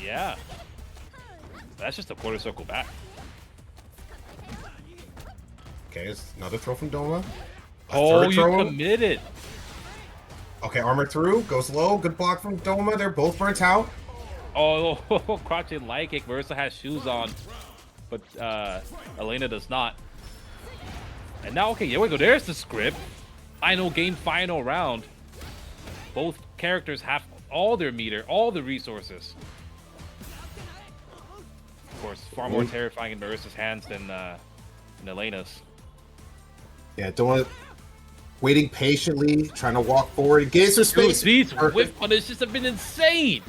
Yeah. That's just a quarter circle back. Okay, it's another throw from Doma. Oh, you committed. Okay, armor through, goes low. Good block from Doma. They're both burnt out. Oh, crouching light kick. Marisa has shoes on, but Elena does not. And now, okay, here we go. There's the script. Final game, final round. Both characters have all their meter, all the resources. Of course, far more terrifying in Marisa's hands than in Elena's. Yeah, Doma waiting patiently, trying to walk forward, get some space. Dude, these whip punishes have been insane.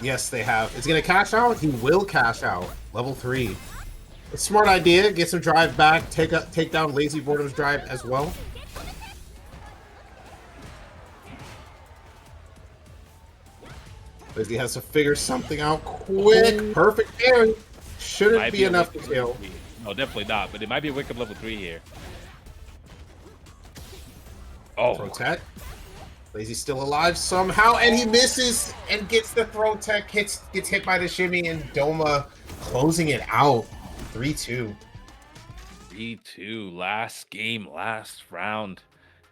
Yes, they have. Is he gonna cash out? He will cash out. Level 3. A smart idea. Get some drive back. Take down Lazyboredom's drive as well. Lazy has to figure something out quick. Perfect parry. Shouldn't be enough to kill. No, definitely not. But it might be a Wicked level 3 here. Oh, throw tech. Lazy's still alive somehow, and he misses and gets the throw tech. Gets hit by the shimmy, and Doma closing it out. 3-2. 3-2. Last game, last round,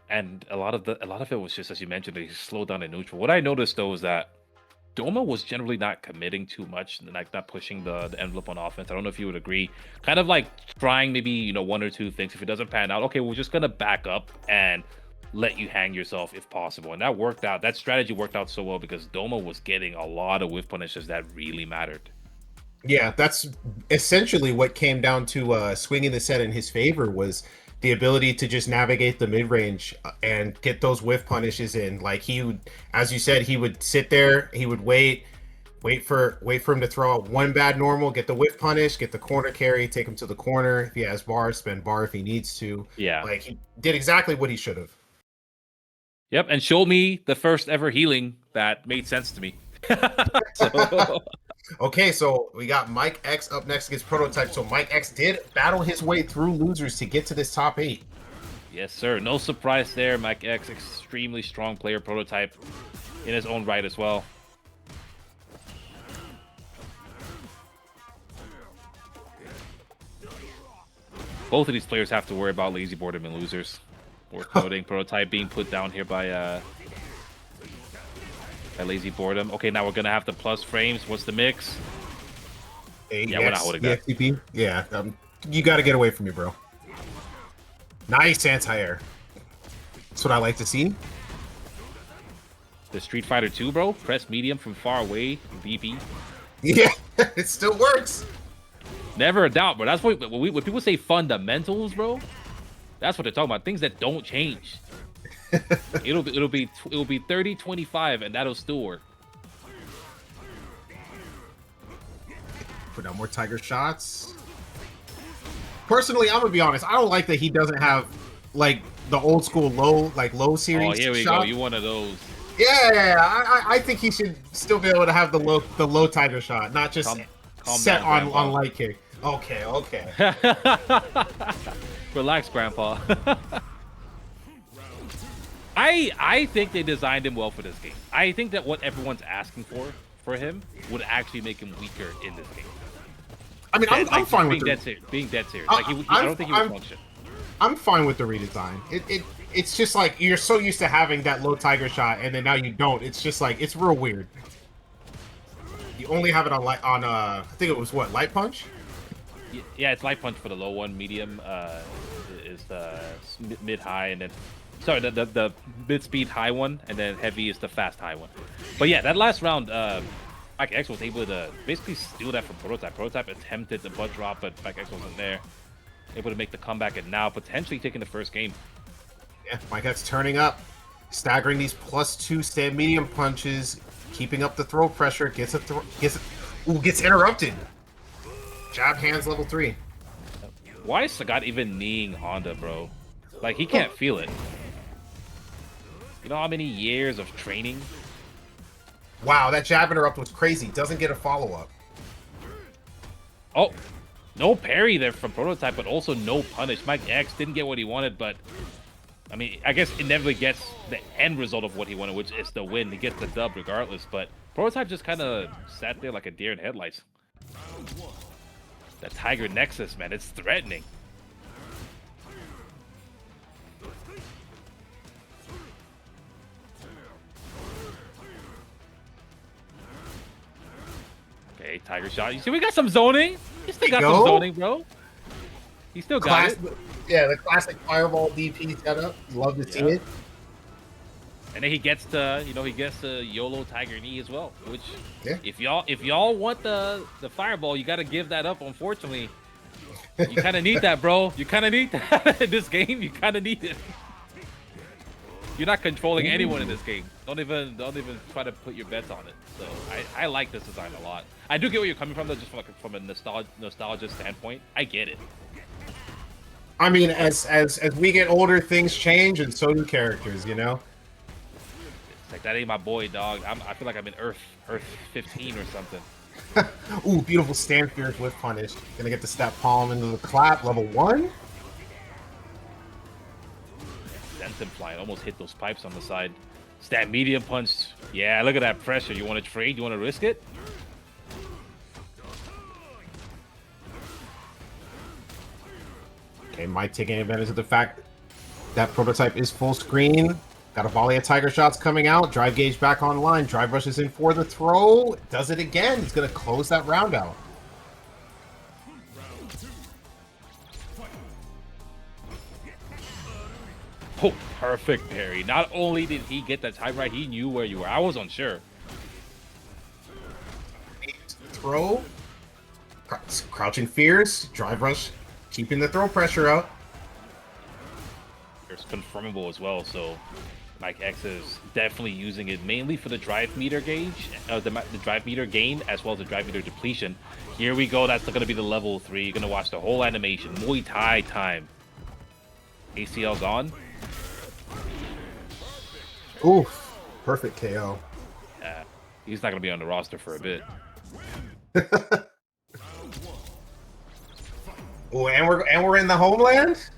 and a lot of it was just, as you mentioned, they slowed down in neutral. What I noticed though is that Doma was generally not committing too much, like not pushing the envelope on offense. I don't know if you would agree. Kind of like trying maybe, you know, one or two things. If it doesn't pan out, okay, we're just gonna back up and let you hang yourself if possible. And that worked out. That strategy worked out so well because Doma was getting a lot of whiff punishes that really mattered. Yeah, that's essentially what came down to swinging the set in his favor, was the ability to just navigate the mid-range and get those whiff punishes in. Like, he would, as you said, he would sit there, he would wait for him to throw out one bad normal, get the whiff punish, get the corner carry, take him to the corner. If he has bar, spend bar if he needs to. Yeah. Like, he did exactly what he should have. Yep, and showed me the first ever healing that made sense to me. So, Okay, so we got Mike X up next against Prototype. So Mike X did battle his way through losers to get to this top 8. yes, sir. No surprise there. Mike X, extremely strong player, Prototype in his own right as well. Both of these players have to worry about Lazyboredom and losers. Worth noting, Prototype being put down here by Lazyboredom. Okay, now we're gonna have the plus frames. What's the mix? Yeah, we're not holding that. XCP? Yeah, you got to get away from me, bro. Nice anti-air. That's what I like to see. The Street Fighter 2, bro. Press medium from far away. VP. Yeah, it still works. Never a doubt, bro. That's what when people say fundamentals, bro. That's what they're talking about. Things that don't change. it'll be 30-25, and that'll still work. Put out more Tiger shots. Personally, I'm gonna be honest. I don't like that he doesn't have like the old school low series. Oh, here we shot. go. You one of those. Yeah. I think he should still be able to have the low Tiger shot, not just calm set down, on light kick. Okay. Relax, Grandpa. I think they designed him well for this game. I think that what everyone's asking for him would actually make him weaker in this game. I mean, I'm fine with being dead serious. Like I don't think he would function. I'm fine with the redesign. It's just like you're so used to having that low Tiger shot, and then now you don't. It's just like it's real weird. You only have it on I think it was what, Light Punch. Yeah, it's Light Punch for the low one. Medium is the mid high, and then sorry, the mid speed high one, and then heavy is the fast high one. But yeah, that last round, Mike X was able to basically steal that from Prototype. Prototype attempted the butt drop, but Mike X wasn't there. Able to make the comeback, and now potentially taking the first game. Yeah, Mike X turning up, staggering these +2 stand medium punches, keeping up the throw pressure. Gets interrupted. Jab hands level 3. Why is Sagat even kneeing Honda, bro? Like, he can't feel it. You know how many years of training? Wow, that jab interrupt was crazy. Doesn't get a follow-up. Oh, no parry there from Prototype, but also no punish. Mike X didn't get what he wanted, but I mean, I guess inevitably gets the end result of what he wanted, which is the win. He gets the dub regardless, but Prototype just kind of sat there like a deer in headlights. That Tiger Nexus, man, it's threatening. Okay, Tiger shot. You see, we got some zoning. You still got some zoning, bro. He still got it. Yeah, the classic fireball DP setup. Love to see it. And then he gets to, he gets the YOLO Tiger knee as well. Which, yeah. if y'all want the fireball, you got to give that up. Unfortunately, you kind of need that, bro. You kind of need that in this game. You kind of need it. You're not controlling anyone in this game. Don't even try to put your bets on it. So I like this design a lot. I do get where you're coming from, though, just from a nostalgia standpoint. I get it. I mean, as we get older, things change, and so do characters. You know. It's like, that ain't my boy, dog. I feel like I'm in Earth 15 or something. Ooh, beautiful stand fears with punish. Gonna get the step palm into the clap, level 1. Sent him flying, almost hit those pipes on the side. Stat medium punch. Yeah, look at that pressure. You want to trade? You want to risk it? Okay, Mike taking advantage of the fact that Prototype is full screen. Got a volley of Tiger shots coming out. Drive gauge back online. Drive rushes in for the throw. Does it again. He's going to close that round out. Oh, perfect parry. Not only did he get that time right, he knew where you were. I was unsure. Throw. Crouching fears. Drive rush. Keeping the throw pressure up. It's confirmable as well, so Mike X is definitely using it mainly for the drive meter gauge, the drive meter gain, as well as the drive meter depletion. Here we go. That's going to be the level 3. You're going to watch the whole animation. Muay Thai time. ACL's on. Oof. Perfect KO. Yeah, he's not gonna be on the roster for a bit. Oh, and we're in the homeland.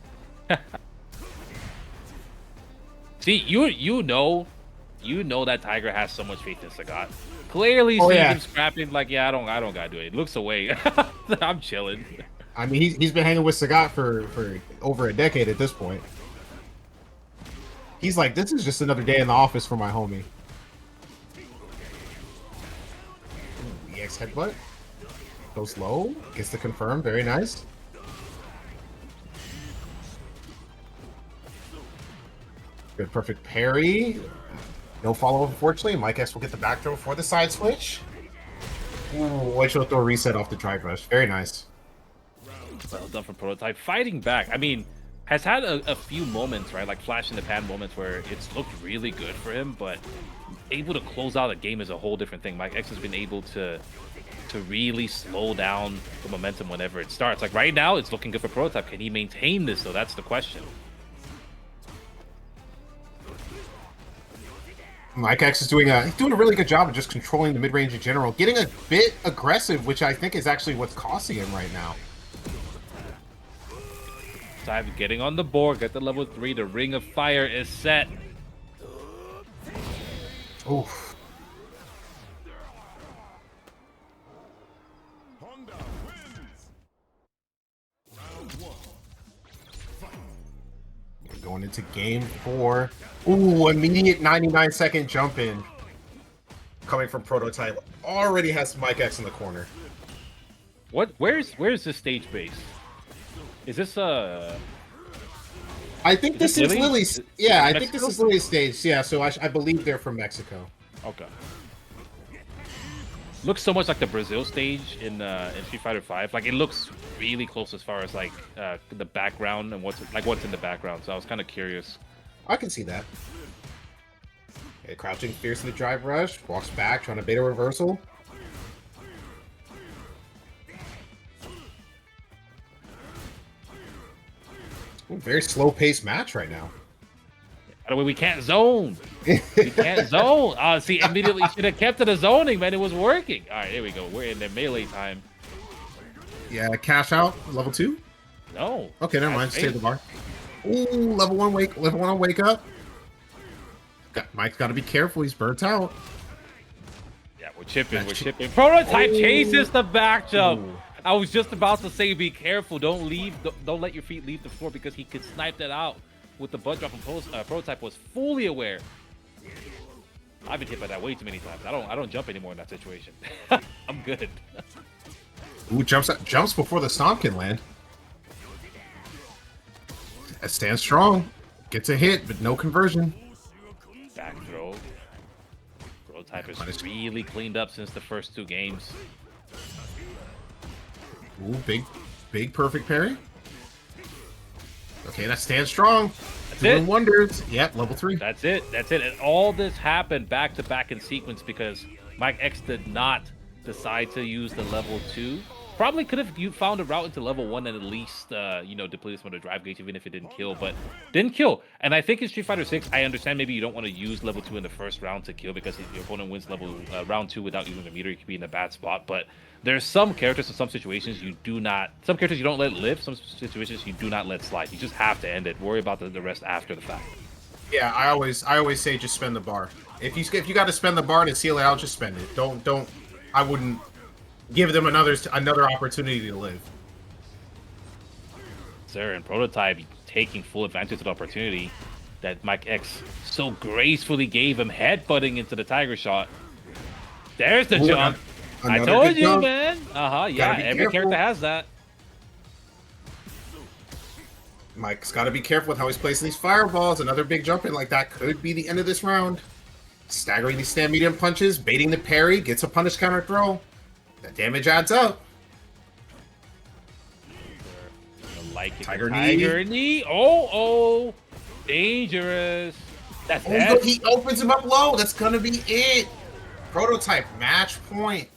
See, you know that Tiger has so much faith in Sagat. Clearly Oh, sees yeah. him scrapping like, yeah, I don't gotta do it. He looks away. I'm chilling. I mean, he's been hanging with Sagat for over a decade at this point. He's like, this is just another day in the office for my homie. Ooh, EX headbutt. Goes low. Gets the confirm. Very nice. Good, perfect parry. No follow-up, unfortunately. Mike X will get the back throw for the side switch. Ooh, white show throw reset off the drive rush. Very nice. Well done from Prototype. Fighting back. I mean, has had a few moments, right? Like flash in the pan moments where it's looked really good for him, but able to close out a game is a whole different thing. Mike X has been able to really slow down the momentum whenever it starts. Like right now, it's looking good for Prototype. Can he maintain this, though? That's the question. Mike X is doing a really good job of just controlling the mid-range in general, getting a bit aggressive, which I think is actually what's costing him right now. Time getting on the board, get the level 3. The Ring of Fire is set. Oof. We're going into game 4. Ooh, immediate 99-second jump in. Coming from Prototype. Already has Mike X in the corner. Where's this stage base? Is this I think this is Lily's. Yeah, I think this is Lily's stage. Yeah, so I believe they're from Mexico. Okay. Looks so much like the Brazil stage in Street Fighter V. Like it looks really close as far as like the background and what's in the background. So I was kind of curious. I can see that. Okay, crouching fiercely drive rush, walks back, trying to beta reversal. Ooh, very slow-paced match right now. By the way, we can't zone. We can't zone. See, immediately should have kept it a zoning, man. It was working. All right, here we go. We're in the melee time. Yeah, cash out, level 2? No. Okay, never mind. Save the bar. Ooh, level 1 on wake up. Mike's got to be careful. He's burnt out. Yeah, we're chipping. Prototype chases the back jump. Ooh. I was just about to say, be careful. Don't let your feet leave the floor because he could snipe that out with the butt drop. And Prototype was fully aware. I've been hit by that way too many times. I don't jump anymore in that situation. I'm good. Ooh, jumps before the stomp can land. That stands strong. Gets a hit, but no conversion. Back throw. Prototype is really cleaned up since the first 2 games. Ooh, big perfect parry. Okay, that stands strong. Doing wonders. Yep, level 3. That's it. And all this happened back to back in sequence because Mike X did not decide to use the level 2. Probably could have found a route into level 1 and at least depleted some of the drive gauge even if it didn't kill, but didn't kill. And I think in Street Fighter 6, I understand maybe you don't want to use level 2 in the first round to kill because if your opponent wins round 2 without using the meter, you could be in a bad spot. But there's some characters in some situations some characters you don't let live, some situations you do not let slide. You just have to end it. Worry about the rest after the fact. Yeah, I always say just spend the bar. If you got to spend the bar to seal it out, just spend it. Don't. I wouldn't give them another opportunity to live. Sir, and Prototype taking full advantage of the opportunity that Mike X so gracefully gave him, headbutting into the Tiger Shot. There's the jump. I told you, jump. Man. Yeah, every character has that. Mike's got to be careful with how he's placing these fireballs. Another big jump in like that could be the end of this round. Staggering these stand medium punches, baiting the parry, gets a punish counter throw. That damage adds up. Like Tiger knee. Oh, dangerous. That's it. He opens him up low. That's gonna be it. Prototype match point.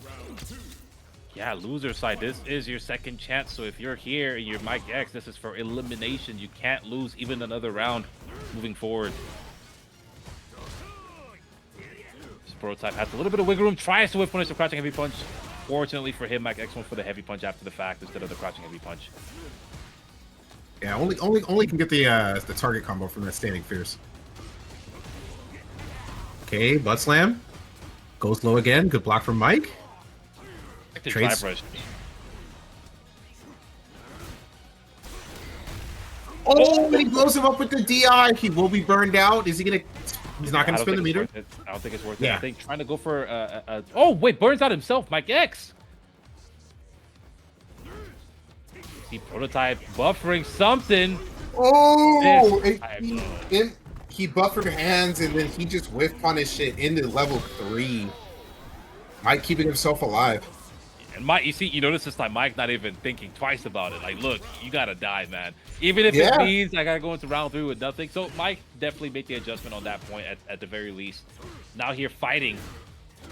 Yeah, loser side. This is your second chance. So if you're here and you're Mike X, this is for elimination. You can't lose even another round moving forward. Prototype has a little bit of wiggle room, tries to whip punish the crouching heavy punch. Fortunately for him, Mike X went for the heavy punch after the fact instead of the crouching heavy punch. Yeah, only can get the target combo from that standing fierce. Okay, butt slam. Goes low again. Good block from Mike. Trades. Oh, he blows him up with the DI. He will be burned out. Is he gonna? He's not gonna spin the meter. I don't think it's worth it. I think trying to go for oh wait, burns out himself. Mike X. See Prototype buffering something. Oh, he buffered hands and then he just whiff punished it into level 3. Mike keeping himself alive. And Mike, you notice this time Mike not even thinking twice about it. Like, look, you gotta die, man. Even if it means I gotta go into round 3 with nothing. So Mike definitely made the adjustment on that point at the very least. Now here fighting,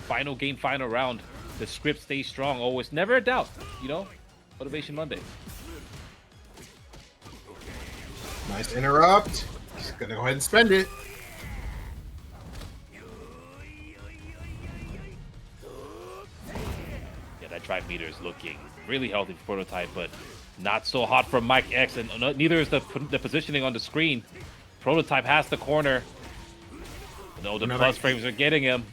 final game, final round. The script stays strong. Always, never a doubt. You know, Motivation Monday. Nice interrupt. He's gonna go ahead and spend it. Yeah, that drive meter is looking really healthy for Prototype, but not so hot for Mike X, and neither is the positioning on the screen. Prototype has the corner. No, the plus frames are getting him.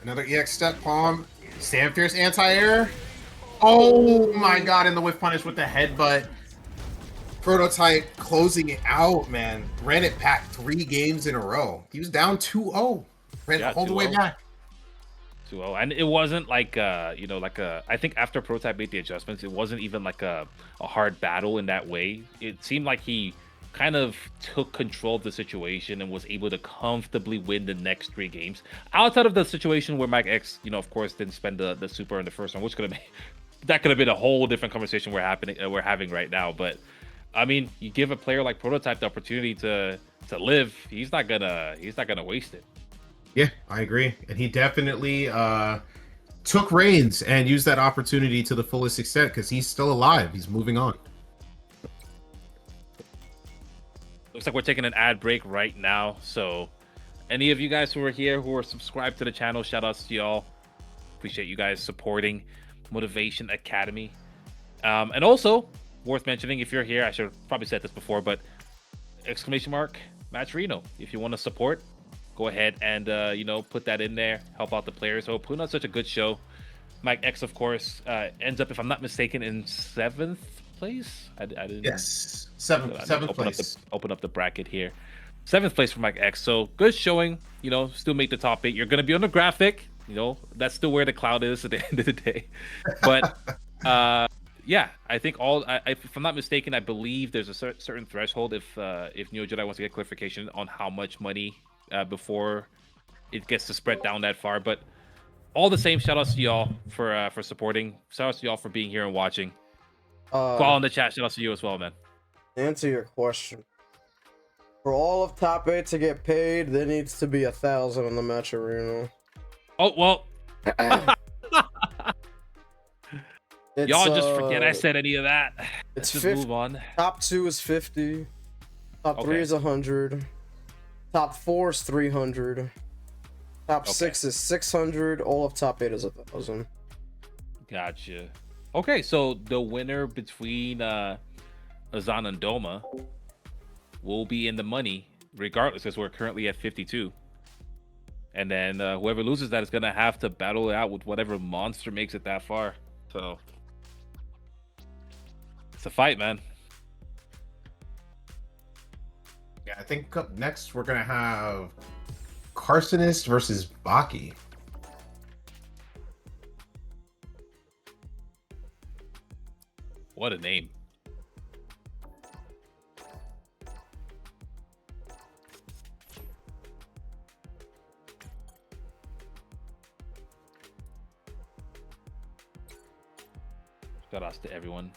Another EX step palm. Stand fierce anti-air. Oh my god, and the whiff punish with the headbutt. Prototype closing it out, man. Ran it back 3 games in a row. He was down 2-0. Ran it all the way back. 2-0. And it wasn't like you know, like I think after Prototype made the adjustments, it wasn't even like a hard battle in that way. It seemed like he kind of took control of the situation and was able to comfortably win the next 3 games. Outside of the situation where Mike X, you know, of course, didn't spend the super in the first one, which could have been a whole different conversation we're having right now. But I mean, you give a player like Prototype the opportunity to live, he's not gonna waste it. Yeah, I agree. And he definitely took reins and used that opportunity to the fullest extent because he's still alive. He's moving on. Looks like we're taking an ad break right now. So any of you guys who are here, who are subscribed to the channel, shout outs to y'all. Appreciate you guys supporting Motivation Academy. And also, worth mentioning, if you're here, I should have probably said this before, but ! Match Reno. If you want to support, go ahead and you know, put that in there, help out the players. So putting on such a good show. Mike X, of course, ends up, if I'm not mistaken, in 7th place. I didn't. Yes, seventh place. Open up the bracket here. 7th place for Mike X. So good showing. You know, still make the top 8. You're gonna be on the graphic. You know, that's still where the cloud is at the end of the day. But yeah, I think if I'm not mistaken, I believe there's a certain threshold if Neo Jedi wants to get clarification on how much money before it gets to spread down that far. But all the same, shout outs to y'all for supporting. Shout outs to y'all for being here and watching. Call in the chat. Shout outs to you as well, man. Answer your question. For all of top 8 to get paid, there needs to be 1,000 in the match arena. Oh well. Y'all just forget I said any of that. Let's just move on. Top 2 is 50. Top 3 is 100. Top 4 is 300. Top 6 is 600. All of top 8 is 1,000. Gotcha. Okay, so the winner between Azan and Doma will be in the money, regardless, because we're currently at 52. And then whoever loses that is going to have to battle it out with whatever monster makes it that far. So it's a fight, man. Yeah, I think up next we're gonna have Kharsonist versus Baki. What a name. Shout outs to everyone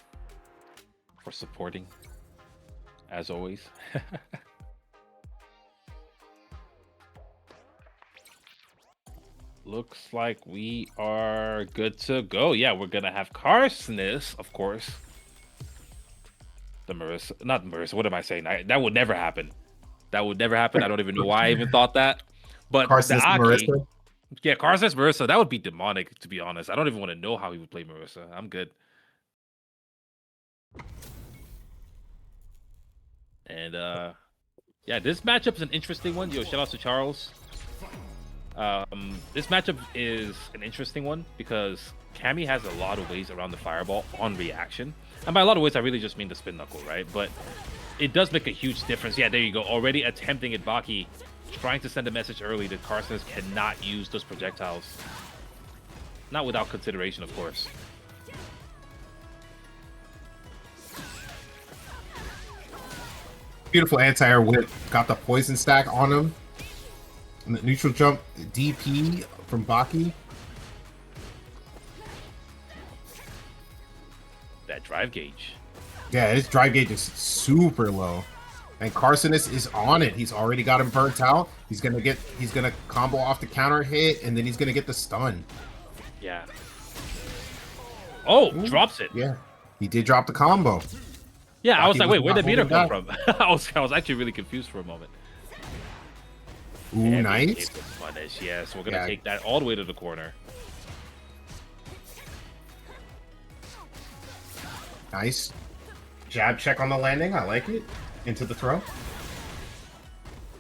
for supporting, as always. Looks like we are good to go. Yeah, we're gonna have Kharsonist, of course. The Marisa, not Marisa. What am I saying? That would never happen. That would never happen. I don't even know why I even thought that. But Kharsonist, the Aki, Marisa. Yeah, Kharsonist Marisa, that would be demonic, to be honest. I don't even want to know how he would play Marisa. I'm good. And yeah, this matchup is an interesting one. Yo, shout out to Charles. This matchup is an interesting one because Cammy has a lot of ways around the fireball on reaction. And by a lot of ways, I really just mean the spin knuckle, right? But it does make a huge difference. Yeah, there you go. Already attempting it, Baki. Trying to send a message early that Kharsonist cannot use those projectiles. Not without consideration, of course. Beautiful anti-air whip. Got the poison stack on him. And the neutral jump DP from Baki. That drive gauge. Yeah, his drive gauge is super low. And Kharsonist is on it. He's already got him burnt out. He's gonna combo off the counter hit, and then he's gonna get the stun. Yeah. Oh, Ooh. Drops it. Yeah. He did drop the combo. Yeah, I was like, wait, where'd the not meter come holding from? I was actually really confused for a moment. Ooh, Heavy nice. cape of punish. Yeah, so we're gonna Yeah. take that all the way to the corner. Nice. Jab check on the landing. I like it. Into the throw.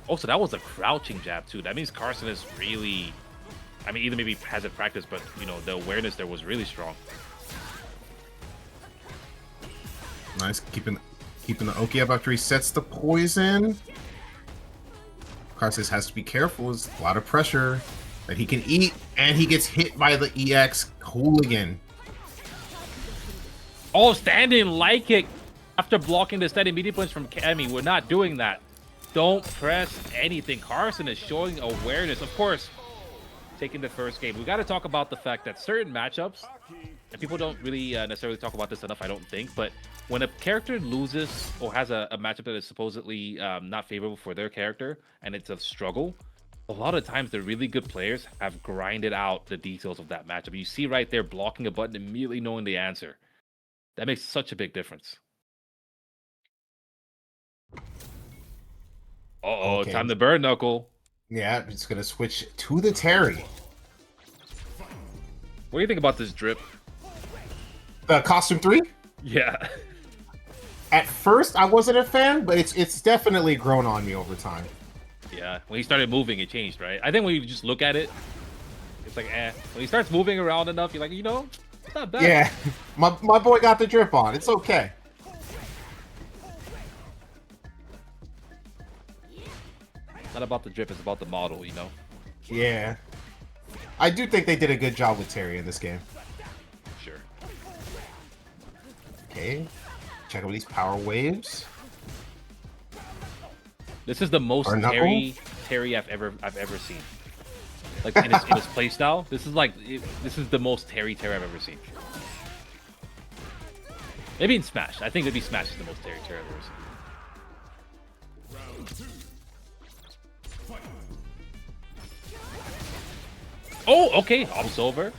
Oh, so that was a crouching jab too. That means Kharsonist really, I mean, either maybe hasn't practiced, but you know, the awareness there was really strong. Nice. Keeping the Oki up after he sets the poison. Kharsonist has to be careful. There's a lot of pressure that he can eat, and he gets hit by the EX hooligan. Oh, standing light kick after blocking the steady media punch from Cammy. We're not doing that. Don't press anything. Kharsonist is showing awareness. Of course, taking the first game. We got to talk about the fact that certain matchups, and people don't really necessarily talk about this enough, I don't think, but when a character loses or has a matchup that is supposedly not favorable for their character, and it's a struggle, a lot of times the really good players have grinded out the details of that matchup. You see right there, blocking a button, immediately knowing the answer. That makes such a big difference. Uh-oh, Okay. Time to burn, Knuckle. Yeah, it's gonna switch to the Terry. What do you think about this drip? The costume 3? Yeah. At first, I wasn't a fan, but it's definitely grown on me over time. Yeah, when he started moving, it changed, right? I think when you just look at it, it's like, eh. When he starts moving around enough, you're like, you know, it's not bad. Yeah, my boy got the drip on. It's okay. Not about the drip, it's about the model, you know? Yeah. I do think they did a good job with Terry in this game. Sure. Okay. Check out these power waves. This is the most Or knuckle? Terry I've ever seen. Like in his play style, this is this is the most Terry I've ever seen. Maybe in Smash. I think maybe Smash is the most Terry I've ever seen. Oh, okay. Almost over.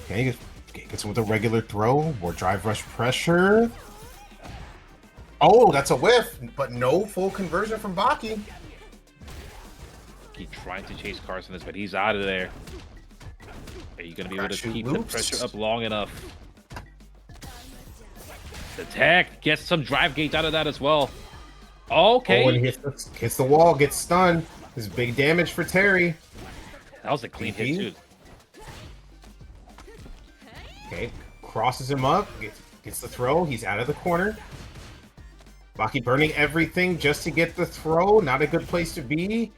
Okay, gets with a regular throw. More drive rush pressure. Oh, that's a whiff, but no full conversion from Baki. Keep trying to chase Kharsonist, but he's out of there. Are you going to be able to Shoot keep loops. the pressure up long enough? The tech gets some drive gauge out of that as well. Okay. Oh, and hits the wall, gets stunned. This is big damage for Terry. That was a clean hit, too. Okay, crosses him up, gets the throw. He's out of the corner. Baki burning everything just to get the throw. Not a good place to be.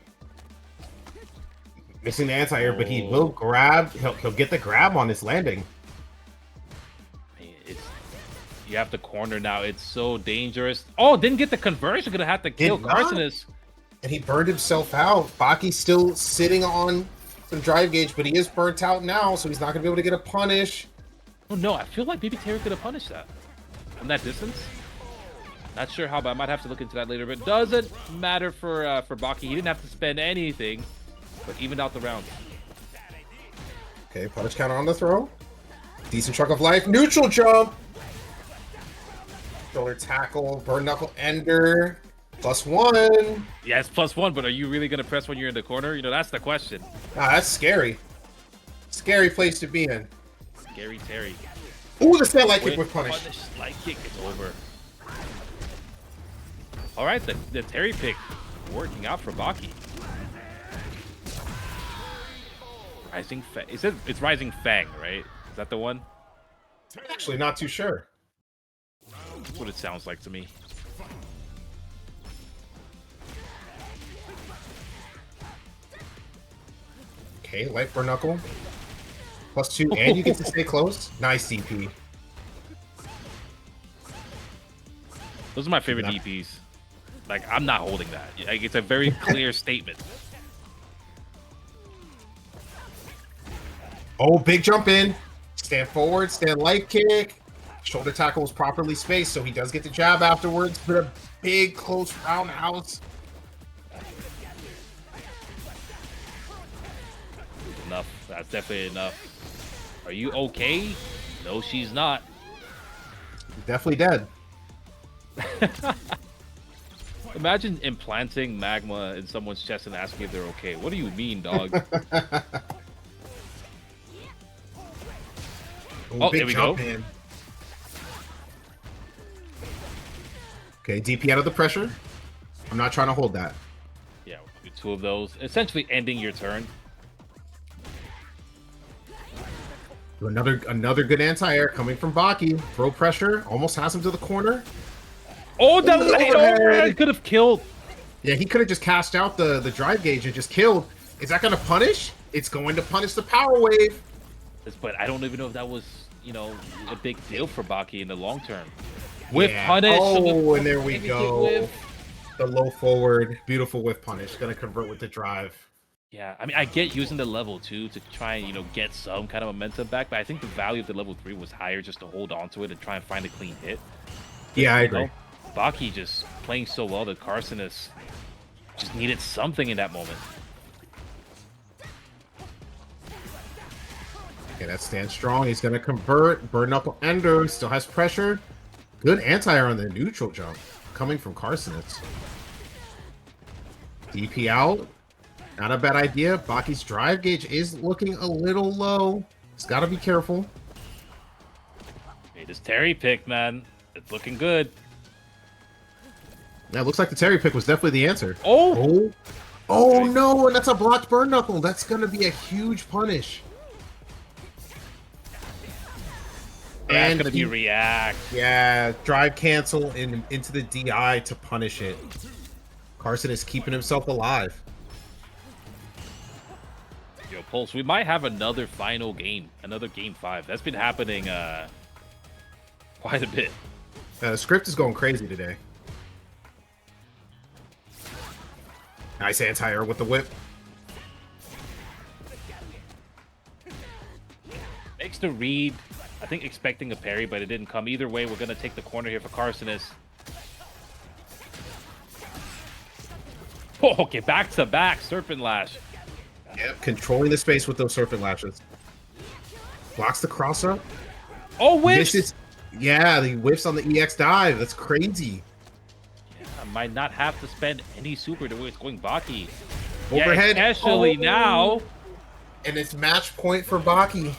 Missing the anti-air, but he will grab. He'll get the grab on his landing. You have the corner now. It's so dangerous. Oh, didn't get the conversion. Gonna have to kill Kharsonist. And he burned himself out. Baki's still sitting on some drive gauge, but he is burnt out now, so he's not gonna be able to get a punish. Oh no, I feel like maybe Terry could have punished that from that distance. Not sure how, but I might have to look into that later. But doesn't matter for Baki. He didn't have to spend anything, but evened out the round. Okay, punish counter on the throw. Decent chunk of life. Neutral jump. Shoulder tackle. Burn knuckle ender. +1. Yeah, it's +1, but are you really gonna press when you're in the corner? You know, that's the question. Ah, that's scary. Scary place to be in. Scary Terry. Ooh, the stand light kick with punish. Light kick is over. All right, the Terry pick working out for Baki. Rising Fang. It says it's Rising Fang, right? Is that the one? Actually, not too sure. That's what it sounds like to me. Okay, light for knuckle. +2, and you get to stay close. Nice DP. Those are my favorite DPs. Like, I'm not holding that. Like, it's a very clear statement. Oh, big jump in. Stand forward, stand light kick. Shoulder tackle was properly spaced, so he does get the jab afterwards. But a big, close roundhouse. Enough. That's definitely enough. Are you okay? No, she's not. Definitely dead. Imagine implanting magma in someone's chest and asking if they're okay. What do you mean, dog? Oh, there we go. In. Okay, DP out of the pressure. I'm not trying to hold that. Yeah, we'll do 2 of those. Essentially ending your turn. Another good anti-air coming from Baki. Throw pressure. Almost has him to the corner. Oh, the late overhead could have killed. Yeah, he could have just cashed out the drive gauge and just killed. Is that going to punish? It's going to punish the power wave. But I don't even know if that was, you know, a big deal for Baki in the long term. Whiff Yeah. punish. Oh, and there we go. The low forward. Beautiful whiff punish. Going to convert with the drive. Yeah, I mean, I get using the level 2 to try and, you know, get some kind of momentum back, but I think the value of the level 3 was higher just to hold on to it and try and find a clean hit. Yeah, I agree. You know, Baki just playing so well that Kharsonist just needed something in that moment. Okay, that stands strong. He's going to convert. Bird knuckle ender. Still has pressure. Good anti-air on the neutral jump coming from Kharsonist. DP out. Not a bad idea. Baki's drive gauge is looking a little low. He's got to be careful. Hey, this Terry pick, man. It's looking good. Yeah, it looks like the Terry pick was definitely the answer. Oh! Oh no, and that's a blocked burn knuckle. That's going to be a huge punish. That's going to be react. Yeah, drive cancel into the DI to punish it. Kharsonist is keeping himself alive. Yo, Pulse, we might have another final game. Another game 5. That's been happening quite a bit. The script is going crazy today. Nice anti-air with the whip. Makes the read. I think expecting a parry, but it didn't come. Either way, we're going to take the corner here for Kharsonist. Oh, okay, back to back. Serpent Lash. Yep, controlling the space with those serpent lashes. Blocks the crosser. Oh, whiffs! Yeah, the whiffs on the EX dive. That's crazy. Yeah, I might not have to spend any super the way it's going Baki. Overhead. Yeah, especially now. And it's match point for Baki.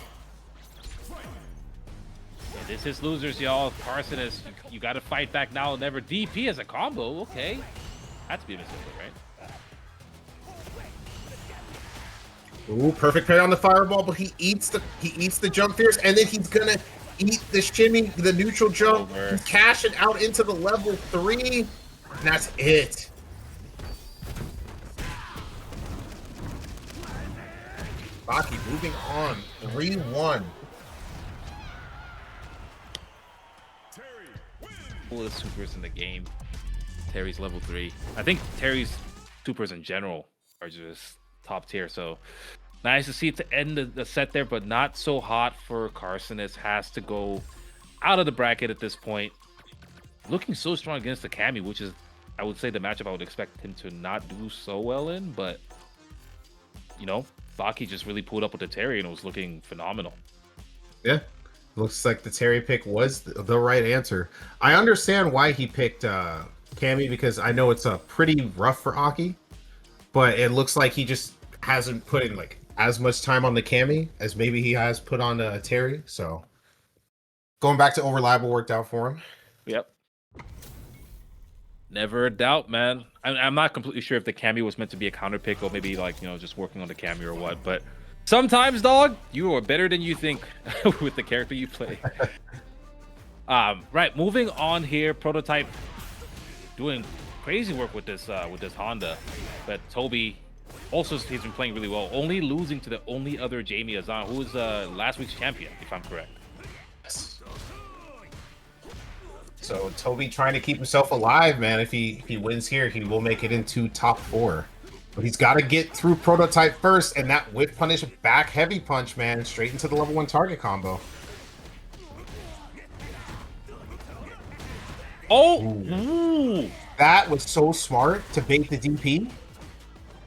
Yeah, this is losers, y'all. Kharsonist, you got to fight back now or never. DP as a combo. Okay. Had to be a mistake, right? Ooh, perfect parry on the fireball, but he eats the jump fierce, and then he's gonna eat the shimmy, the neutral jump. He's cashing out into the level 3. And that's it. Baki moving on. 3-1. Coolest supers in the game. Terry's level 3. I think Terry's supers in general are just top tier, so nice to see it to end the set there, but not so hot for Kharsonist. Has to go out of the bracket at this point. Looking so strong against the Cammy, which is, I would say, the matchup I would expect him to not do so well in, but you know, Baki just really pulled up with the Terry and it was looking phenomenal. Yeah, looks like the Terry pick was the right answer. I understand why he picked Cammy because I know it's pretty rough for Aki, but it looks like he just hasn't put in like as much time on the Cammy as maybe he has put on Terry. So going back to Overlap worked out for him. Yep. Never a doubt, man. I'm not completely sure if the Cammy was meant to be a counter pick or maybe like, you know, just working on the Cammy or what, but sometimes, dog, you are better than you think with the character you play. Right, moving on here, Prototype doing crazy work with this Honda, but Tobi also, he's been playing really well, only losing to the only other Jamie Azan, who was last week's champion, if I'm correct. So Tobi trying to keep himself alive, man. If he wins here, he will make it into top 4. But he's got to get through Prototype first, and that whip punish back heavy punch, man, straight into the level 1 target combo. Oh, ooh. That was so smart to bait the DP.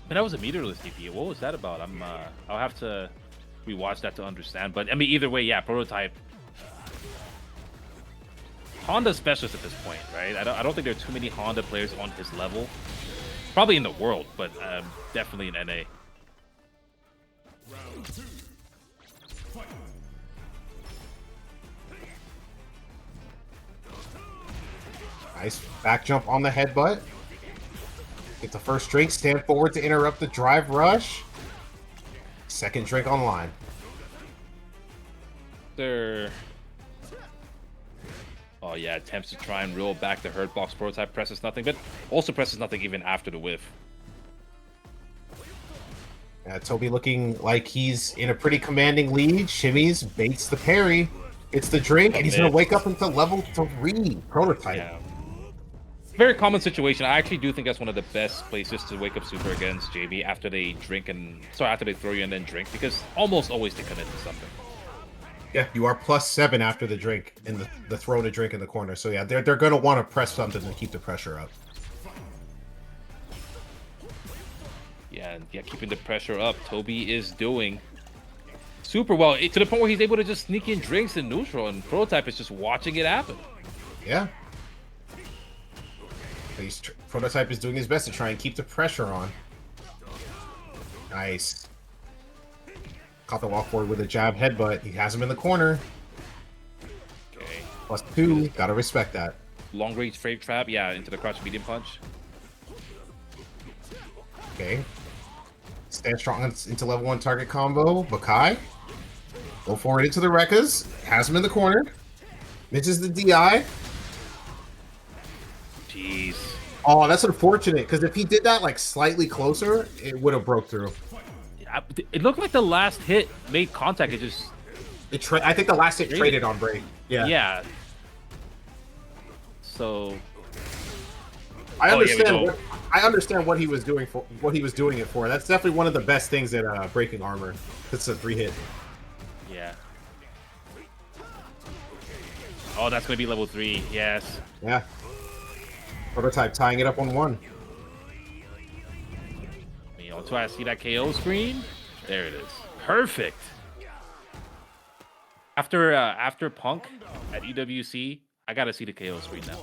But that was a meterless DP. What was that about? I'll have to rewatch that to understand. But I mean, either way, yeah, Prototype. Honda specialist at this point, right? I don't think there are too many Honda players on his level. Probably in the world, but definitely in NA. Nice back jump on the headbutt. Get the first drink, stand forward to interrupt the drive rush. Second drink online. Oh yeah, attempts to try and roll back the hurt box. Prototype presses nothing, but also presses nothing even after the whiff. Tobi looking like he's in a pretty commanding lead. Shimmies, baits the parry. It's the drink, and he's going to wake up into level 3. Prototype. Yeah. Very common situation. I actually do think that's one of the best places to wake up super against JB after they drink after they throw you and then drink, because almost always they commit to something. Yeah, you are +7 after the drink in the throw to drink in the corner. So yeah, they're going to want to press something to keep the pressure up. Yeah, keeping the pressure up. Tobi is doing super well to the point where he's able to just sneak in drinks in neutral, and Prototype is just watching it happen. Yeah. Prototype is doing his best to try and keep the pressure on. Nice. Caught the walk forward with a jab headbutt. He has him in the corner. Okay. +2. Gotta respect that. Long range frame trap. Yeah, into the crouch medium punch. Okay. Stand strong into level 1 target combo. Mokhie. Go forward into the Rekkas. Has him in the corner. Misses the DI. Jeez. Oh, that's unfortunate, because if he did that like slightly closer, it would have broke through. Yeah, it looked like the last hit made contact. It just... I think the last hit traded on break. Yeah. Yeah. So... I understand. I understand what he was doing it for. That's definitely one of the best things at breaking armor. It's a 3-hit. Yeah. Oh, that's gonna be level 3. Yes. Yeah. Prototype tying it up on 1. You know, until I see that KO screen. There it is. Perfect. After Punk at EWC, I gotta see the KO screen now.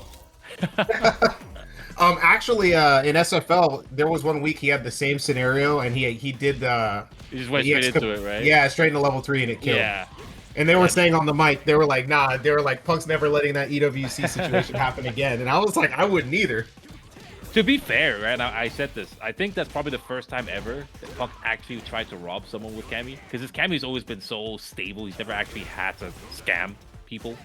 Actually, in SFL, there was 1 week he had the same scenario, and he did. He just went straight into it, right? Yeah, straight into level 3, and it killed. Yeah. And they were saying on the mic, they were like, nah, they were like, Punk's never letting that EWC situation happen again. And I was like, I wouldn't either. To be fair, right, I said this, I think that's probably the first time ever that Punk actually tried to rob someone with Cammy. Because his Cammy's always been so stable, he's never actually had to scam people.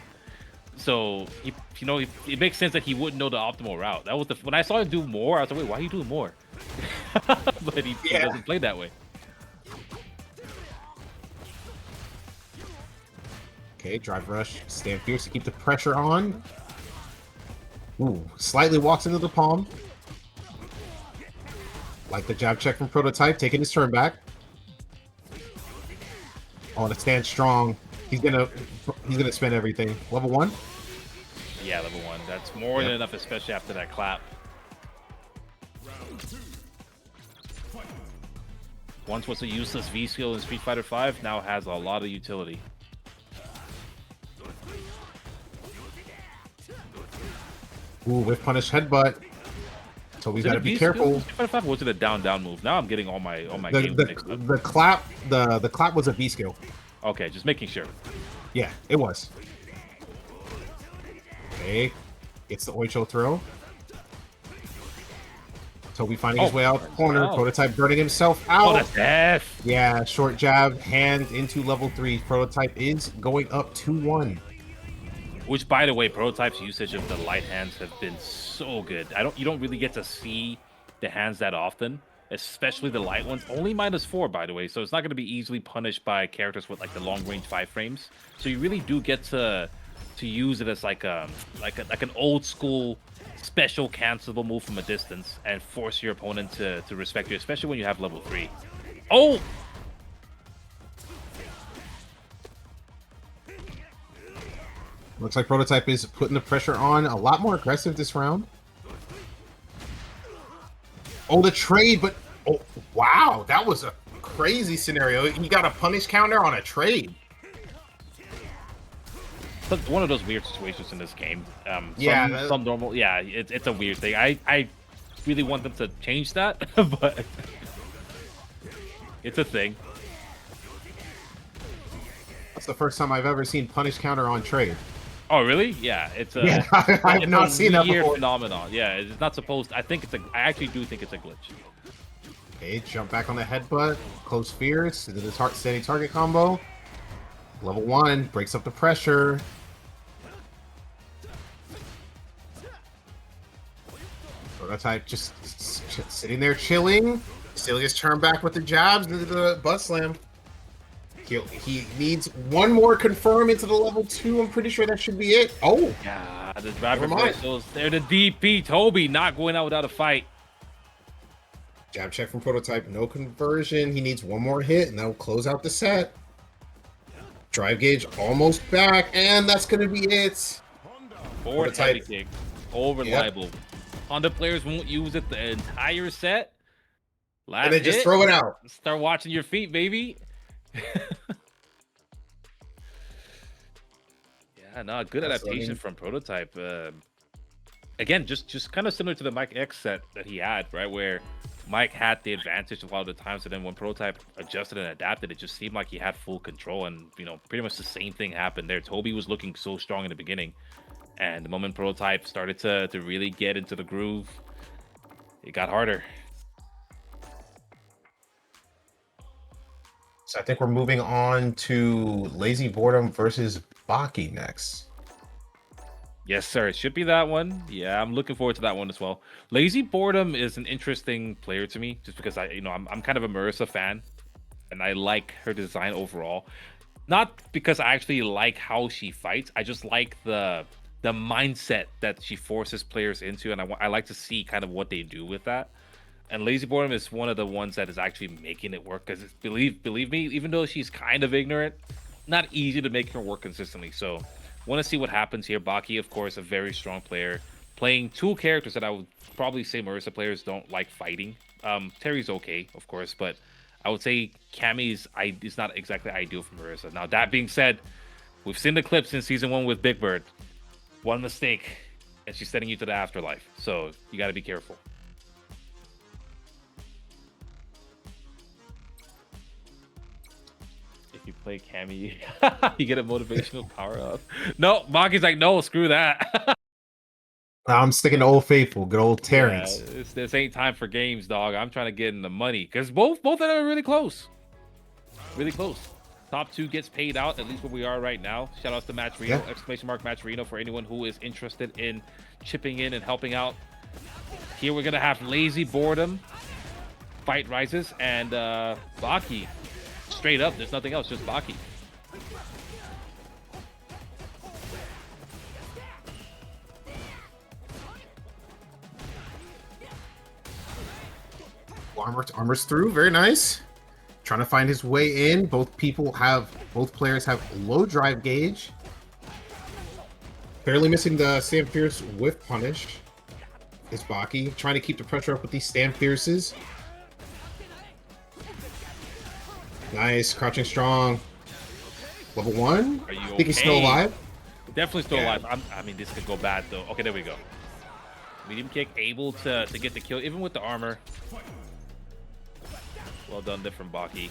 So, it makes sense that he wouldn't know the optimal route. That was when I saw him do more, I was like, wait, why are you doing more? But he doesn't play that way. Okay, drive rush, stand fierce to keep the pressure on. Ooh, slightly walks into the palm. Like the jab check from Prototype, taking his turn back. Oh, and to stand strong. He's gonna spend everything. Level 1? Yeah, level 1. That's more than enough, especially after that clap. Once was a useless V skill in Street Fighter V, now has a lot of utility. Ooh, with punish headbutt. So we got to be careful. Was it a down move? Now I'm getting all my games mixed up. The clap was a B skill. Okay, just making sure. Yeah, it was. Okay, gets the Oicho throw. Tobi finding his way out the corner. Wow. Prototype burning himself out. Oh, that's death. Yeah, short jab, hand into level 3. Prototype is going up 2-1. Which, by the way, Prototype's usage of the light hands have been so good. You don't really get to see the hands that often, especially the light ones. Only -4, by the way, so it's not going to be easily punished by characters with like the long range 5 frames. So you really do get to use it as like an old school special cancelable move from a distance and force your opponent to respect you, especially when you have level 3. Oh! Looks like Prototype is putting the pressure on. A lot more aggressive this round. Oh, the trade, but... Oh, wow. That was a crazy scenario. He got a punish counter on a trade. But one of those weird situations in this game. Yeah. Some normal... Yeah, it's a weird thing. I really want them to change that, but... It's a thing. That's the first time I've ever seen punish counter on trade. Oh really? Yeah, it's a. Yeah, I've not seen that before. Phenomenon. Yeah, it's not supposed. I actually do think it's a glitch. Okay, jump back on the headbutt. Close fierce into the steady target combo. Level 1 breaks up the pressure. Prototype just sitting there chilling. Still gets turned back with the jabs into the butt slam. He needs one more confirm into the level 2. I'm pretty sure that should be it. Oh! Yeah, the driver goes there. The DP Tobi not going out without a fight. Jab check from Prototype. No conversion. He needs one more hit, and that'll close out the set. Drive gauge almost back, and that's going to be it. Forward heavy kick. Over reliable. Honda players won't use it the entire set. Last and then just throw it out. Start watching your feet, baby. Yeah, no, good adaptation from Prototype. Again, just kind of similar to the Mike X set that he had, right? Where Mike had the advantage a lot of the times, and then when Prototype adjusted and adapted, it just seemed like he had full control. And pretty much the same thing happened there. Tobi was looking so strong in the beginning, and the moment Prototype started to really get into the groove, it got harder. So I think we're moving on to Lazyboredom versus Mokhie next. Yes, sir. It should be that one. Yeah, I'm looking forward to that one as well. Lazyboredom is an interesting player to me, just because I'm kind of a Marisa fan, and I like her design overall. Not because I actually like how she fights. I just like the mindset that she forces players into, and I like to see kind of what they do with that. And Lazyboredom is one of the ones that is actually making it work, because believe me, even though she's kind of ignorant, not easy to make her work consistently. So want to see what happens here. Mokhie, of course, a very strong player, playing 2 characters that I would probably say Marisa players don't like fighting. Terry's okay, of course, but I would say Cammy is not exactly ideal for Marisa. Now, that being said, we've seen the clips in Season 1 with Big Bird. One mistake, and she's sending you to the afterlife. So you got to be careful. You play Cammy, you get a motivational power up. No, Mokhie's like, no, screw that. I'm sticking to Old Faithful, good old Terrence. Yeah, this ain't time for games, dog. I'm trying to get in the money, because both of them are really close. Really close. Top 2 gets paid out, at least where we are right now. Shout outs to Match Reno, !Match Reno, for anyone who is interested in chipping in and helping out. Here we're gonna have Lazyboredom, Fight Rises, and Mokhie. Straight up, there's nothing else, just Mokhie. Armor's through, very nice. Trying to find his way in. Both players have low drive gauge. Barely missing the Stand Fierce whiff punish is Mokhie. Trying to keep the pressure up with these Stand Fierces. Nice, crouching strong. Level 1? Are you I think he's still alive. Definitely still alive. I mean, this could go bad though. Okay, there we go. Medium kick able to get the kill, even with the armor. Well done there from Mokhie.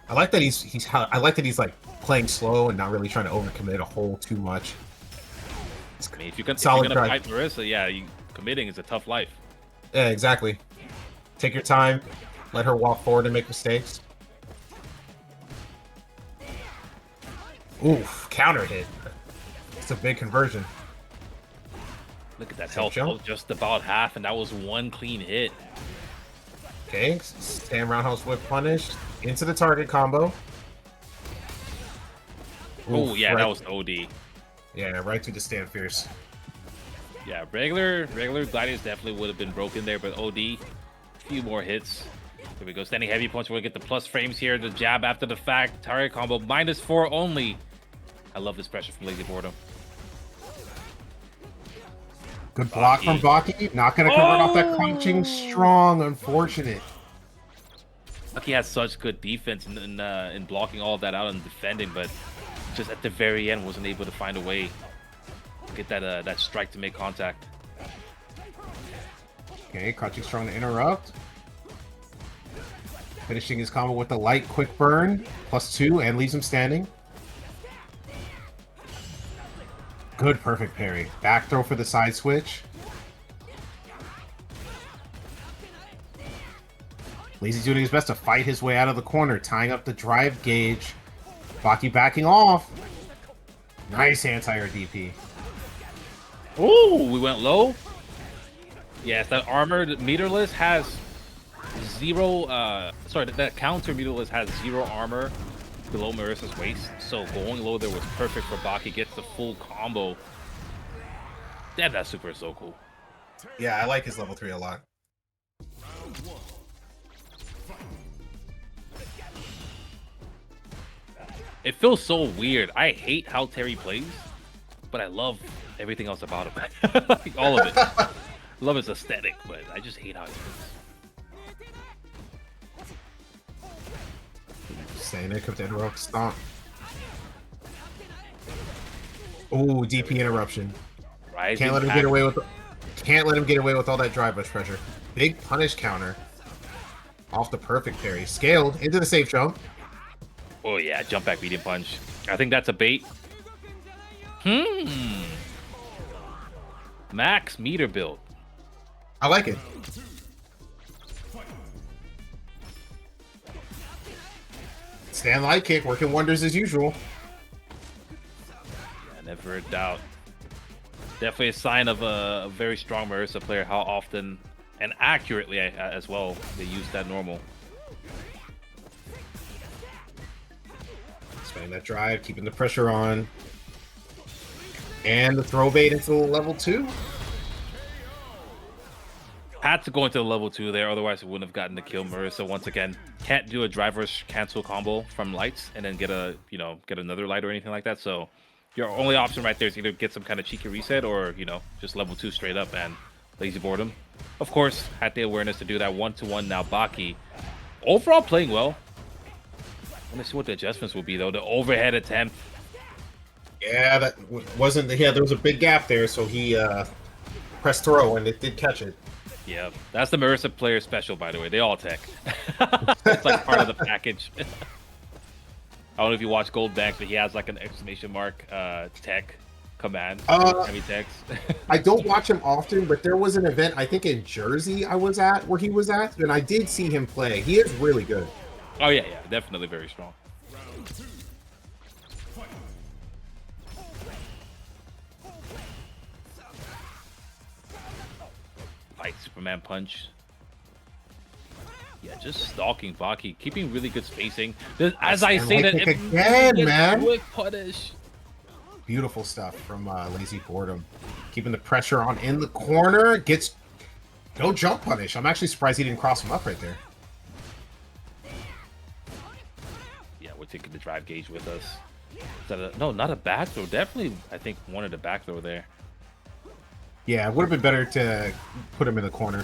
I like that he's like playing slow and not really trying to overcommit a whole too much. I mean, if you're gonna drive. fight Marisa, yeah, committing is a tough life. Yeah, exactly. Take your time, let her walk forward and make mistakes. Oof, counter hit. It's a big conversion. Look at that health, just about half, and that was one clean hit. Okay, stand roundhouse whip punish into the target combo. Oh yeah, that was OD. Yeah, right through the stand fierce. Yeah, regular gliders definitely would have been broken there, but OD, a few more hits. Here we go, standing heavy punch. We'll get the plus frames here. The jab after the fact. Target combo -4 only. I love this pressure from Lazyboredom. Good block from Mokhie. Not going to convert off that crouching strong. Unfortunate. Mokhie has such good defense in blocking all of that out and defending, but just at the very end wasn't able to find a way to get that strike to make contact. Okay, crouching strong to interrupt. Finishing his combo with a light quick burn, +2, and leaves him standing. Good, perfect parry. Back throw for the side switch. Lazy's doing his best to fight his way out of the corner, tying up the drive gauge. Mokhie backing off. Nice anti-air DP. Oh, we went low. Yes, that armored meterless has zero. Sorry, that counter meterless has 0 armor below Marisa's waist, so going low there was perfect for Mokhie. Gets the full combo. Damn, that super is so cool. Yeah, I like his level 3 a lot. It feels so weird. I hate how Terry plays, but I love everything else about him. Like, all of it. Love his aesthetic, but I just hate how he plays. Staying there, come to interrupt, stomp. Oh, DP interruption. Rising Can't let him get away with. Can't let him get away with all that drive bush pressure. Big punish counter. Off the perfect parry. Scaled into the safe jump. Oh yeah, jump back medium punch. I think that's a bait. Max meter build. I like it. Stand light kick, working wonders as usual. Yeah, never a doubt. Definitely a sign of a very strong Marisa player, how often and accurately as well they use that normal. Spending that drive, keeping the pressure on. And the throw bait into level 2. Had to go into the level 2 there, otherwise it wouldn't have gotten the kill. Marisa once again can't do a driver's cancel combo from lights and then get another light or anything like that. So your only option right there is either get some kind of cheeky reset or just level 2 straight up. And Lazyboredom, of course, had the awareness to do that 1-to-1. Now Mokhie overall playing well. Let me see what the adjustments will be though. The overhead attempt. Yeah, that wasn't. Yeah, there was a big gap there, so he pressed throw and it did catch it. Yeah, that's the Marisa player special, by the way. They all tech. It's like part of the package. I don't know if you watch Gold Banks, but he has like an exclamation mark tech command. Heavy text. I don't watch him often, but there was an event, I think in Jersey I was at, where he was at, and I did see him play. He is really good. Oh yeah, definitely very strong. Fight Superman punch. Yeah, just stalking Mokhie, keeping really good spacing. As I say that, again, man. Quick punish. Beautiful stuff from Lazyboredom. Keeping the pressure on in the corner. Gets no jump punish. I'm actually surprised he didn't cross him up right there. Yeah, we're taking the drive gauge with us. Is that no, not a back throw. Definitely, I think wanted a back throw there. Yeah, it would have been better to put him in the corner.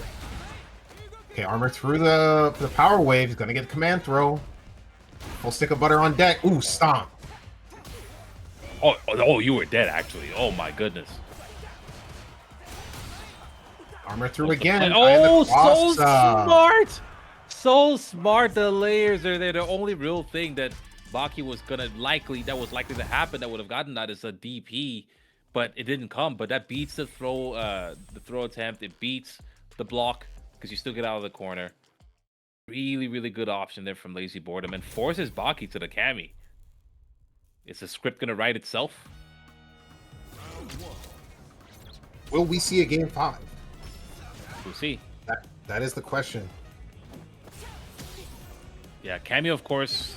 Okay, armor through the power wave. He's gonna get a command throw. Full stick of butter on deck. Ooh, stomp. Oh, you were dead, actually. Oh, my goodness. Armor through again. Oh, so smart. So smart. The layers are there. The only real thing that Mokhie was likely to happen that would have gotten that is a DP, but it didn't come. But that beats the throw attempt. It beats the block because you still get out of the corner. Really, really good option there from Lazyboredom and forces Mokhie to the Cammy. Is the script gonna write itself? Will we see a game 5? We'll see. That is the question. Yeah, Cammy, of course,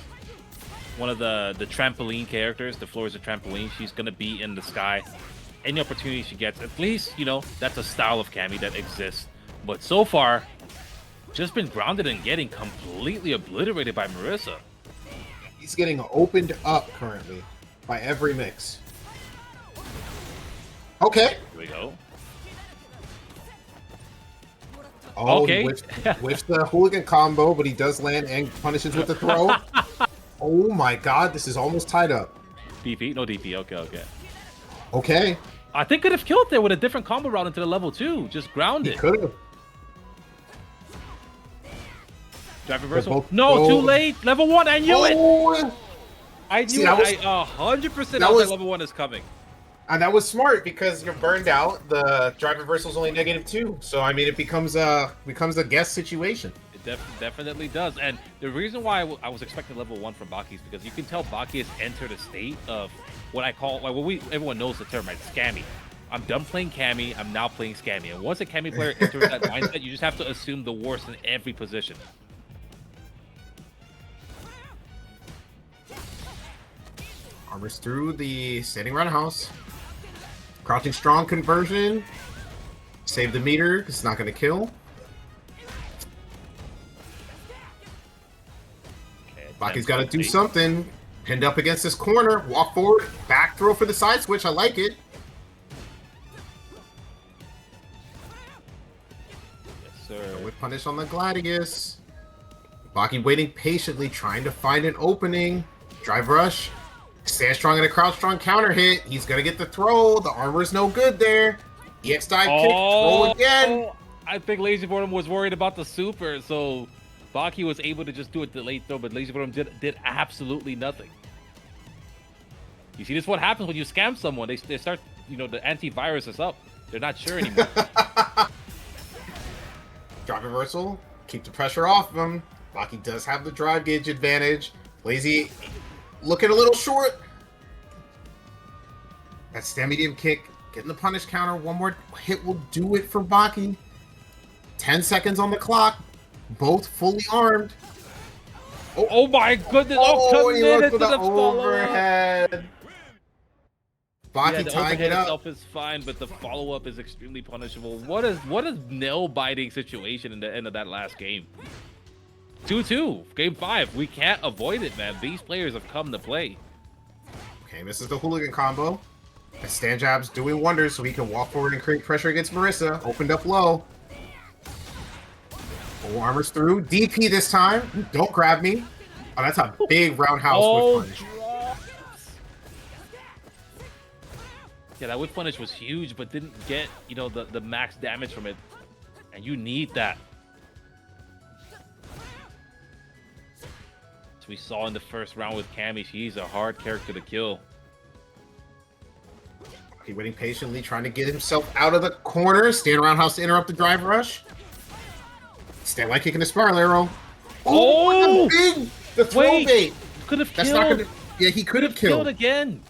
one of the trampoline characters. The floor is a trampoline. She's gonna be in the sky. Any opportunity she gets, at least, you know, that's a style of Cammy that exists. But so far, just been grounded and getting completely obliterated by Marisa. He's getting opened up currently by every mix. Okay. Here we go. Oh, okay. Whiffs the hooligan combo, but he does land and punishes with the throw. Oh my god, this is almost tied up. DP? No DP. Okay. Okay. I think could have killed there with a different combo route into the level 2. Just grounded. He could have. Drive reversal. No, too late. Level 1. I knew it. I knew it. 100% level 1 is coming. And that was smart because you're burned out. The drive reversal is only -2, so I mean it becomes a guess situation. It definitely does. And the reason why I was expecting level 1 from Mokhie is because you can tell Mokhie has entered a state of what I call, everyone knows the term, right? Scammy. I'm done playing Cammy. I'm now playing Scammy. And once a Cammy player enters that mindset, you just have to assume the worst in every position. Armors through the standing roundhouse. Crouching strong conversion. Save the meter. It's not going to kill. Mokhie's got to do something. Pinned up against this corner. Walk forward. Back throw for the side switch. I like it. Yes, sir. With punish on the Gladius. Mokhie waiting patiently, trying to find an opening. Drive rush. Stand strong in a crouch strong counter hit. He's gonna get the throw. The armor's no good there. EX dive kick, throw again. I think Lazyboredom was worried about the super, so Mokhie was able to just do it the late throw, but Lazyboredom did absolutely nothing. You see, this is what happens when you scam someone. They start, you know, the antivirus is up. They're not sure anymore. Drive reversal. Keep the pressure off of him. Mokhie does have the drive gauge advantage. Lazy looking a little short. That stand medium kick. Getting the punish counter. One more hit will do it for Mokhie. 10 seconds on the clock. Both fully armed. Oh my goodness. He went for the overhead. Mokhie the tying it up. Itself is fine, but the follow-up is extremely punishable. What a nail-biting situation in the end of that last game. 2-2, game 5. We can't avoid it, man. These players have come to play. Okay, this is the hooligan combo. The stand jab's doing wonders, so he can walk forward and create pressure against Marisa. Opened up low. Full armors through. DP this time. Don't grab me. Oh, that's a big roundhouse whip punish. Yeah, that whip punish was huge, but didn't get, you know, the max damage from it. And you need that. As we saw in the first round with Cammy, she's a hard character to kill. He waiting patiently, trying to get himself out of the corner. Stand roundhouse to interrupt the drive rush. Stand like kicking the spiral arrow. Oh! The throw bait. Could have killed. That's not gonna. Yeah, he could have killed again.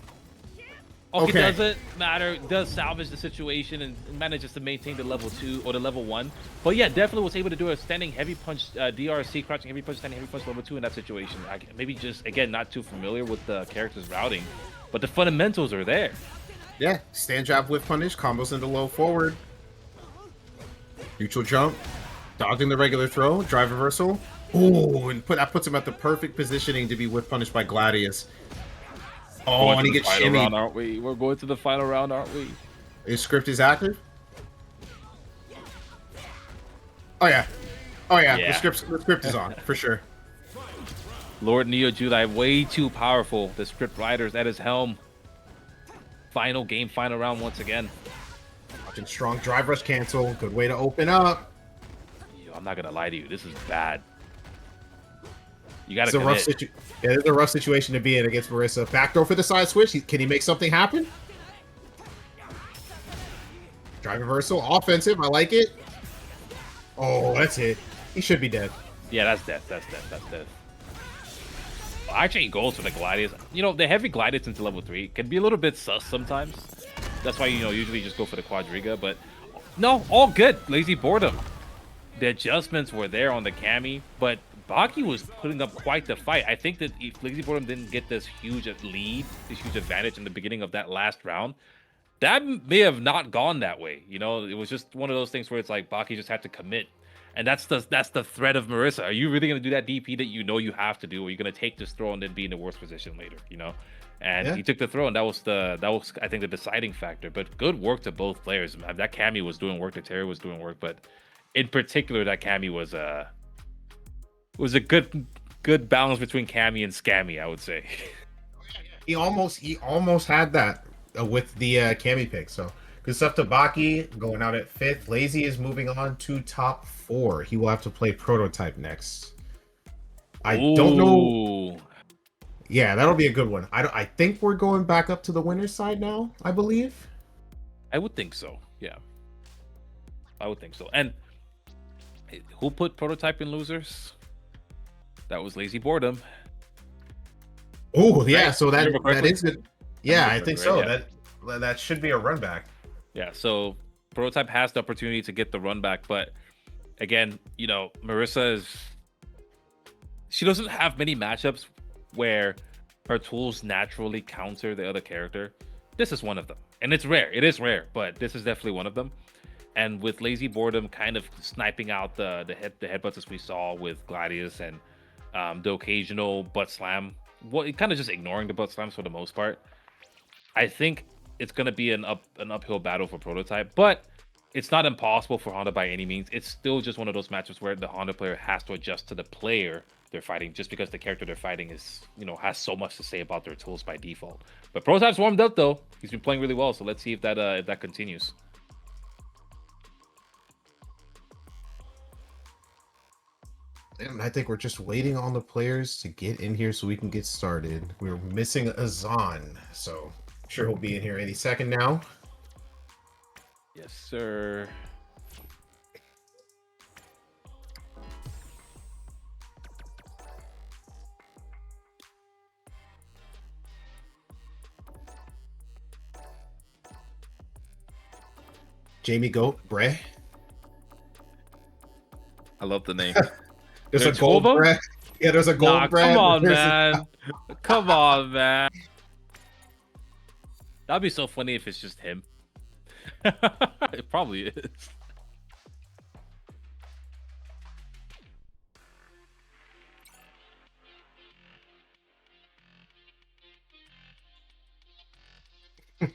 Okay, Okay. doesn't matter. Does salvage the situation and manages to maintain the level 2 or the level 1. But yeah, definitely was able to do a standing heavy punch, DRC, crouching heavy punch, standing heavy punch level 2 in that situation. Maybe just, again, not too familiar with the character's routing, but the fundamentals are there. Yeah, stand jab whip punish, combos into low forward. Neutral jump, dodging the regular throw, drive reversal. Ooh, and that puts him at the perfect positioning to be whip punished by Gladius. Oh, and he gets shimmy. Round, aren't we? We're going to the final round, aren't we? His script is active. Oh yeah, oh yeah. Yeah. The script is on for sure. Lord Neo Judai, way too powerful. The script writers at his helm. final game, final round once again. Watching strong drive rush cancel. Good way to open up. Yo, I'm not gonna lie to you. This is bad. You gotta It's a rough commit. Yeah, it's a rough situation to be in against Marisa. Backdoor for the side switch. Can he make something happen? Drive reversal. Offensive. I like it. Oh, that's it. He should be dead. Yeah, that's death. That's death. That's death. Actually, goals for the Gladius. You know, the heavy Gladius into level 3 can be a little bit sus sometimes. That's why, you know, usually just go for the Quadriga. But no, all good. Lazyboredom. The adjustments were there on the Cammy, but Baki was putting up quite the fight. I think that if Lazyboredom didn't get this huge lead, this huge advantage in the beginning of that last round, that may have not gone that way. You know, it was just one of those things where it's like Baki just had to commit. And that's the threat of Marisa. Are you really going to do that DP that you know you have to do, or are you going to take this throw and then be in the worst position later, you know? And he took the throw, and that was I think the deciding factor. But good work to both players. That Cammy was doing work, the Terry was doing work, but in particular that Cammy was a good balance between Cammy and Scammy, I would say. He almost had that with the Cammy pick. So good stuff to Baki going out at 5th. Lazy is moving on to top 4. He will have to play Prototype next. I don't know. Yeah, that'll be a good one. I think we're going back up to the winner's side now, I believe. I would think so. Yeah. I would think so. And who put Prototype in losers? That was Lazyboredom. Oh, yeah, Right? so that is good. Yeah, I think so. Right? Yeah. That should be a run back. Yeah, so Prototype has the opportunity to get the run back, but again, you know, Marisa she doesn't have many matchups where her tools naturally counter the other character. This is one of them, and it's rare. It is rare, but this is definitely one of them. And with Lazyboredom kind of sniping out the headbutts as we saw with Gladius and the occasional butt slam, kind of just ignoring the butt slams for the most part. I think it's going to be an uphill battle for Prototype, but it's not impossible for Honda by any means. It's still just one of those matches where the Honda player has to adjust to the player they're fighting, just because the character they're fighting is, you know, has so much to say about their tools by default. But Prototype's warmed up though. He's been playing really well, so let's see if that continues. And I think we're just waiting on the players to get in here so we can get started. We're missing Azan, so I'm sure he'll be in here any second now. Yes, sir. Jamie Goat, Bray. I love the name. There's a gold Bray. Yeah, there's a gold Bray. Come on, man. Come on, man. That'd be so funny if it's just him. It probably is.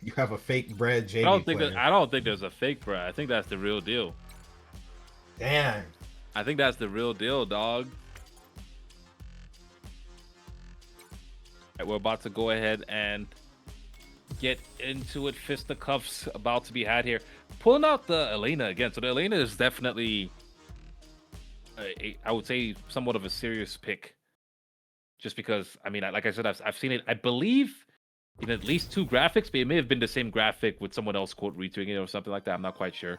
You have a fake bread, Jamie. I don't think there's a fake bread. I think that's the real deal. Damn. I think that's the real deal, dog. Right, we're about to go ahead and get into it. Fisticuffs about to be had here. Pulling out the Elena again. So the Elena is definitely, I would say, somewhat of a serious pick. Just because, I mean, like I said, I've seen it, I believe, in at least 2 graphics, but it may have been the same graphic with someone else quote retweeting it or something like that. I'm not quite sure.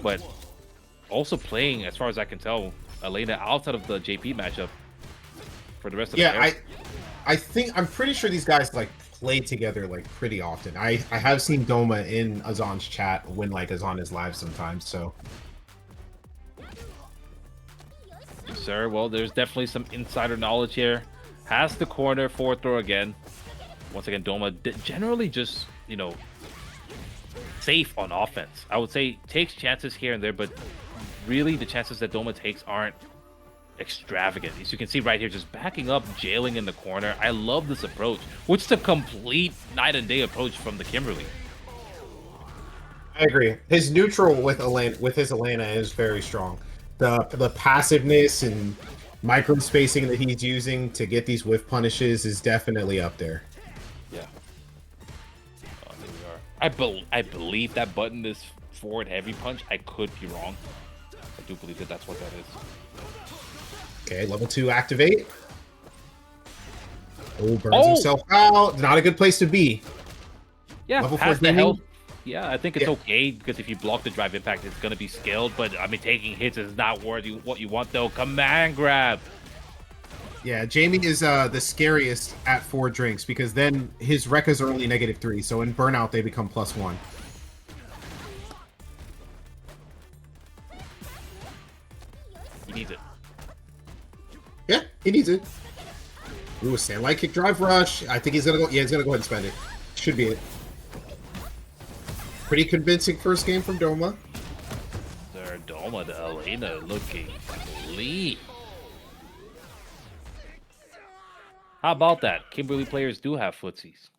But also playing, as far as I can tell, Elena outside of the JP matchup for the rest of the year. I'm pretty sure these guys like play together like pretty often. I have seen Doma in Azan's chat when like Azan is live sometimes, so. Yes, sir. Well, there's definitely some insider knowledge here. Has the corner, forward throw again. Once again, Doma generally just, you know, safe on offense. I would say takes chances here and there, but really the chances that Doma takes aren't extravagant. As you can see right here, just backing up, jailing in the corner. I love this approach, which is a complete night and day approach from the Kimberly. I agree. His neutral with his Elena is very strong. The passiveness and micro spacing that he's using to get these whiff punishes is definitely up there. Yeah. Oh, there we are. I believe that button is forward heavy punch. I could be wrong. I do believe that that's what that is. Okay, level 2 activate. Oh, burns himself out. Not a good place to be. Yeah, level 4 has the gaming. health. Yeah, I think it's okay because if you block the drive impact, it's gonna be scaled. But I mean, taking hits is not worth what you want though. Command grab. Yeah, Jamie is the scariest at 4 drinks because then his Rekkas are only -3. So in burnout, they become +1. He needs it. Yeah, he needs it. Ooh, a Sandlight Kick Drive Rush. I think he's gonna go. Yeah, he's gonna go ahead and spend it. Should be it. Pretty convincing first game from Doma. Their Doma to Elena looking clean. How about that? Kimberly players do have footsies.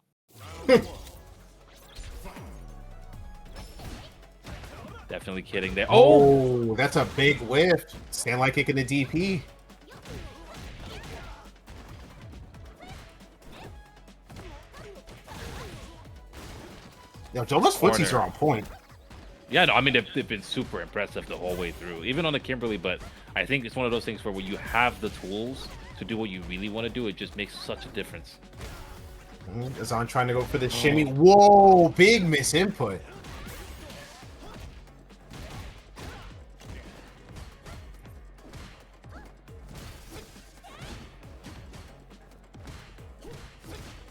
Definitely kidding there. Oh, that's a big whiff. Sandlight Kick in the DP. Yo, Doma's footsies are on point. Yeah, no, I mean, they've been super impressive the whole way through, even on the Kimberly, but I think it's one of those things where when you have the tools to do what you really want to do, it just makes such a difference. Azan trying to go for the shimmy. Whoa, big misinput.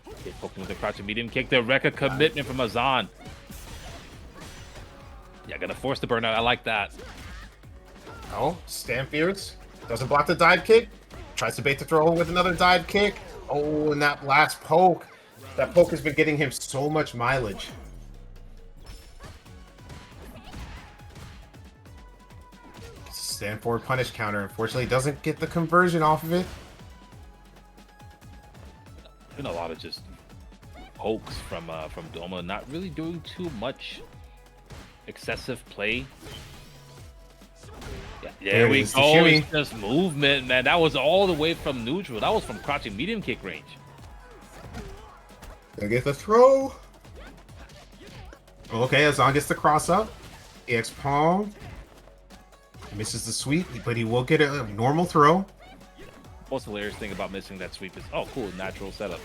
Okay, poking with the crouch and medium kick. The Rekka commitment from Azan. Yeah, gonna force the burnout. I like that. Oh, Stampfierce doesn't block the dive kick. Tries to bait the throw with another dive kick. Oh, and that last poke. That poke has been getting him so much mileage. Stand forward punish counter. Unfortunately, doesn't get the conversion off of it. Been a lot of just pokes from Doma, not really doing too much excessive play. Yeah, there we go. It's just movement, man. That was all the way from neutral. That was from crouching medium kick range. Gonna get the throw. Okay, Azan gets the cross up. EX palm. Misses the sweep, but he will get a normal throw. Most hilarious thing about missing that sweep is, oh, cool, natural setup.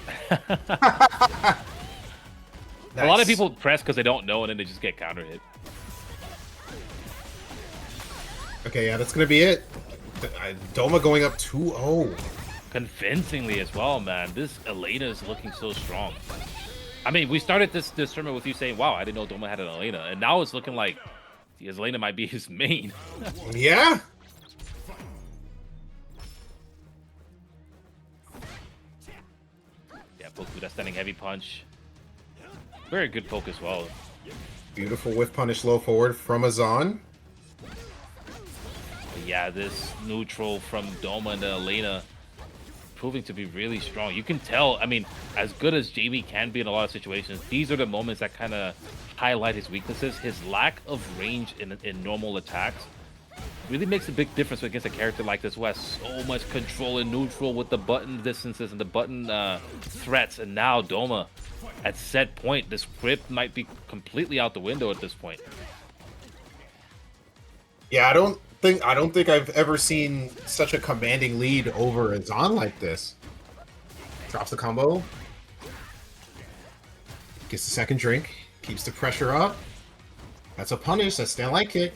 A lot of people press because they don't know, and then they just get counter hit. Okay, yeah, that's gonna be it. Doma going up 2-0. Convincingly as well, man. This Elena is looking so strong. I mean, we started this tournament with you saying, wow, I didn't know Doma had an Elena. And now it's looking like his Elena might be his main. Yeah. Yeah, poke with that standing heavy punch. Very good poke as well. Beautiful whiff punish low forward from Azan. Yeah, this neutral from Doma and Elena proving to be really strong. You can tell, I mean, as good as Jamie can be in a lot of situations, these are the moments that kind of highlight his weaknesses. His lack of range in normal attacks really makes a big difference against a character like this who has so much control in neutral with the button distances and the button threats. And now Doma at set point, this grip might be completely out the window at this point. Yeah, I don't think I've ever seen such a commanding lead over Azan like this. Drops the combo. Gets the second drink. Keeps the pressure up. That's a punish. That's stand light kick.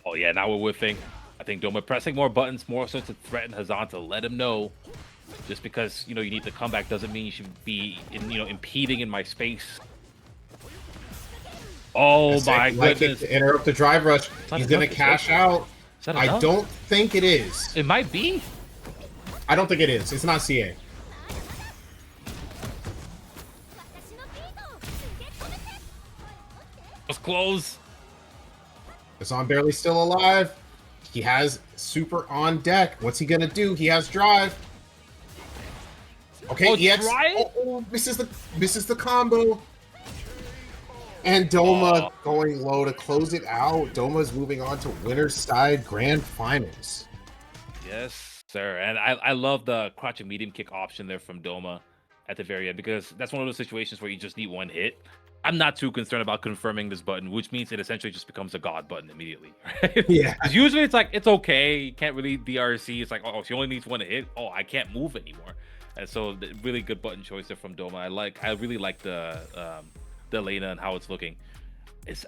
Oh yeah, now we're whiffing. I think Doma pressing more buttons, more so to threaten Azan to let him know. Just because, you know, you need the comeback doesn't mean you should be, impeding in my space. Oh my goodness. Interrupt the drive rush. He's going to cash out. I don't think it is. It might be. I don't think it is. It's not CA. Was close. Azan barely still alive. He has super on deck. What's he going to do? He has drive. Okay, EX. Misses the combo. And Doma going low to close it out. Doma's moving on to winner's side grand finals. Yes, sir. And I love the crouch and medium kick option there from Doma. at the very end, because that's one of those situations where you just need one hit. I'm not too concerned about confirming this button, which means it essentially just becomes a god button immediately, right? Yeah. Because usually it's like, it's okay, you can't really DRC. It's like, oh, she only needs one hit. Oh, I can't move anymore. And so, really good button choice there from Doma. I really like the Elena and how it's looking.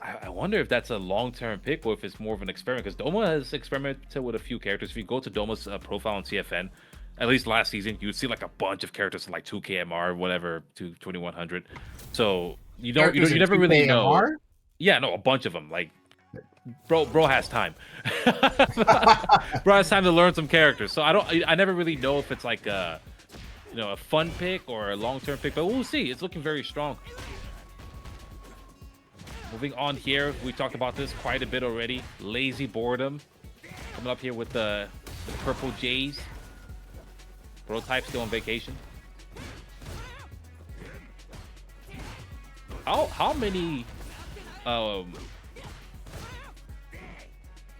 I wonder if that's a long-term pick or if it's more of an experiment, because Doma has experimented with a few characters. If you go to Doma's profile on CFN, at least last season, you would see like a bunch of characters like 2KMR, whatever, to 2100. So you never really know. Yeah, no, a bunch of them. Like, bro has time. Bro has time to learn some characters. So I never really know if it's like a fun pick or a long-term pick, but we'll see. It's looking very strong. Moving on here, we talked about this quite a bit already. Lazyboredom coming up here with the purple J's. Prototype still on vacation. How many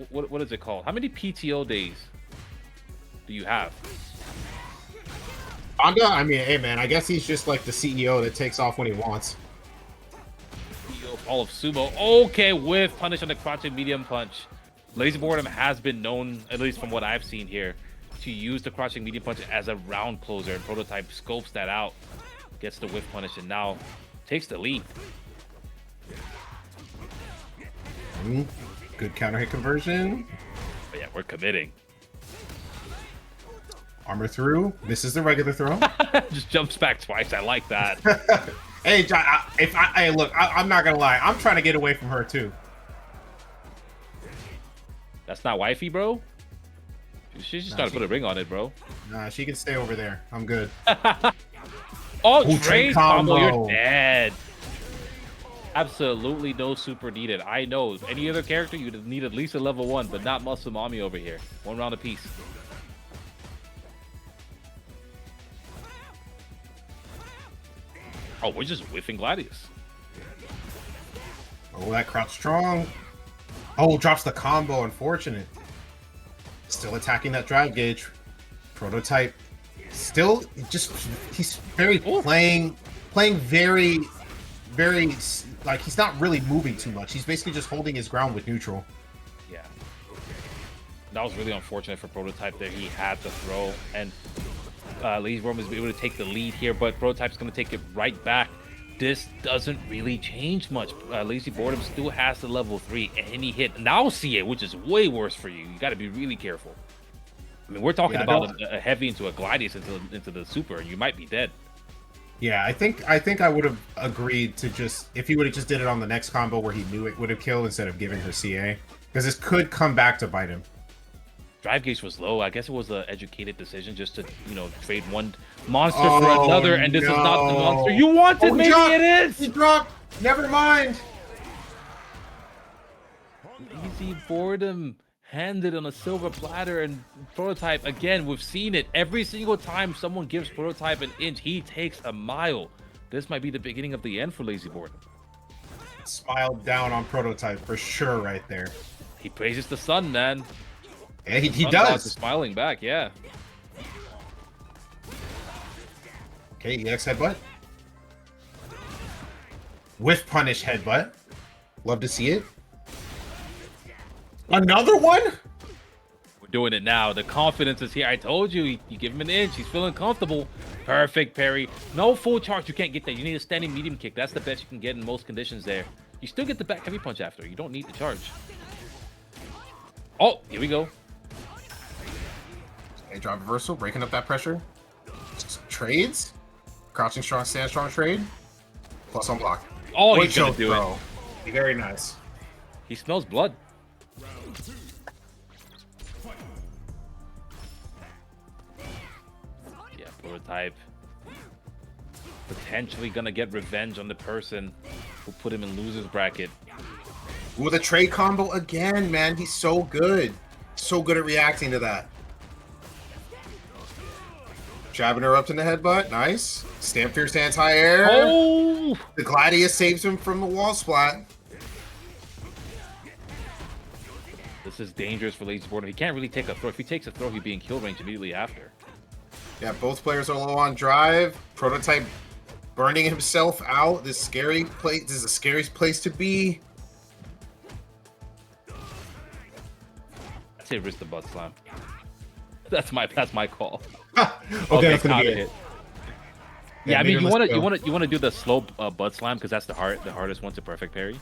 what is it called? How many PTO days do you have? Honda, I mean, hey man, I guess he's just like the CEO that takes off when he wants. CEO of all of Sumo. Okay, with punish on the crouching medium punch. Lazyboredom has been known, at least from what I've seen here, to use the crouching medium punch as a round closer, and Prototype scopes that out, gets the whiff punish, and now takes the lead. Good counter hit conversion. But yeah, we're committing. Armor through. Misses the regular throw. Just jumps back twice. I like that. Hey, John, look, I'm not gonna lie. I'm trying to get away from her too. That's not wifey, bro. She's just trying to put a ring on it, bro. Nah, she can stay over there. I'm good. Oh, trade combo. You're dead. Absolutely no super needed. I know. Any other character, you'd need at least a level 1, but not Muscle Mommy over here. 1 round apiece. Oh, we're just whiffing Gladius. Oh, that crouch strong. Oh, drops the combo. Unfortunate. Still attacking that drive gauge. Prototype. Still, just he's very playing very, very like he's not really moving too much. He's basically just holding his ground with neutral. Yeah. That was really unfortunate for Prototype there. He had to throw, and Lazyboredom is able to take the lead here, but Prototype's going to take it right back. This doesn't really change much. Lazyboredom still has the level 3, and he hit now see it, which is way worse for you. You got to be really careful. I mean, we're talking about a heavy into a Gladius into the super, and you might be dead. Yeah, I think I would have agreed to just, if he would have just did it on the next combo where he knew it would have killed instead of giving her CA, because this could come back to bite him. Drive gauge was low. I guess it was an educated decision just to, trade one monster for another, and this is not the monster you wanted. Maybe it is. He dropped. Never mind. Lazyboredom handed on a silver platter, and Prototype, again, we've seen it every single time someone gives Prototype an inch, he takes a mile. This might be the beginning of the end for Lazyboredom. Smiled down on Prototype for sure right there. He praises the sun, man. Yeah, he does. Smiling back, yeah. Okay, EX headbutt. With punish headbutt. Love to see it. Another one? We're doing it now. The confidence is here. I told you, you give him an inch. He's feeling comfortable. Perfect parry. No full charge. You can't get that. You need a standing medium kick. That's the best you can get in most conditions there. You still get the back heavy punch after. You don't need the charge. Oh, here we go. A drop reversal, breaking up that pressure. Trades. Crouching strong, stand strong trade. Plus on block. Oh, he's gonna do it. Very nice. He smells blood. Yeah, Prototype. Potentially gonna get revenge on the person who put him in loser's bracket. With a trade combo again, man. He's so good. So good at reacting to that. Jabbing her up to the headbutt. Nice. Stamp Fear stands high air. Oh! The Gladius saves him from the wall splat. This is dangerous for Lazyboredom. He can't really take a throw. If he takes a throw, he'd be in kill range immediately after. Yeah, both players are low on drive. Prototype burning himself out. This scary place. This is the scariest place to be. I say risk the butt slam. That's my call. Okay, that's gonna be hit. it. Yeah, I mean, meterless you go. want to do the slow butt slam because that's the hardest one to perfect parry,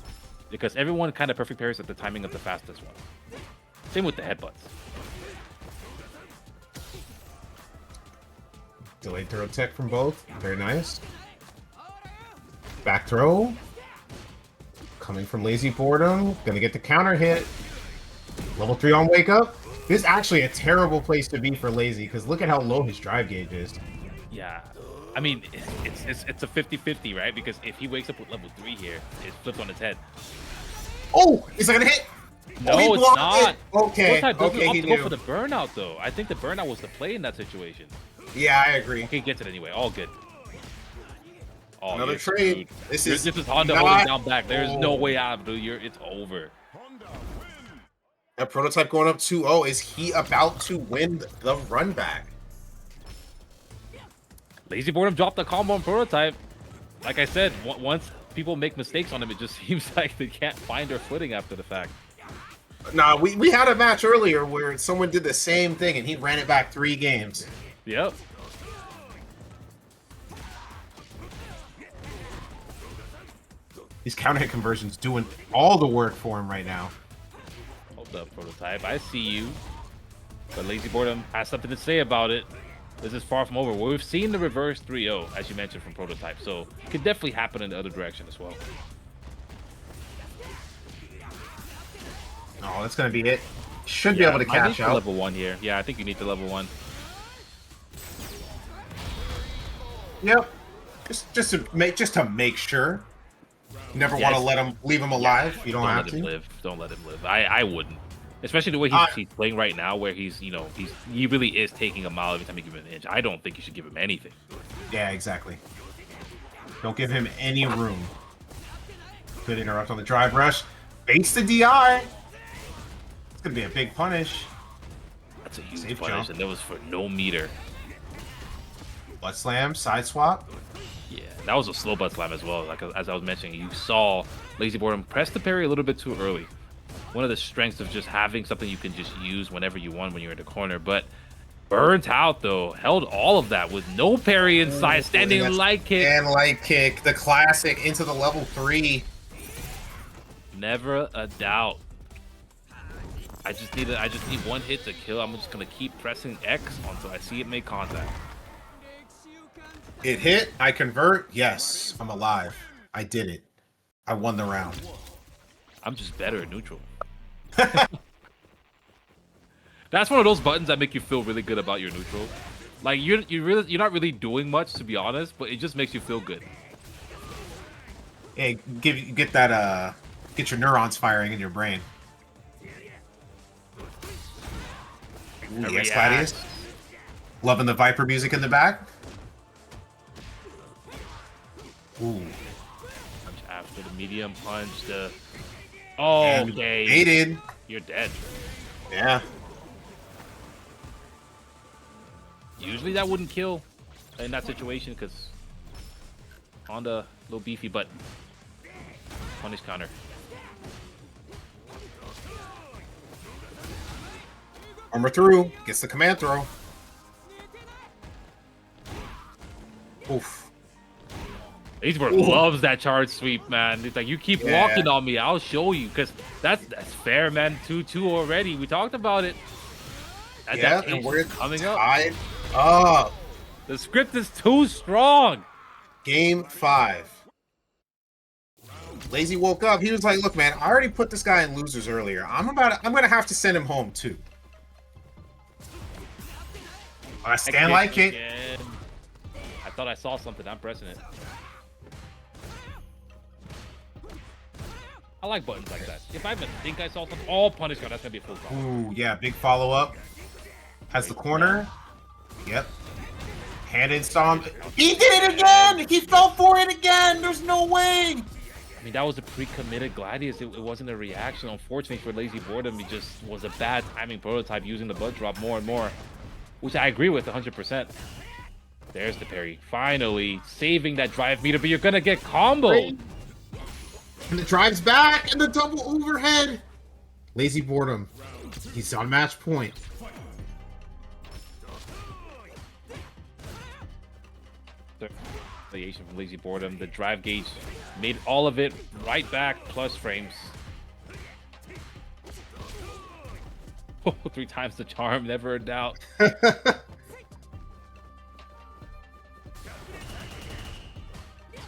because everyone kind of perfect parries at the timing of the fastest one. Same with the headbutts. Delayed throw tech from both. Very nice. Back throw. Coming from Lazyboredom. Gonna get the counter hit. Level 3 on wake up. This is actually a terrible place to be for Lazy because look at how low his drive gauge is. Yeah, I mean, it's a 50-50, right? Because if he wakes up with level 3 here, it flips on its head. Oh, is that gonna hit? No, he it's blocked not. it. Okay, Prototype doesn't okay, opt he to go knew. for the burnout, though. I think the burnout was the play in that situation. Yeah, I agree. He gets it anyway. All good. Oh, Another you're trade. screwed. This This is is Honda not- holding down back. There's no Oh. way out, dude. It's over. That Prototype going up 2-0. Is he about to win the run back? Lazyboredom dropped the combo on Prototype. Like I said, once people make mistakes on him, it just seems like they can't find their footing after the fact. Nah, we had a match earlier where someone did the same thing and he ran it back 3 games. Yep. These counter hit conversions doing all the work for him right now. Hold up, Prototype. I see you. But Lazyboredom has something to say about it. This is far from over. We've seen the reverse 3-0, as you mentioned, from Prototype. So it could definitely happen in the other direction as well. Oh, that's gonna be it. Should be able to I need cash the out. level 1 here. Yeah, I think you need the level 1. Yep. Just to make sure. You never want to leave him alive. You don't have let to. him live. Don't let him live. I wouldn't. Especially the way he's playing right now, where he really is taking a mile every time you give him an inch. I don't think you should give him anything. Yeah, exactly. Don't give him any room. Good interrupt on the drive rush. Baits the DI. It's gonna be a big punish. That's a huge Safe punish, jump. and that was for no meter. Butt slam, side swap. Yeah, that was a slow butt slam as well. Like as I was mentioning, you saw Lazyboredom press the parry a little bit too early. One of the strengths of just having something you can just use whenever you want when you're in the corner, but burnt out though, held all of that with no parry inside, standing light kick. And light kick, the classic into the level 3. Never a doubt. I just need one hit to kill. I'm just gonna keep pressing X until I see it make contact. It hit, I convert. Yes, I'm alive. I did it. I won the round. I'm just better at neutral. That's one of those buttons that make you feel really good about your neutral. Like you're not really doing much, to be honest, but it just makes you feel good. Hey, get your neurons firing in your brain. Ooh, yes, Gladius. Loving the Viper music in the back. Ooh. Punch after the medium punch. And Okay. baited. You're dead. Yeah. Usually that wouldn't kill in that situation because Honda a little beefy, but punish counter. Armor through. Gets the command throw. Oof. Lazyboredom loves that charge sweep, man. It's like, you keep walking on me, I'll show you, because that's fair, man. 2-2 already. We talked about it. Yeah, and we're coming up. tied up. The script is too strong. Game 5. Lazy woke up. He was like, "Look, man, I already put this guy in losers earlier. I'm gonna have to send him home too." I stand like it. Again. I thought I saw something. I'm pressing it. I like buttons like that. If I even think I saw something, all punish guard, that's gonna be a full call. Ooh, yeah, big follow up. Has the corner. Yep. Handed stomp. He did it again. He fell for it again. There's no way. I mean, that was a pre-committed Gladius. It wasn't a reaction. Unfortunately for Lazyboredom, it just was a bad timing Prototype using the butt drop more and more, which I agree with 100%. There's the parry. Finally saving that drive meter, but you're gonna get comboed. And the drive's back, and the double overhead. Lazyboredom. He's on match point. Variation from Lazyboredom. The drive gauge made all of it right back, plus frames. Oh, 3 times the charm, never a doubt.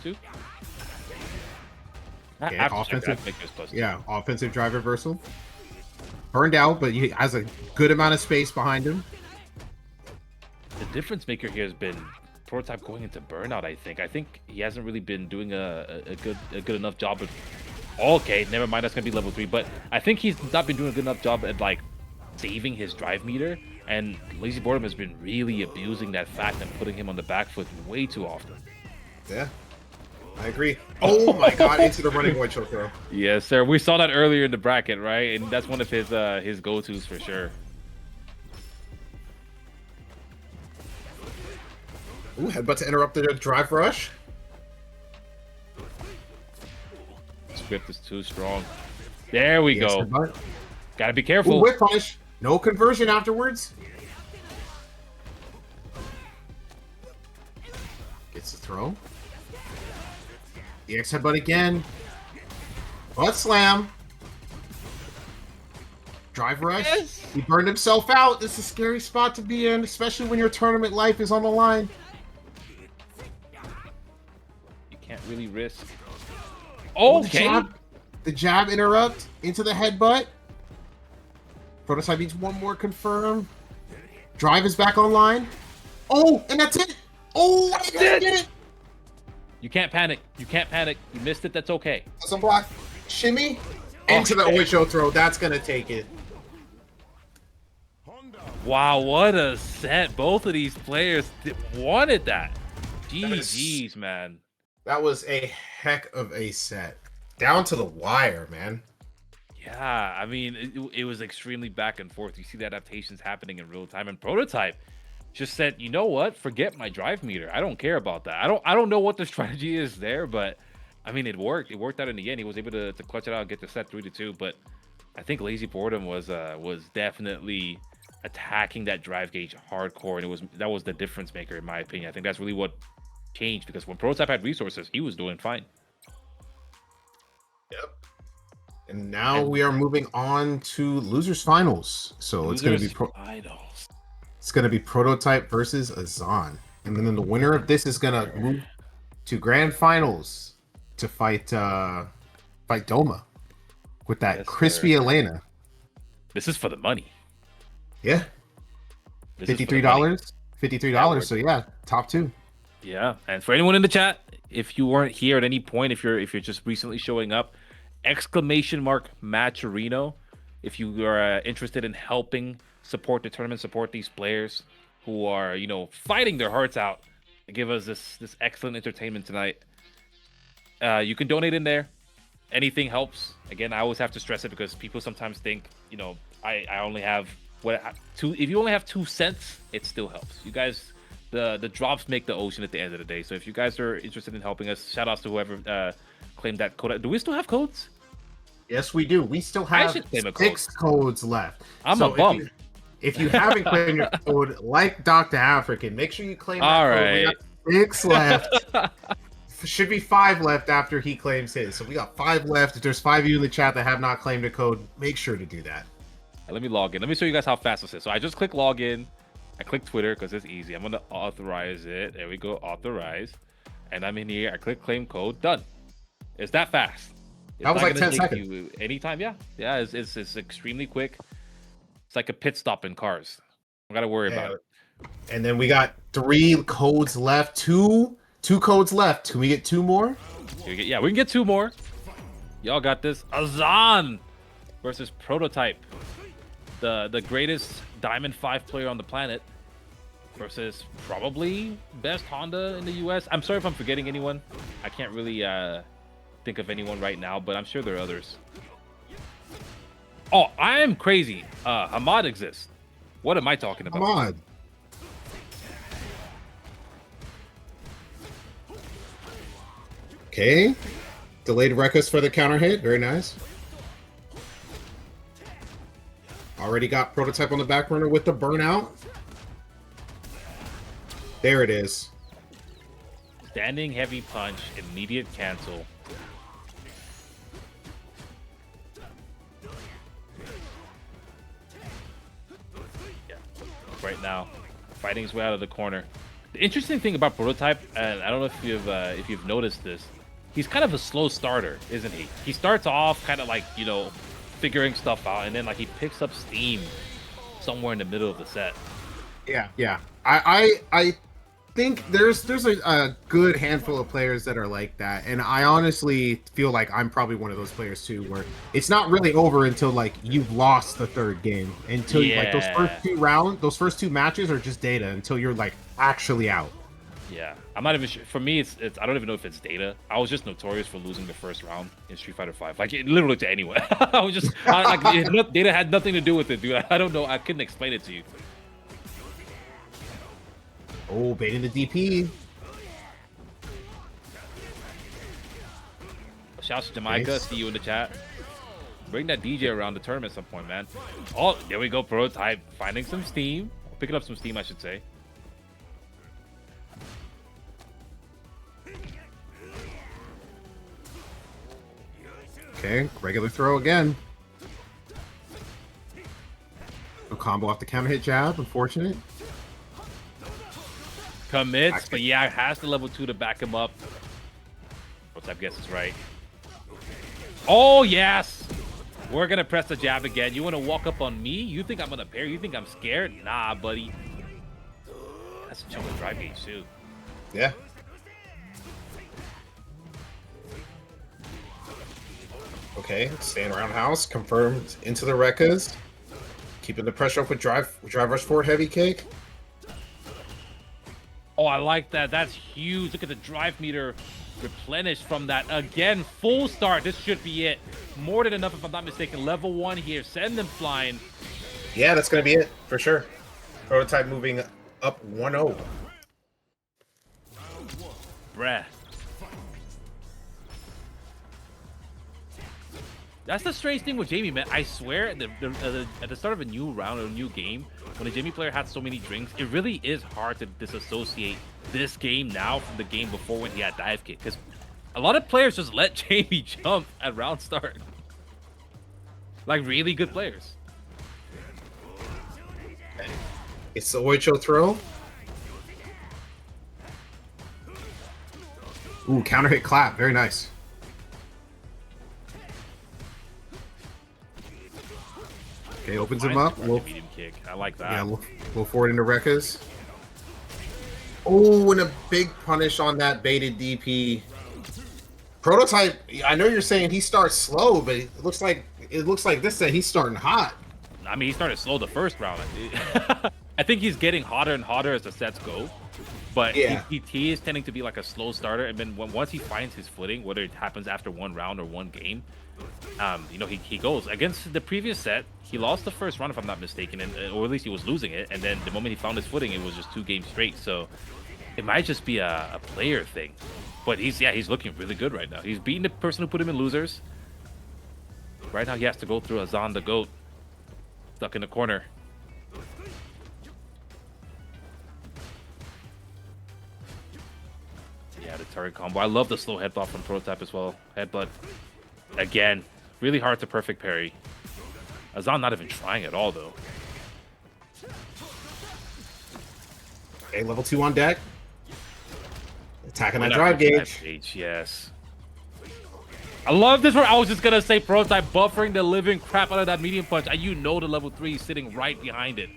Two. Okay, Offensive, offensive drive reversal. Burned out, but he has a good amount of space behind him. The difference maker here has been Prototype going into burnout. I think he hasn't really been doing a good enough job of. Okay, never mind. That's gonna be level 3, but I think he's not been doing a good enough job at like saving his drive meter. And Lazyboredom has been really abusing that fact and putting him on the back foot way too often. Yeah. I agree. Oh my god, into the running boy choke throw. Yes, sir. We saw that earlier in the bracket, right? And that's one of his go-tos for sure. Ooh, headbutt to interrupt the drive rush. Script is too strong. There we go. Headbutt. Gotta be careful. Ooh, whip punish. No conversion afterwards. Gets the throw. EX headbutt again. Butt slam. Drive rush. Yes. He burned himself out. This is a scary spot to be in, especially when your tournament life is on the line. You can't really risk. Okay. The jab interrupt into the headbutt. Prototype needs one more confirm. Drive is back online. Oh, and that's it. Oh, I did it. You can't panic. You can't panic. You missed it. That's okay. Some block. Shimmy. Into the Ocho throw. That's going to take it. Wow, what a set. Both of these players wanted that. GG's, man. That was a heck of a set. Down to the wire, man. Yeah, I mean, it was extremely back and forth. You see the adaptations happening in real time. And Prototype just said, you know what? Forget my drive meter. I don't care about that. I don't know what the strategy is there, but I mean, it worked. It worked out in the end. He was able to clutch it out and get the set 3-2. But I think Lazyboredom was definitely attacking that drive gauge hardcore, and that was the difference maker in my opinion. I think that's really what changed, because when Prototype had resources, he was doing fine. Yep. And now we are moving on to losers finals. So it's going to be finals. It's going to be Prototype versus Azan, and then the winner of this is going to move to grand finals to fight Doma with that crispy Elena. This is for the money. Yeah. $53. $53. So yeah, top 2. Yeah, and for anyone in the chat, if you weren't here at any point, if you're just recently showing up, !Matcherino if you are interested in helping support the tournament, support these players who are, you know, fighting their hearts out to give us this excellent entertainment tonight. You can donate in there. Anything helps. Again, I always have to stress it because people sometimes think, you know, I only have if you only have 2 cents, it still helps. You guys, the drops make the ocean at the end of the day. So if you guys are interested in helping us, shout outs to whoever claimed that code. Do we still have codes? Yes, we do. We still have 6 codes left. I'm a bum. If you haven't claimed your code, like Dr. African, make sure you claim that All code. right. We got 6 left. Should be 5 left after he claims his. So we got 5 left. If there's 5 of you in the chat that have not claimed a code, make sure to do that. Let me log in. Let me show you guys how fast this is. So I just click login. I click Twitter because it's easy. I'm going to authorize it. There we go. Authorize. And I'm in here. I click claim code. Done. It's that fast. That was like 10 seconds. Anytime. Yeah. Yeah. It's extremely quick. It's like a pit stop in cars. I got to worry about it. And then we got 3 codes left. Two codes left. Can we get 2 more? Yeah, we can get 2 more. Y'all got this. Azan versus Prototype. The greatest Diamond 5 player on the planet versus probably best Honda in the US. I'm sorry if I'm forgetting anyone. I can't really think of anyone right now, but I'm sure there are others. Oh, I am crazy. Hamad exists. What am I talking about? Hamad. Okay. Delayed Rekus for the counter hit. Very nice. Already got Prototype on the back burner with the burnout. There it is. Standing heavy punch, immediate cancel. Yeah. Right now, fighting his way out of the corner. The interesting thing about Prototype, and I don't know if you've noticed this, he's kind of a slow starter, isn't he? He starts off kind of like, you know, figuring stuff out, and then like he picks up steam somewhere in the middle of the set. Yeah. I think there's a good handful of players that are like that, and I honestly feel like I'm probably one of those players too, where it's not really over until like you've lost the third game, until like those first two matches are just data until you're like actually out. Yeah, I'm not even sure. For me, it's I don't even know if it's data. I was just notorious for losing the first round in Street Fighter V. Like, literally to anyone. I was just data had nothing to do with it, dude. I don't know. I couldn't explain it to you. Oh, baiting the DP. Shouts to Jamaica. Nice. See you in the chat. Bring that DeeJay around the tournament at some point, man. Oh, there we go. Prototype finding some steam. Picking up some steam, I should say. Okay, regular throw again. A combo off the counter hit jab, unfortunate. Commits, but yeah, has the level 2 to back him up. Prototype guesses right. Oh, yes! We're gonna press the jab again. You wanna walk up on me? You think I'm gonna pair? You think I'm scared? Nah, buddy. That's a chunk of drive gauge, too. Yeah. Okay, staying around house, confirmed into the Rekkas. Keeping the pressure up with drive rush forward heavy kick. Oh, I like that. That's huge. Look at the drive meter replenished from that. Again, full start. This should be it. More than enough, if I'm not mistaken. Level 1 here. Send them flying. Yeah, that's going to be it, for sure. Prototype moving up 1-0. Bruh. That's the strange thing with Jamie, man. I swear, at the start of a new round or a new game, when a Jamie player had so many drinks, it really is hard to disassociate this game now from the game before when he had dive kick. Because a lot of players just let Jamie jump at round start. Like, really good players. It's the Oicho throw. Ooh, counter hit clap. Very nice. Okay, opens him up. Medium kick. I like that. Yeah, we'll forward into Rekkas. Oh, and a big punish on that baited DP. Prototype, I know you're saying he starts slow, but it looks like this set he's starting hot. I mean, he started slow the first round. I think he's getting hotter and hotter as the sets go. But yeah, he is tending to be like a slow starter, and then once he finds his footing, whether it happens after one round or one game, you know, he goes. Against the previous set, he lost the first round, if I'm not mistaken, or at least he was losing it. And then the moment he found his footing, it was just 2 games straight. So it might just be a player thing. But he's looking really good right now. He's beating the person who put him in losers. Right now, he has to go through Azan the GOAT, stuck in the corner. Yeah, the turret combo. I love the slow headbutt from Prototype as well. Headbutt. Again, really hard to perfect parry. Azan not even trying at all, though. Okay, level 2 on deck. Attacking that drive gauge. Yes. I love this where I was just going to say Prototype buffering the living crap out of that medium punch. And you know the level 3 is sitting right behind it.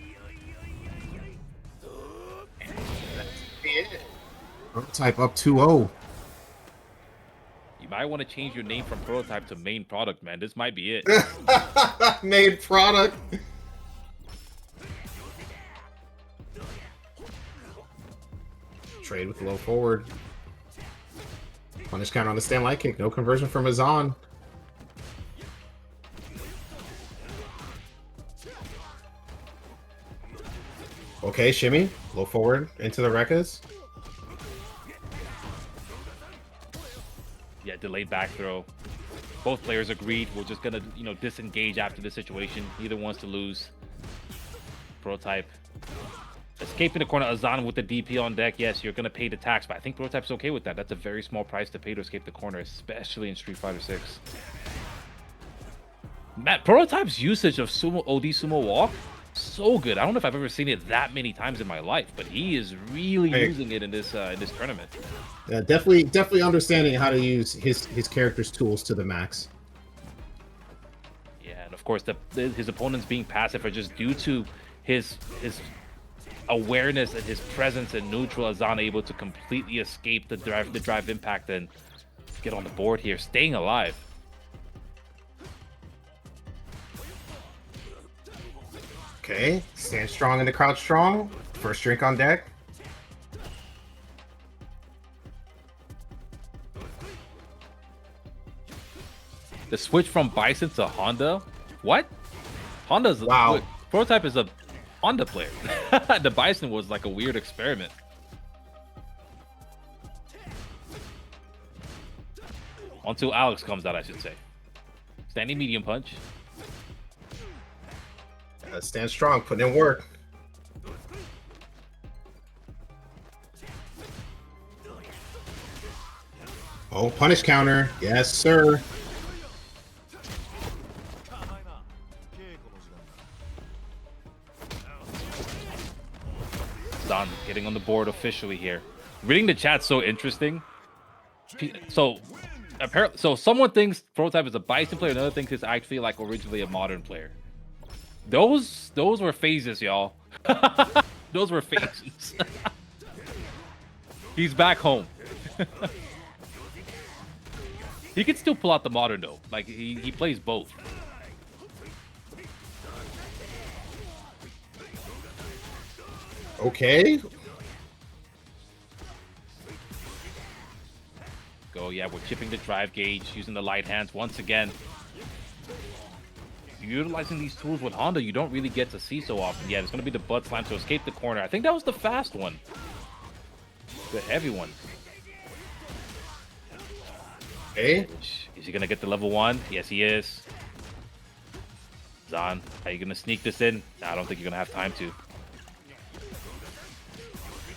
Prototype up 2-0. You might want to change your name from Prototype to Main Product, man. This might be it. Main Product. Trade with low forward. Punish counter on the stand light kick. No conversion from Azan. Okay, shimmy. Low forward into the Rekkas. delayed back throw. Both players agreed. We're just gonna, you know, disengage after this situation. Neither wants to lose. Prototype escaping the corner. Azan with the DP on deck. Yes, you're gonna pay the tax, but I think Prototype's okay with that. That's a very small price to pay to escape the corner, especially in Street Fighter 6. Matt, Prototype's usage of sumo OD sumo walk, so good. I don't know if I've ever seen it that many times in my life, but he is really using it in this tournament. Yeah, definitely understanding how to use his character's tools to the max. Yeah, and of course his opponents being passive are just due to his awareness and his presence in neutral. Azan able to completely escape the drive impact and get on the board here, staying alive. Okay, stand strong in the crouch strong. First drink on deck. The switch from Bison to Honda? What? Honda's wow. Prototype is a Honda player. The Bison was like a weird experiment. Until Alex comes out, I should say. Standing medium punch. Stand strong, put in work. Oh, punish counter. Yes, sir. Azan getting on the board officially here. Reading the chat so interesting. So apparently, someone thinks Prototype is a Bison player, another thinks it's actually like originally a modern player. Those were phases, y'all. Those were phases. He's back home. He can still pull out the modern though. Like he plays both. Okay. Go, yeah, we're chipping the drive gauge, using the light hands once again. Utilizing these tools with Honda, you don't really get to see so often. Yeah, it's going to be the butt slam to escape the corner. I think that was the fast one. The heavy one. Okay. Is he going to get the level 1? Yes, he is. Azan, are you going to sneak this in? Nah, I don't think you're going to have time to.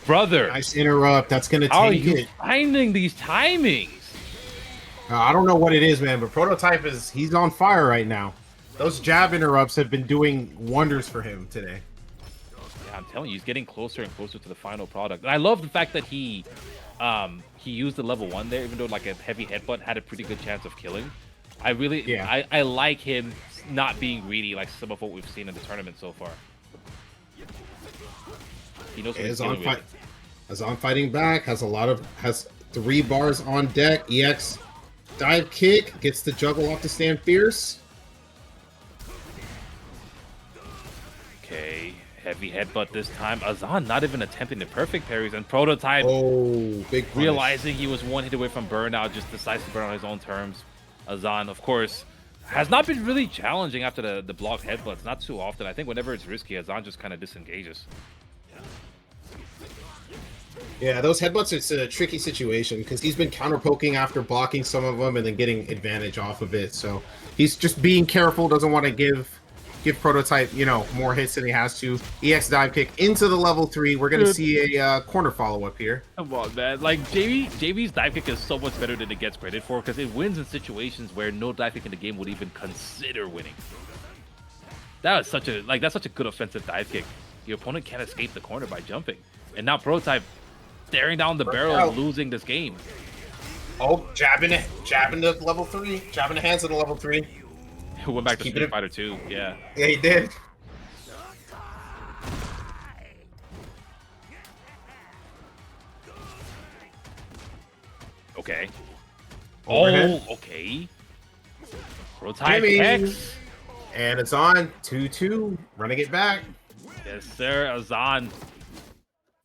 Brother! Nice interrupt. That's going to take it. How are you finding these timings? I don't know what it is, man, but Prototype he's on fire right now. Those jab interrupts have been doing wonders for him today. Yeah, I'm telling you, he's getting closer and closer to the final product. And I love the fact that he used the level 1 there, even though like a heavy headbutt had a pretty good chance of killing. I really, I like him not being greedy like some of what we've seen in the tournament so far. He knows what he's dealing with. Azan fighting back, has 3 bars on deck. EX dive kick, gets the juggle off to stand fierce. Okay, heavy headbutt this time. Azan not even attempting the perfect parries, and Prototype, big punish. Realizing he was one hit away from burnout, just decides to burn on his own terms. Azan, of course, has not been really challenging after the blocked headbutts, not too often. I think whenever it's risky, Azan just kind of disengages. Yeah, those headbutts, it's a tricky situation because he's been counter poking after blocking some of them and then getting advantage off of it. So he's just being careful, doesn't want to give Prototype, you know, more hits than he has to. EX dive kick into the level 3. We're going to see a corner follow-up here. Come on, man. Like, JB's dive kick is so much better than it gets credit for because it wins in situations where no dive kick in the game would even consider winning. That's such a good offensive dive kick. Your opponent can't escape the corner by jumping. And now Prototype staring down the barrel and losing this game. Oh, jabbing the level 3. Jabbing the hands of the level 3. He went back to Street Fighter 2, yeah. Yeah, he did. Okay. Overhead. Oh, okay. Prototype X. And it's on 2-2. Running it back. Yes, sir. Azan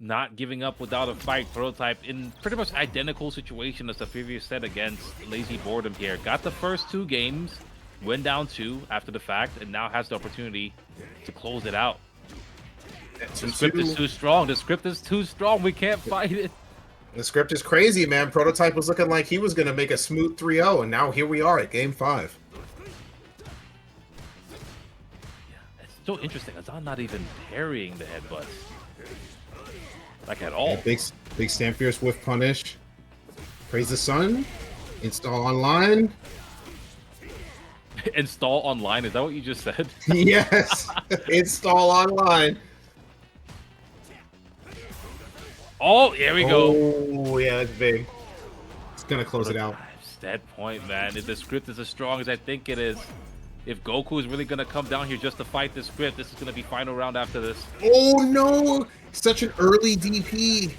not giving up without a fight. Prototype in pretty much identical situation as the previous set against Lazyboredom here. Got the first 2 games. Went down 2 after the fact, and now has the opportunity to close it out. The script is too strong. The script is too strong. We can't fight it. The script is crazy, man. Prototype was looking like he was going to make a smooth 3-0, and now here we are at game 5. It's so interesting. Azan not even parrying the headbutts. Like at all. Yeah, big Stand Fierce with punish. Praise the sun. Install online. Install online? Is that what you just said? Yes. Install online. Oh, here we go. Oh, yeah, that's big. It's going to close it out. That point, man. If the script is as strong as I think it is, if Goku is really going to come down here just to fight the script, this is going to be final round after this. Oh, no. Such an early DP.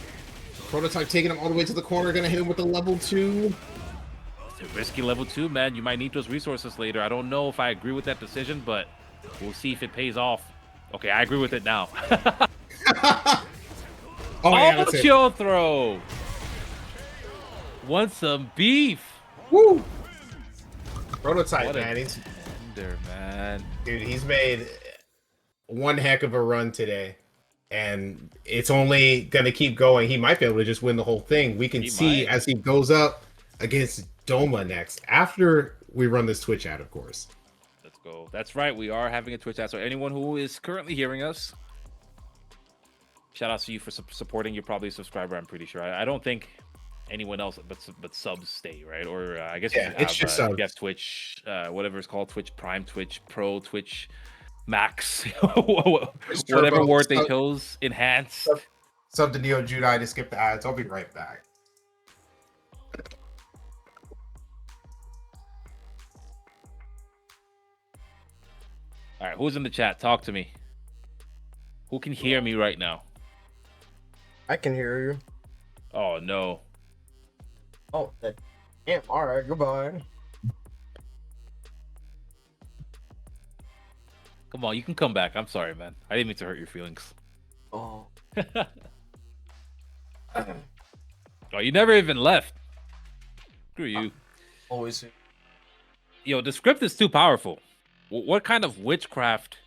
Prototype taking him all the way to the corner. Going to hit him with the level 2. It's a risky level 2, man. You might need those resources later. I don't know if I agree with that decision, but we'll see if it pays off. Okay, I agree with it now. Oh, yeah, that's chill throw. Want some beef? Woo! Prototype, What man. Man. Dude, he's made one heck of a run today, and it's only gonna keep going. He might be able to just win the whole thing. We can see as he goes up against Doma next, after we run this Twitch ad, of course. Let's go. That's right. We are having a Twitch ad. So anyone who is currently hearing us, shout out to you for supporting. You're probably a subscriber, I'm pretty sure. I don't think anyone else but subs stay, right? Or I guess yeah, it's just subs. Guess Twitch, whatever it's called, Twitch Prime, Twitch Pro, Twitch Max, whatever word they chose, enhanced. Sub to Neo Judai to skip the ads. I'll be right back. All right, who's in the chat? Talk to me. Who can hear me right now? I can hear you. Oh, no. Oh, damn. All right, goodbye. Come on, you can come back. I'm sorry, man. I didn't mean to hurt your feelings. Oh. Oh, you never even left. Screw you. Always. Yo, the script is too powerful. What kind of witchcraft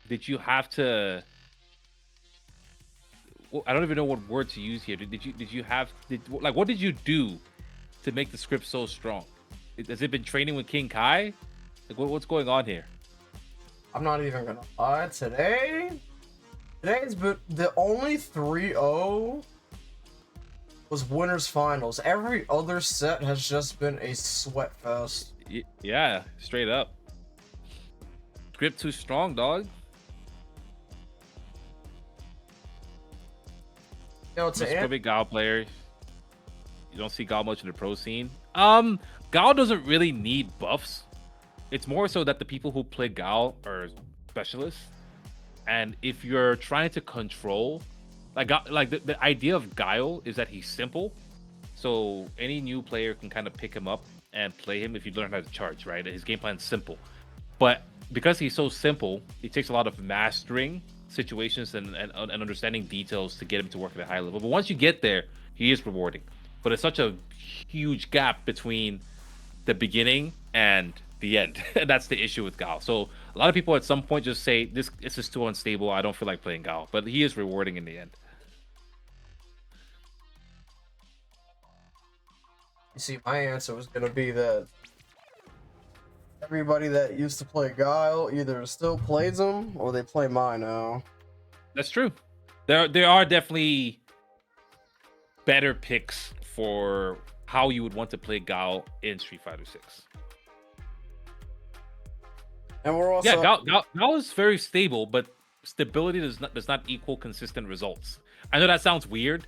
did you have to... I don't even know what word to use here. What did you do to make the script so strong? Has it been training with King Kai? Like, what's going on here? I'm not even gonna lie. Today's been the only 3-0 was winners finals. Every other set has just been a sweat fest. Yeah, straight up. Script too strong, dog. Yo, it's a big Guile player. You don't see Guile much in the pro scene. Guile doesn't really need buffs. It's more so that the people who play Guile are specialists, and if you're trying to control, the idea of Guile is that he's simple, so any new player can kind of pick him up and play him if you learn how to charge. Right, his game plan's simple, but because he's so simple, it takes a lot of mastering situations and understanding details to get him to work at a high level. But once you get there, he is rewarding. But it's such a huge gap between the beginning and the end. And that's the issue with Guile. So a lot of people at some point just say, this is too unstable, I don't feel like playing Guile. But he is rewarding in the end. You see, my answer was gonna be that everybody that used to play Guile either still plays him or they play mine now. That's true. There are definitely better picks for how you would want to play Guile in Street Fighter 6. And we're also Guile is very stable, but stability does not equal consistent results. I know that sounds weird,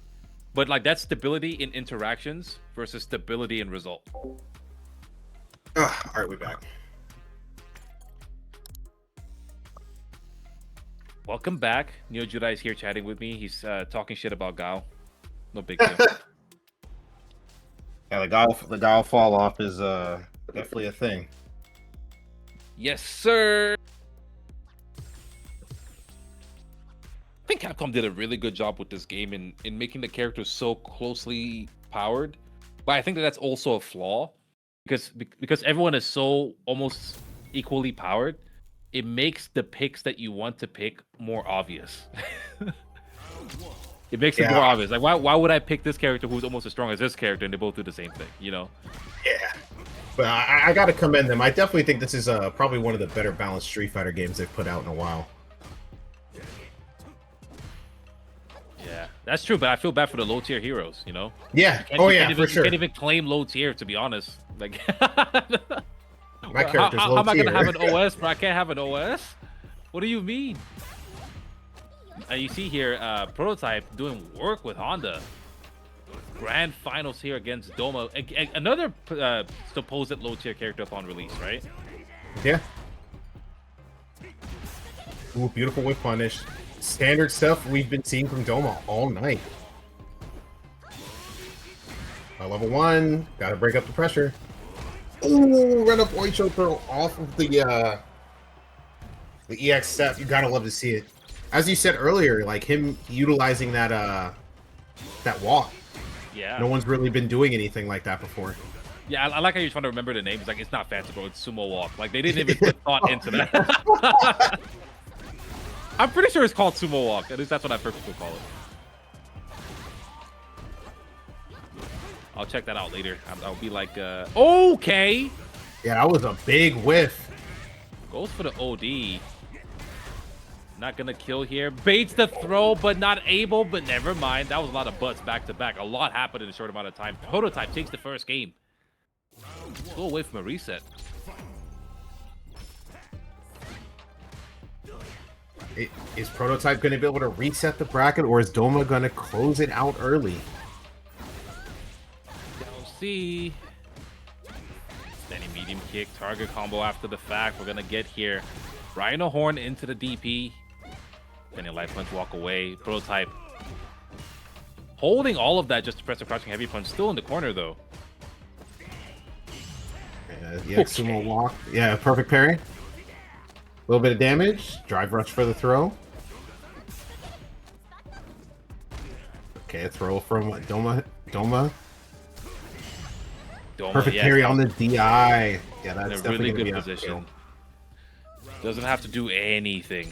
but like that's stability in interactions versus stability in result. All right, we're back. Welcome back. Neo Judai is here chatting with me. He's talking shit about Guile. No big deal. Yeah, the Guile fall off is definitely a thing. Yes, sir. I think Capcom did a really good job with this game in making the characters so closely powered. But I think that's also a flaw because everyone is so almost equally powered. It makes the picks that you want to pick more obvious. It makes it Yeah. more obvious. Like, why would I pick this character who's almost as strong as this character and they both do the same thing, you know? Yeah. But I got to commend them. I definitely think this is probably one of the better balanced Street Fighter games they've put out in a while. Yeah, that's true, but I feel bad for the low tier heroes, you know? Yeah. You Oh, you yeah, even, for sure. You can't even claim low tier, to be honest. Like, My character's how low am I tier. gonna have an OS, bro? I can't have an OS? What do you mean? You see here, Prototype doing work with Honda. Grand finals here against Doma. Another supposed low tier character upon release, right? Yeah. Ooh, beautiful whip punish. Standard stuff we've been seeing from Doma all night. Level 1, gotta break up the pressure. Ooh, run up Oicho throw off of the EX step. You gotta love to see it. As you said earlier, like him utilizing that walk. Yeah. No one's really been doing anything like that before. Yeah, I like how you're trying to remember the names. Like, it's not fancy, bro. It's sumo walk. Like, they didn't even put thought into that. I'm pretty sure it's called sumo walk. At least that's what I've heard people call it. I'll check that out later. I'll be like, okay. Yeah, that was a big whiff. Goes for the OD. Not gonna kill here. Baits the throw, but not able. But never mind. That was a lot of butts back to back. A lot happened in a short amount of time. Prototype takes the first game. Let's go away from a reset. Is Prototype going to be able to reset the bracket, or is Doma going to close it out early? We'll see. Steady medium kick, target combo after the fact. We're gonna get here. Rhino Horn into the DP. Then a light punch, walk away. Prototype holding all of that just to press the crouching heavy punch. Still in the corner though. Yeah, sumo walk. Yeah, perfect parry. A little bit of damage. Drive rush for the throw. Okay, a throw from Doma. Doma, Perfect yeah, parry on the DI. Yeah, in that's a definitely really gonna good be position. Doesn't have to do anything.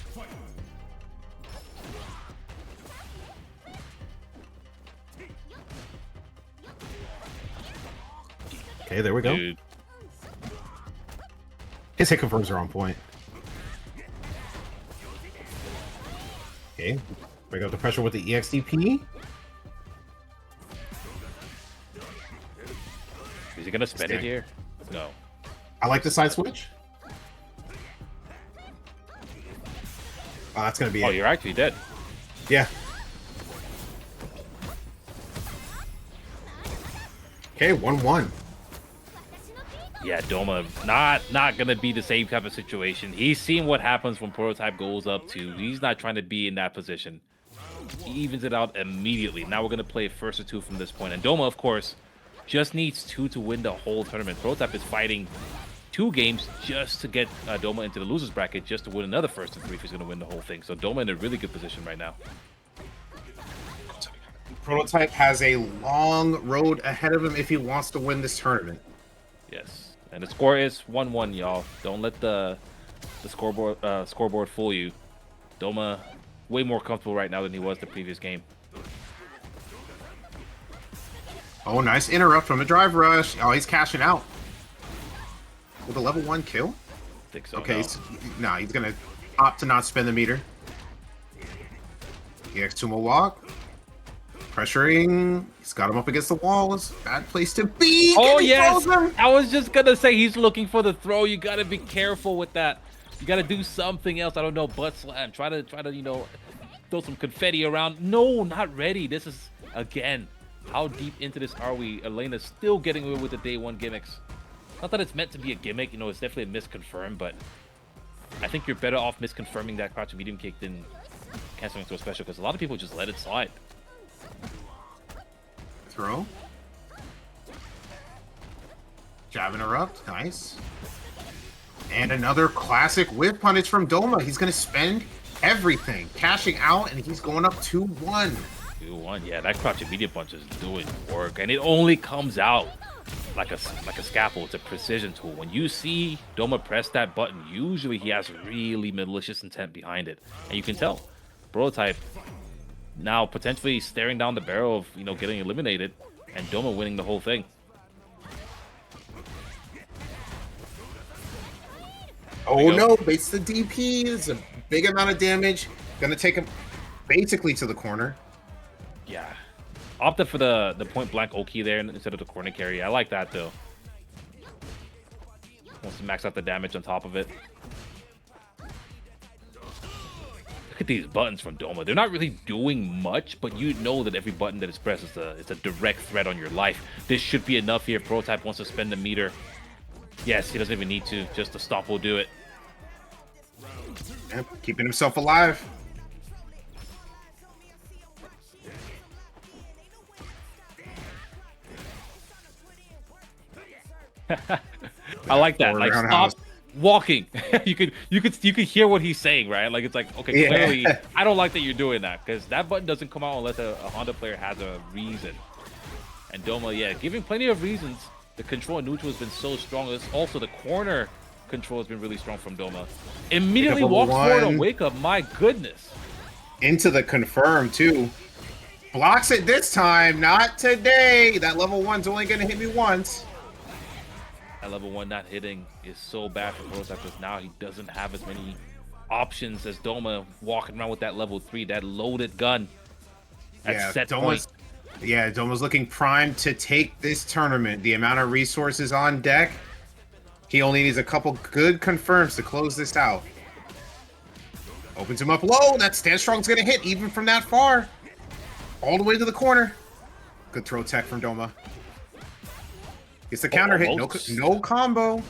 Okay, there we go. Dude. His hit confirms are on point. Okay, break up the pressure with the EXDP. Is he gonna spend it here? No. I like the side switch. Oh, that's gonna be Oh, it. you're actually dead. Yeah. Okay, 1-1. Yeah, Doma, not gonna be the same type of situation. He's seen what happens when Prototype goes up to. He's not trying to be in that position. He evens it out immediately. Now we're gonna play first or two from this point. And Doma, of course, just needs 2 to win the whole tournament. Prototype is fighting 2 games just to get Doma into the losers bracket, just to win another first and 3 if he's gonna win the whole thing. So Doma in a really good position right now. Prototype has a long road ahead of him if he wants to win this tournament. Yes. And the score is 1-1, y'all. Don't let the scoreboard fool you. Doma way more comfortable right now than he was the previous game. Oh, nice interrupt from a drive rush. Oh, he's cashing out. With a level 1 kill? I think so. Okay, no. he's gonna opt to not spend the meter. EX Sumo walk. Pressuring. He's got him up against the walls. Bad place to be. Oh, Can he yes. close him? I was just going to say he's looking for the throw. You got to be careful with that. You got to do something else. I don't know, butt slam. Try to, you know, throw some confetti around. No, not ready. This is, again, how deep into this are we? Elena's still getting away with the day 1 gimmicks. Not that it's meant to be a gimmick. You know, it's definitely a misconfirm, but I think you're better off misconfirming that crouching medium kick than canceling into a special, because a lot of people just let it slide. Throw. Jab interrupt. Nice. And another classic whip punish from Doma. He's going to spend everything. Cashing out, and he's going up 2-1. 2-1. Yeah, that crouching medium punch is doing work, and it only comes out like a scalpel. It's a precision tool. When you see Doma press that button, usually he has really malicious intent behind it, and you can tell. Prototype now potentially staring down the barrel of, you know, getting eliminated, and Doma winning the whole thing. Oh no, baits the DP. It's a big amount of damage. Gonna take him basically to the corner. Yeah. Opted for the point blank Oki there instead of the corner carry. I like that though. Wants to max out the damage on top of it. Look at these buttons from Doma. They're not really doing much, but you know that every button that is pressed is a direct threat on your life. This should be enough here. Prototype wants to spend the meter. Yes, he doesn't even need to. Just the stop will do it. Yep, keeping himself alive. I like that. Like, roundhouse. stop walking. you could hear what he's saying, right? Like, it's like, okay, clearly I don't like that you're doing that, because that button doesn't come out unless a Honda player has a reason. And Doma, yeah, giving plenty of reasons. The control and neutral has been so strong. It's also the corner control has been really strong from Doma. Immediately walks forward on Wake Up. My goodness. Into the confirm too. Blocks it this time. Not today. That level 1's only gonna hit me once. That level 1 not hitting is so bad for Prototype, because now he doesn't have as many options as Doma, walking around with that level 3, that loaded gun at set point. Yeah, Doma's looking primed to take this tournament. The amount of resources on deck, he only needs a couple good confirms to close this out. Opens him up low. That Stand Strong's gonna hit even from that far. All the way to the corner. Good throw tech from Doma. Gets the counter hit. No combo.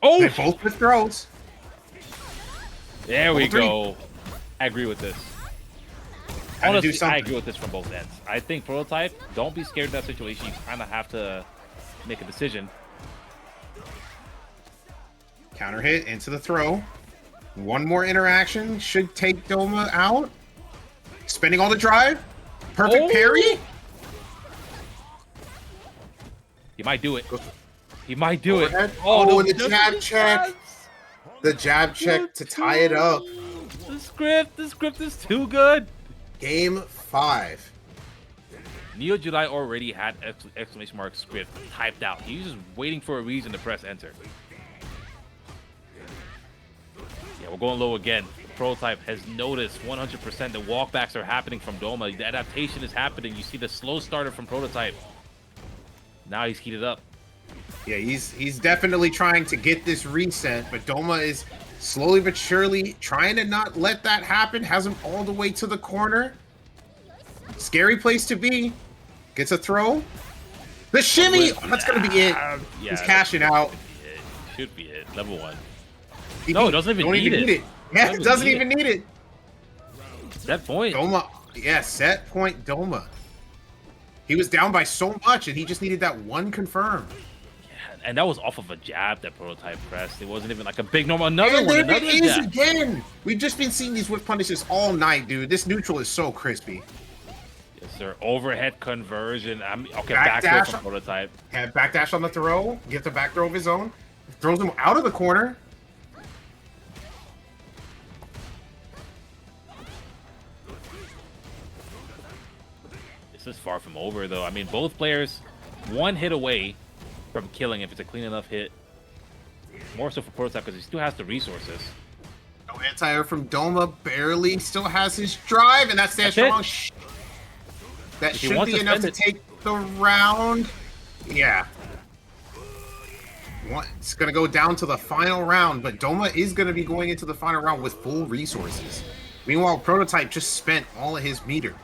Oh! They both with throws. There we go. I agree with this. Honestly, I agree with this from both ends. I think Prototype, don't be scared of that situation. You kind of have to make a decision. Counter hit into the throw. One more interaction should take Doma out. Spending all the drive. Perfect parry. He might do it. He might do it. Oh, and the jab check. The jab check to tie it up. The script is too good. Game 5. Neo Jedi already had exclamation mark script typed out. He's just waiting for a reason to press enter. Yeah, we're going low again. Prototype has noticed 100% the walkbacks are happening from Doma. The adaptation is happening. You see the slow starter from Prototype. Now he's heated up. Yeah, he's definitely trying to get this reset, but Doma is slowly but surely trying to not let that happen. Has him all the way to the corner. Scary place to be. Gets a throw. The shimmy! Oh, that's going to be it. Yeah, he's cashing out. Should be it. Level 1. No, it doesn't even need it. Yeah, it doesn't even need it. Set point. Doma. Yeah, set point Doma. He was down by so much, and he just needed that one confirm. And that was off of a jab that Prototype pressed. It wasn't even like a big normal. Another and one. There another it is jab. again. We've just been seeing these whip punishes all night, dude. This neutral is so crispy. Yes, sir. Overhead conversion. Okay, Back back throw dash from Prototype. Yeah, backdash on the throw. Gets a back throw of his own. Throws him out of the corner. This is far from over, though. I mean, both players one hit away from killing if it's a clean enough hit. More so for Prototype because he still has the resources. No anti-air from Doma. Barely still has his drive, and that's that strong. That should be enough to take the round. Yeah. It's going to go down to the final round, but Doma is going to be going into the final round with full resources. Meanwhile, Prototype just spent all of his meter.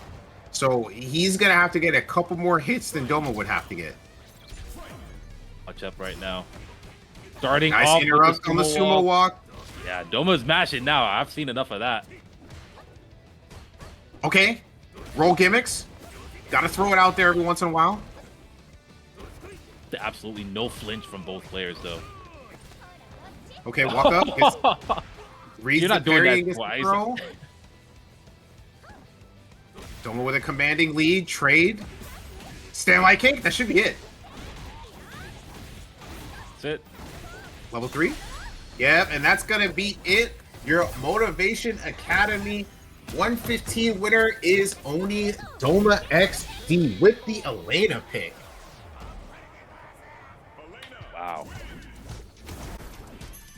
So he's going to have to get a couple more hits than Doma would have to get. Watch up right now. Starting nice off interrupt on the sumo walk. Yeah, Doma's mashing now. I've seen enough of that. Okay. Roll gimmicks. Got to throw it out there every once in a while. Absolutely no flinch from both players, though. Okay, walk up. You're not doing that twice. Doma with a commanding lead. Trade. Stand like king. That should be it. That's it. Level 3. Yep, and that's going to be it. Your Motivation Academy 115 winner is Oni DomaXD with the Elena pick. Wow.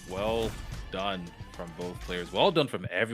Well done from both players. Well done from everyone.